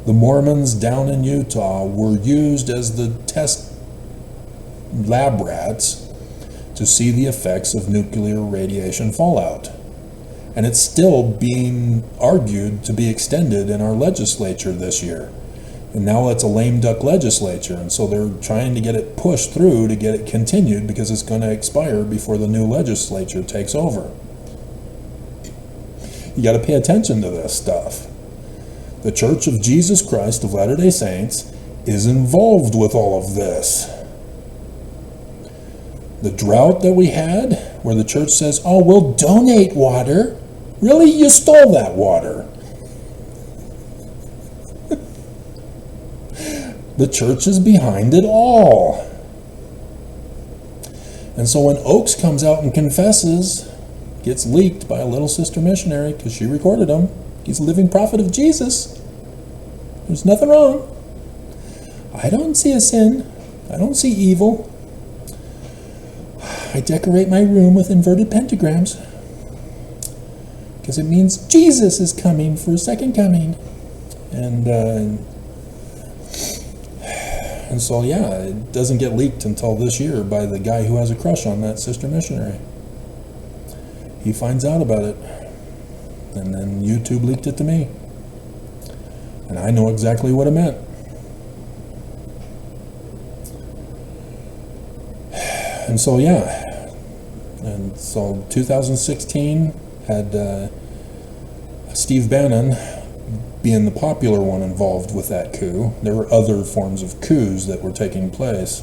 The Mormons down in Utah were used as the test lab rats to see the effects of nuclear radiation fallout. And it's still being argued to be extended in our legislature this year. And now it's a lame duck legislature, and so they're trying to get it pushed through to get it continued because it's going to expire before the new legislature takes over. You got to pay attention to this stuff. The Church of Jesus Christ of Latter-day Saints is involved with all of this. The drought that we had, where the church says, oh, we'll donate water. Really? You stole that water. The church is behind it all. And so when Oakes comes out and confesses, gets leaked by a little sister missionary because she recorded him, he's a living prophet of Jesus. There's nothing wrong. I don't see a sin. I don't see evil. I decorate my room with inverted pentagrams because it means Jesus is coming for a second coming. And so, yeah, it doesn't get leaked until this year by the guy who has a crush on that sister missionary. He finds out about it, and then YouTube leaked it to me. And I know exactly what it meant. And so, yeah. And so 2016 had Steve Bannon being the popular one involved with that coup. There were other forms of coups that were taking place,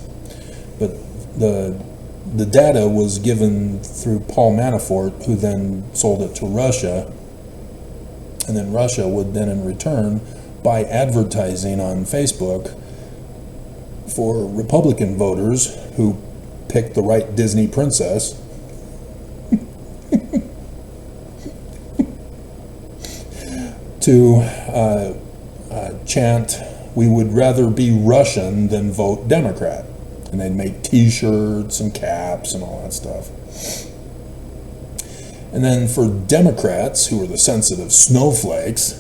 but the data was given through Paul Manafort, who then sold it to Russia, and then Russia would then in return buy advertising on Facebook for Republican voters who picked the right Disney princess to chant, we would rather be Russian than vote Democrat. And they'd make t-shirts and caps and all that stuff. And then for Democrats, who were the sensitive snowflakes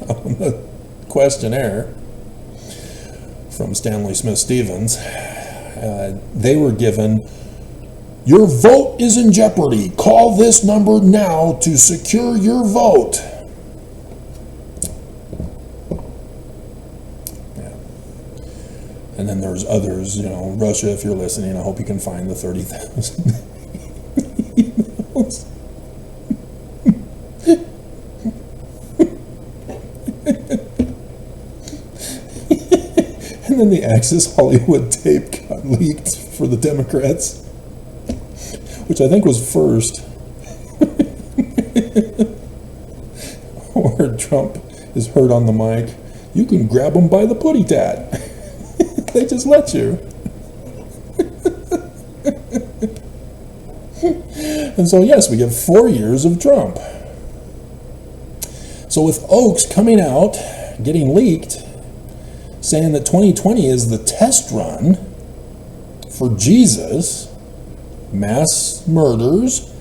on the questionnaire from Stanley Smith Stevens, they were given, your vote is in jeopardy. Call this number now to secure your vote. Yeah. And then there's others, Russia, if you're listening, I hope you can find the 30,000 emails. And then the Access Hollywood tape got leaked for the Democrats, which I think was first, where Trump is heard on the mic, you can grab them by the putty tat. They just let you. And so, yes, we get 4 years of Trump. So with Oakes coming out, getting leaked, saying that 2020 is the test run for Jesus, mass murders,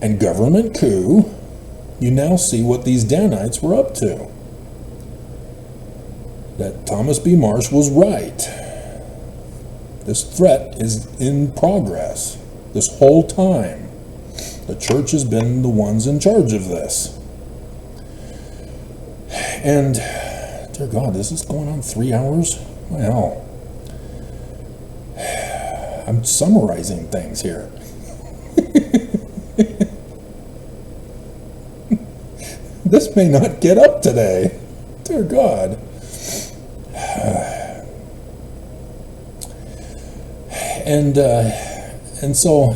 and government coup, you now see what these Danites were up to. That Thomas B. Marsh was right. This threat is in progress this whole time. The church has been the ones in charge of this. And, dear God, this is going on 3 hours? Well, I'm summarizing things here. This may not get up today. Dear God. And so,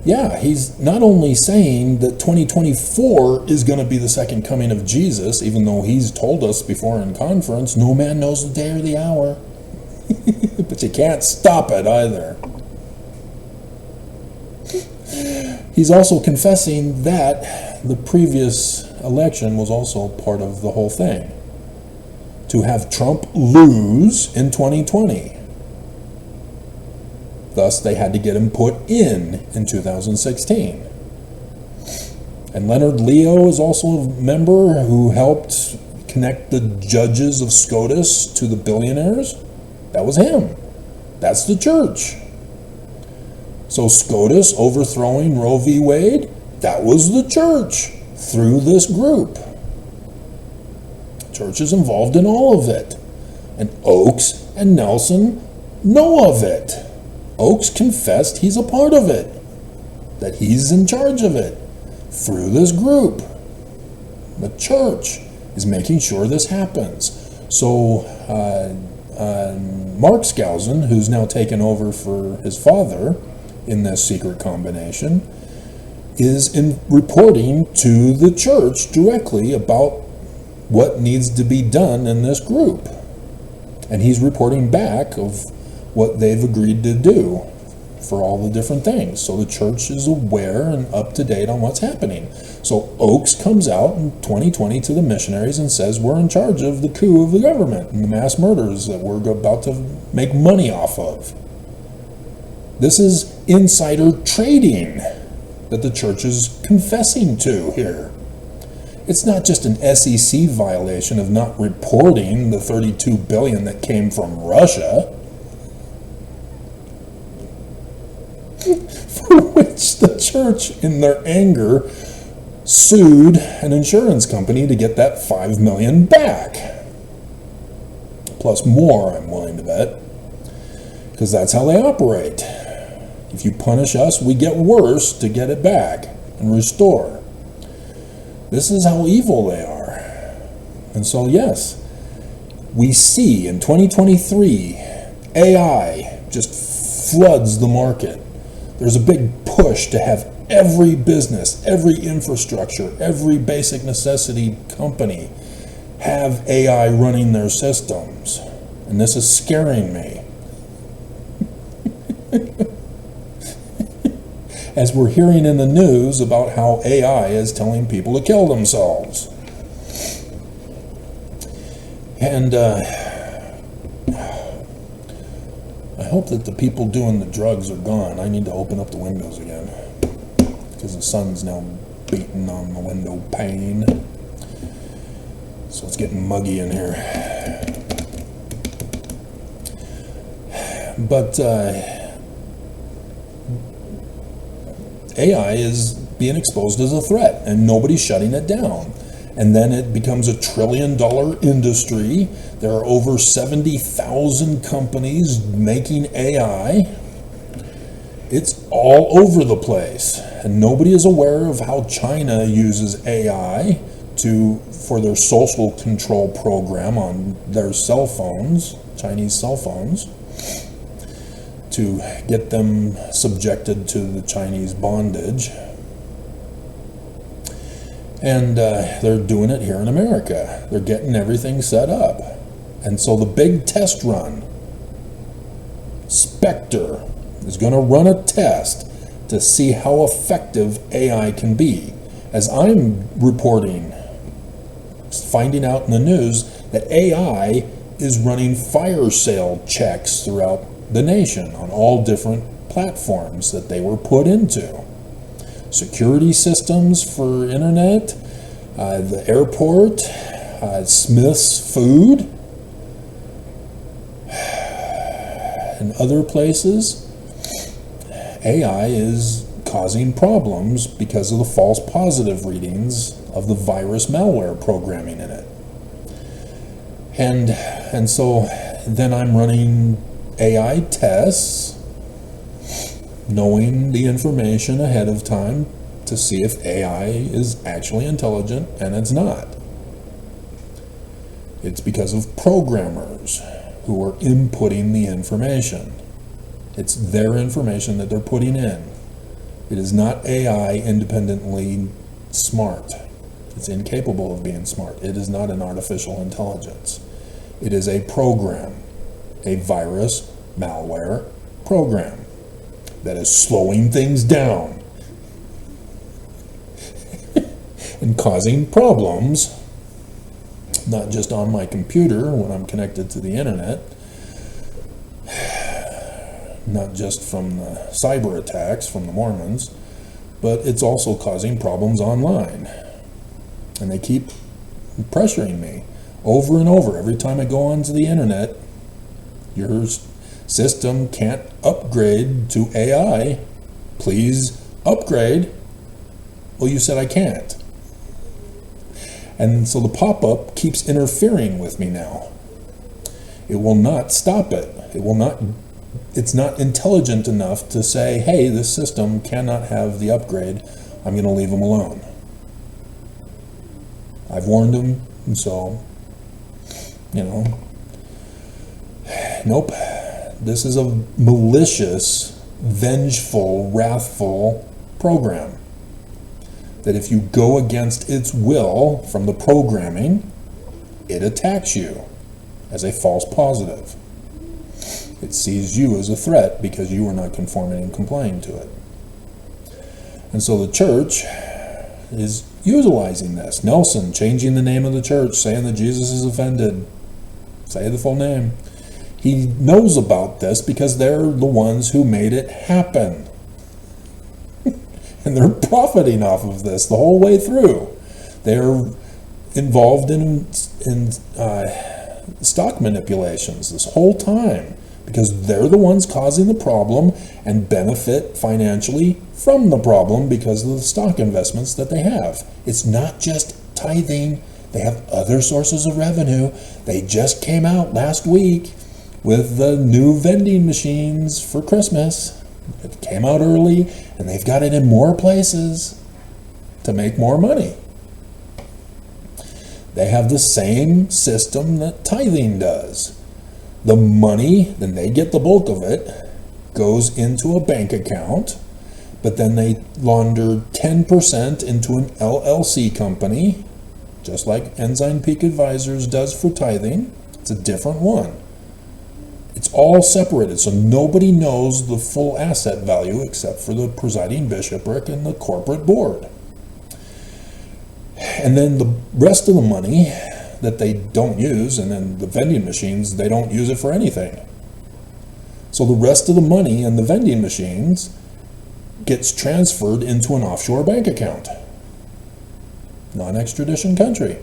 yeah, he's not only saying that 2024 is going to be the second coming of Jesus, even though he's told us before in conference, no man knows the day or the hour. But you can't stop it either. He's also confessing that the previous election was also part of the whole thing, to have Trump lose in 2020. Thus, they had to get him put in 2016. And Leonard Leo is also a member who helped connect the judges of SCOTUS to the billionaires. That was him. That's the church. So SCOTUS overthrowing Roe v. Wade, that was the church through this group. Church is involved in all of it. And Oakes and Nelson know of it. Oakes confessed he's a part of it, that he's in charge of it through this group. The church is making sure this happens. So Mark Skousen, who's now taken over for his father in this secret combination, is reporting to the church directly about what needs to be done in this group. And he's reporting back of what they've agreed to do for all the different things. So the church is aware and up to date on what's happening. So Oakes comes out in 2020 to the missionaries and says, we're in charge of the coup of the government and the mass murders that we're about to make money off of. This is insider trading that the church is confessing to here. It's not just an SEC violation of not reporting the $32 billion that came from Russia, for which the church, in their anger, sued an insurance company to get that $5 million back. Plus more, I'm willing to bet, because that's how they operate. If you punish us, we get worse to get it back and restore. This is how evil they are. And so, yes, we see in 2023, AI just floods the market. There's a big push to have every business, every infrastructure, every basic necessity company have AI running their systems. And this is scaring me. As we're hearing in the news about how AI is telling people to kill themselves. And I hope that the people doing the drugs are gone. I need to open up the windows again, because the sun's now beating on the window pane. So it's getting muggy in here. But AI is being exposed as a threat, and nobody's shutting it down. And then it becomes a $1 trillion industry. There are over 70,000 companies making AI. It's all over the place, and nobody is aware of how China uses AI for their social control program on their cell phones, Chinese cell phones, to get them subjected to the Chinese bondage. And they're doing it here in America. They're getting everything set up. And so the big test run, Spectre is going to run a test to see how effective AI can be. As I'm reporting, finding out in the news that AI is running fire sale checks throughout the nation on all different platforms that they were put into. Security systems for internet, the airport, Smith's Food, and other places. AI is causing problems because of the false positive readings of the virus malware programming in it. And so then I'm running AI tests, knowing the information ahead of time to see if AI is actually intelligent, and it's not. It's because of programmers who are inputting the information. It's their information that they're putting in. It is not AI independently smart. It's incapable of being smart. It is not an artificial intelligence. It is a program. a virus malware program that is slowing things down and causing problems, not just on my computer when I'm connected to the internet, not just from the cyber attacks from the Mormons, but it's also causing problems online. And they keep pressuring me over and over. Every time I go onto the internet, your system can't upgrade to AI. Please upgrade. Well, you said I can't. And so the pop-up keeps interfering with me now. It will not stop it. It's not intelligent enough to say, hey, this system cannot have the upgrade. I'm going to leave them alone. I've warned them, and so, nope. This is a malicious, vengeful, wrathful program that if you go against its will from the programming, it attacks you as a false positive. It sees you as a threat because you are not conforming and complying to it. And so the church is utilizing this. Nelson changing the name of the church, saying that Jesus is offended. Say the full name. He knows about this because they're the ones who made it happen. And they're profiting off of this the whole way through. They're involved in stock manipulations this whole time because they're the ones causing the problem and benefit financially from the problem because of the stock investments that they have. It's not just tithing. They have other sources of revenue. They just came out last week with the new vending machines for Christmas. It came out early, and they've got it in more places to make more money. They have the same system that tithing does. The money, then they get the bulk of it, goes into a bank account, but then they launder 10% into an LLC company, just like Ensign Peak Advisors does for tithing. It's a different one. It's all separated, so nobody knows the full asset value except for the presiding bishopric and the corporate board. And then the rest of the money that they don't use, and then the vending machines, they don't use it for anything. So the rest of the money in the vending machines gets transferred into an offshore bank account. Non-extradition country.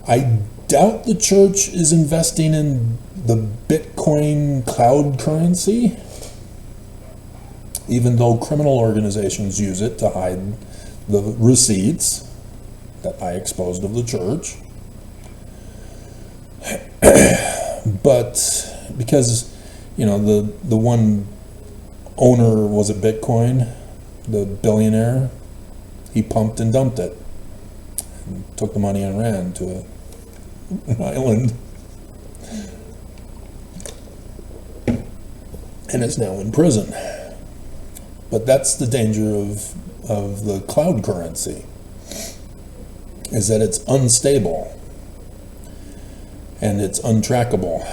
I doubt the church is investing in the Bitcoin cloud currency, even though criminal organizations use it to hide the receipts that I exposed of the church. But because, the one owner, was it Bitcoin, the billionaire, he pumped and dumped it, and took the money and ran to an island, and is now in prison. But that's the danger of the cloud currency, is that it's unstable and it's untrackable.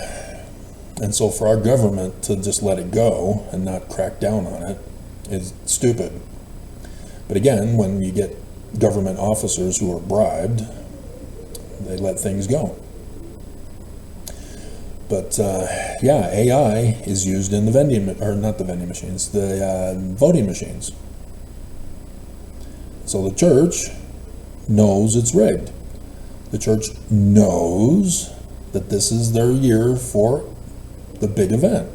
And so for our government to just let it go and not crack down on it is stupid. But again, when you get government officers who are bribed, they let things go. But AI is used in the voting machines. So the church knows it's rigged. The church knows that this is their year for the big event.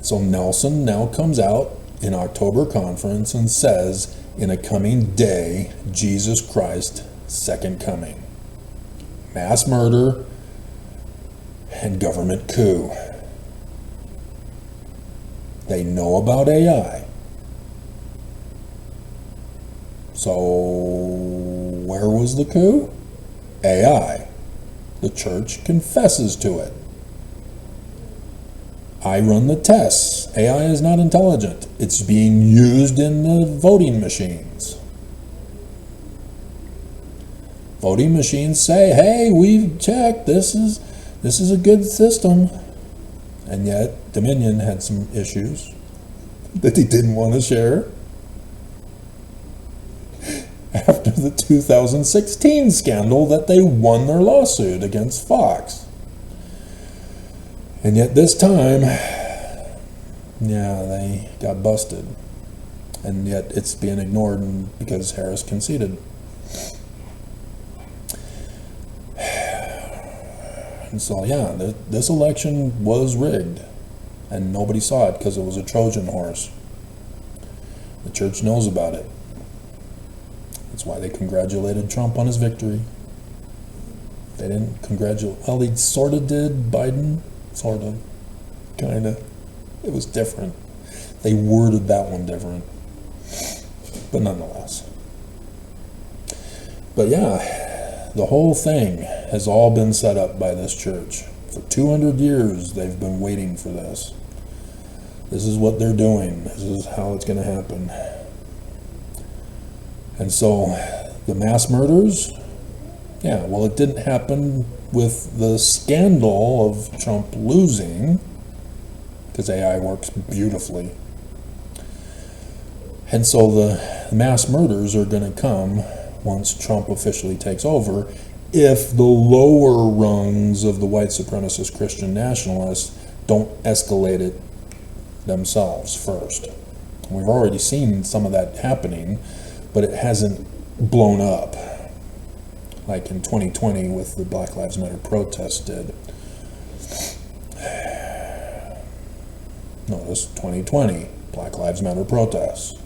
So Nelson now comes out in October conference and says, in a coming day, Jesus Christ, second coming. Mass murder and government coup. They know about AI. So where was the coup? AI. The church confesses to it. I run the tests. AI is not intelligent. It's being used in the voting machines. Voting machines say, hey, we've checked. This This is a good system. And yet, Dominion had some issues that they didn't want to share after the 2016 scandal that they won their lawsuit against Fox. And yet this time, yeah, they got busted. And yet it's being ignored because Harris conceded. And so, yeah, this election was rigged. And nobody saw it because it was a Trojan horse. The church knows about it. That's why they congratulated Trump on his victory. They didn't congratulate, well, they sort of did Biden. Sort of. Kind of. It was different. They worded that one different. But nonetheless. But yeah, the whole thing has all been set up by this church. For 200 years, they've been waiting for this. This is what they're doing. This is how it's going to happen. And so, the mass murders, yeah, well, it didn't happen with the scandal of Trump losing, because AI works beautifully. And so the mass murders are going to come once Trump officially takes over, if the lower rungs of the white supremacist Christian nationalists don't escalate it themselves first. And we've already seen some of that happening, but it hasn't blown up like in 2020 with the Black Lives Matter protests did. Notice 2020, Black Lives Matter protests.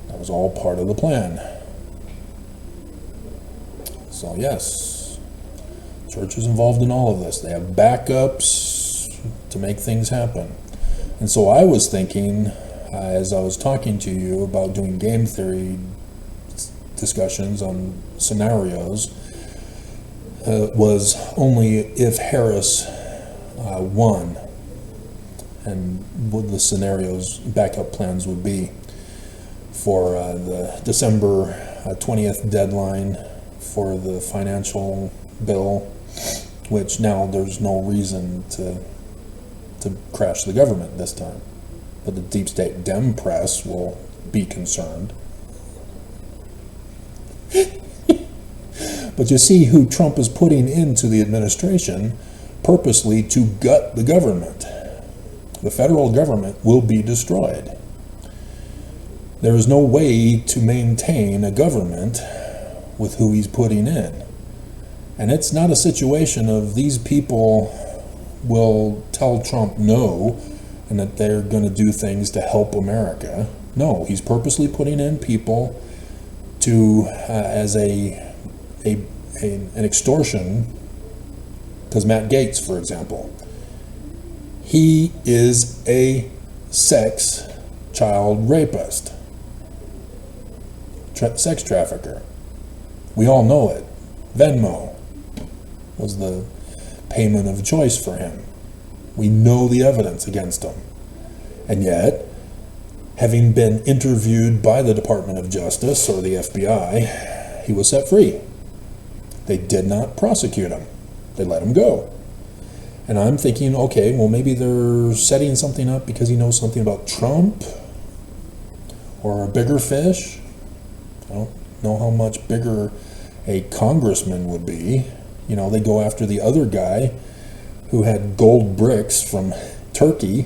That was all part of the plan. So yes, church is involved in all of this. They have backups to make things happen. And so I was thinking, as I was talking to you about doing game theory discussions on scenarios, was only if Harris won, and what the scenarios, backup plans would be for the December 20th deadline for the financial bill, which now there's no reason to crash the government this time. But the deep state Dem press will be concerned. But you see who Trump is putting into the administration purposely to gut the government. The federal government will be destroyed. There is no way to maintain a government with who he's putting in. And it's not a situation of these people will tell Trump no and that they're going to do things to help America. No, he's purposely putting in people to as an extortion. Because Matt Gaetz, for example, he is a sex child rapist, sex trafficker. We all know it. Venmo was the payment of choice for him. We know the evidence against him. And yet, having been interviewed by the Department of Justice or the FBI, he was set free. They did not prosecute him. They let him go. And I'm thinking, okay, well, maybe they're setting something up because he knows something about Trump or a bigger fish. I don't know how much bigger a congressman would be. You know, they go after the other guy who had gold bricks from Turkey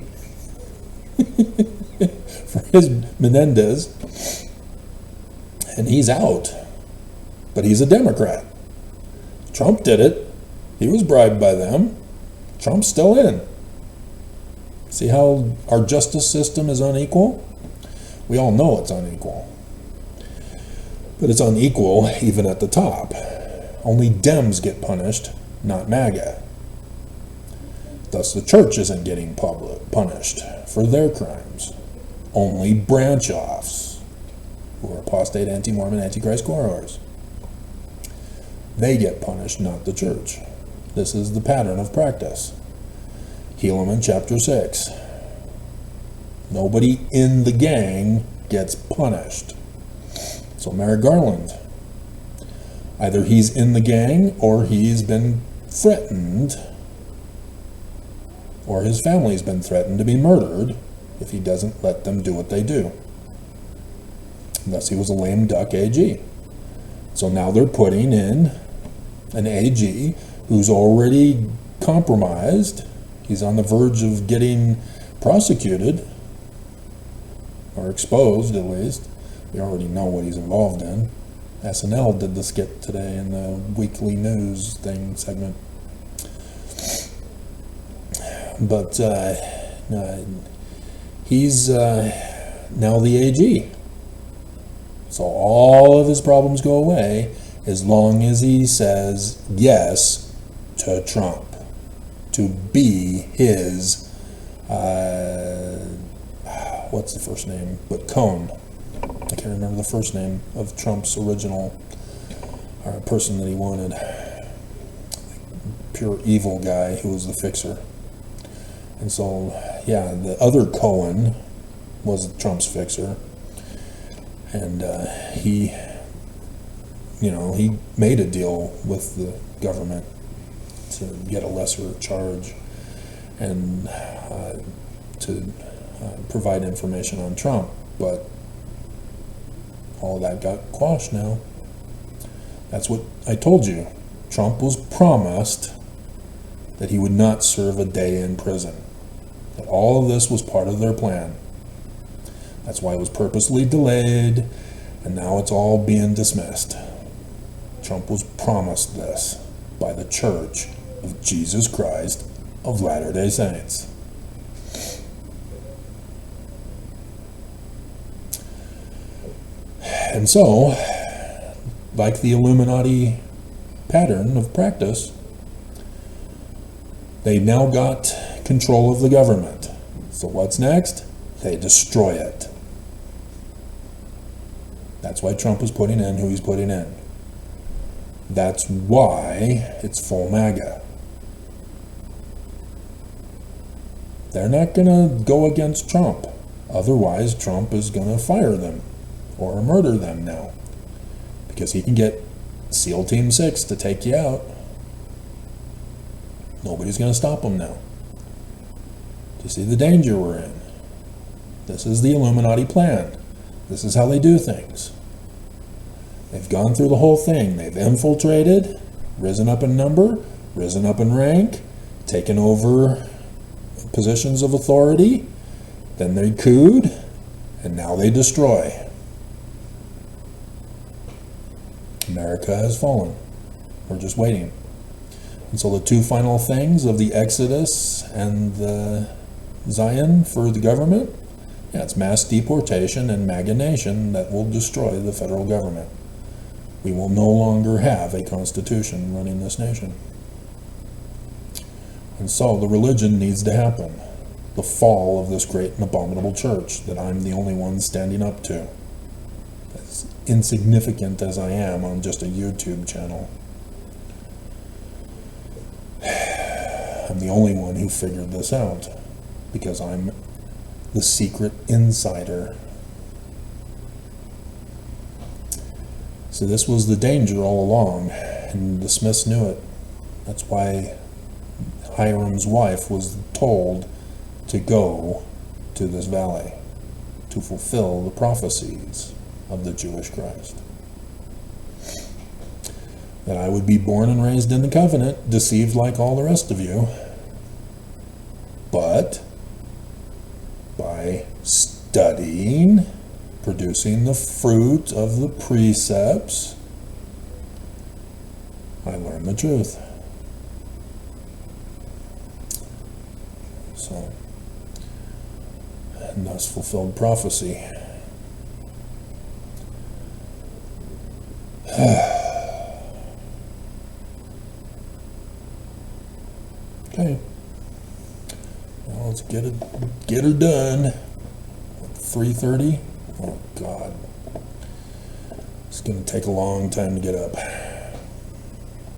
for his Menendez, and he's out. But he's a Democrat. Trump did it. He was bribed by them. Trump's still in. See how our justice system is unequal? We all know it's unequal. But it's unequal even at the top. Only Dems get punished, not MAGA. Thus the church isn't getting punished for their crimes. Only branch-offs, who are apostate, anti-Mormon, anti-Christ quarrelers. They get punished, not the church. This is the pattern of practice. Helaman chapter 6. Nobody in the gang gets punished. So Merrick Garland, either he's in the gang or he's been threatened, or his family's been threatened to be murdered if he doesn't let them do what they do. Thus he was a lame duck AG. So now they're putting in an AG who's already compromised. He's on the verge of getting prosecuted, or exposed at least. We already know what he's involved in. SNL did the skit today in the weekly news segment. But he's now the AG. So all of his problems go away as long as he says yes to Trump, to be his, what's the first name? But Cohn. I can't remember the first name of Trump's original person that he wanted. Pure evil guy who was the fixer. And so, yeah, the other Cohen was Trump's fixer. And he made a deal with the government to get a lesser charge and to provide information on Trump. But all of that got quashed now. That's what I told you. Trump was promised that he would not serve a day in prison. That all of this was part of their plan. That's why it was purposely delayed, and now it's all being dismissed. Trump was promised this by the Church of Jesus Christ of Latter-day Saints. And so, like the Illuminati pattern of practice, they now got control of the government. So what's next? They destroy it. That's why Trump is putting in who he's putting in. That's why it's full MAGA. They're not going to go against Trump. Otherwise, Trump is going to fire them or murder them now. Because he can get SEAL Team 6 to take you out. Nobody's going to stop him now. Do you see the danger we're in? This is the Illuminati plan. This is how they do things. They've gone through the whole thing. They've infiltrated, risen up in number, risen up in rank, taken over positions of authority, then they cooed, and now they destroy. America has fallen. We're just waiting. And so the two final things of the Exodus and the Zion for the government, it's mass deportation and MAGA nation that will destroy the federal government. We will no longer have a constitution running this nation. And so the religion needs to happen. The fall of this great and abominable church that I'm the only one standing up to. As insignificant as I am on just a YouTube channel. I'm the only one who figured this out. Because I'm the secret insider. So this was the danger all along, and the Smiths knew it. That's why Hiram's wife was told to go to this valley to fulfill the prophecies of the Jewish Christ. That I would be born and raised in the covenant, deceived like all the rest of you, but by studying, producing the fruit of the precepts, I learned the truth. So, and thus fulfilled prophecy. Okay. Well, let's get her done. 3:30. Oh God, it's going to take a long time to get up.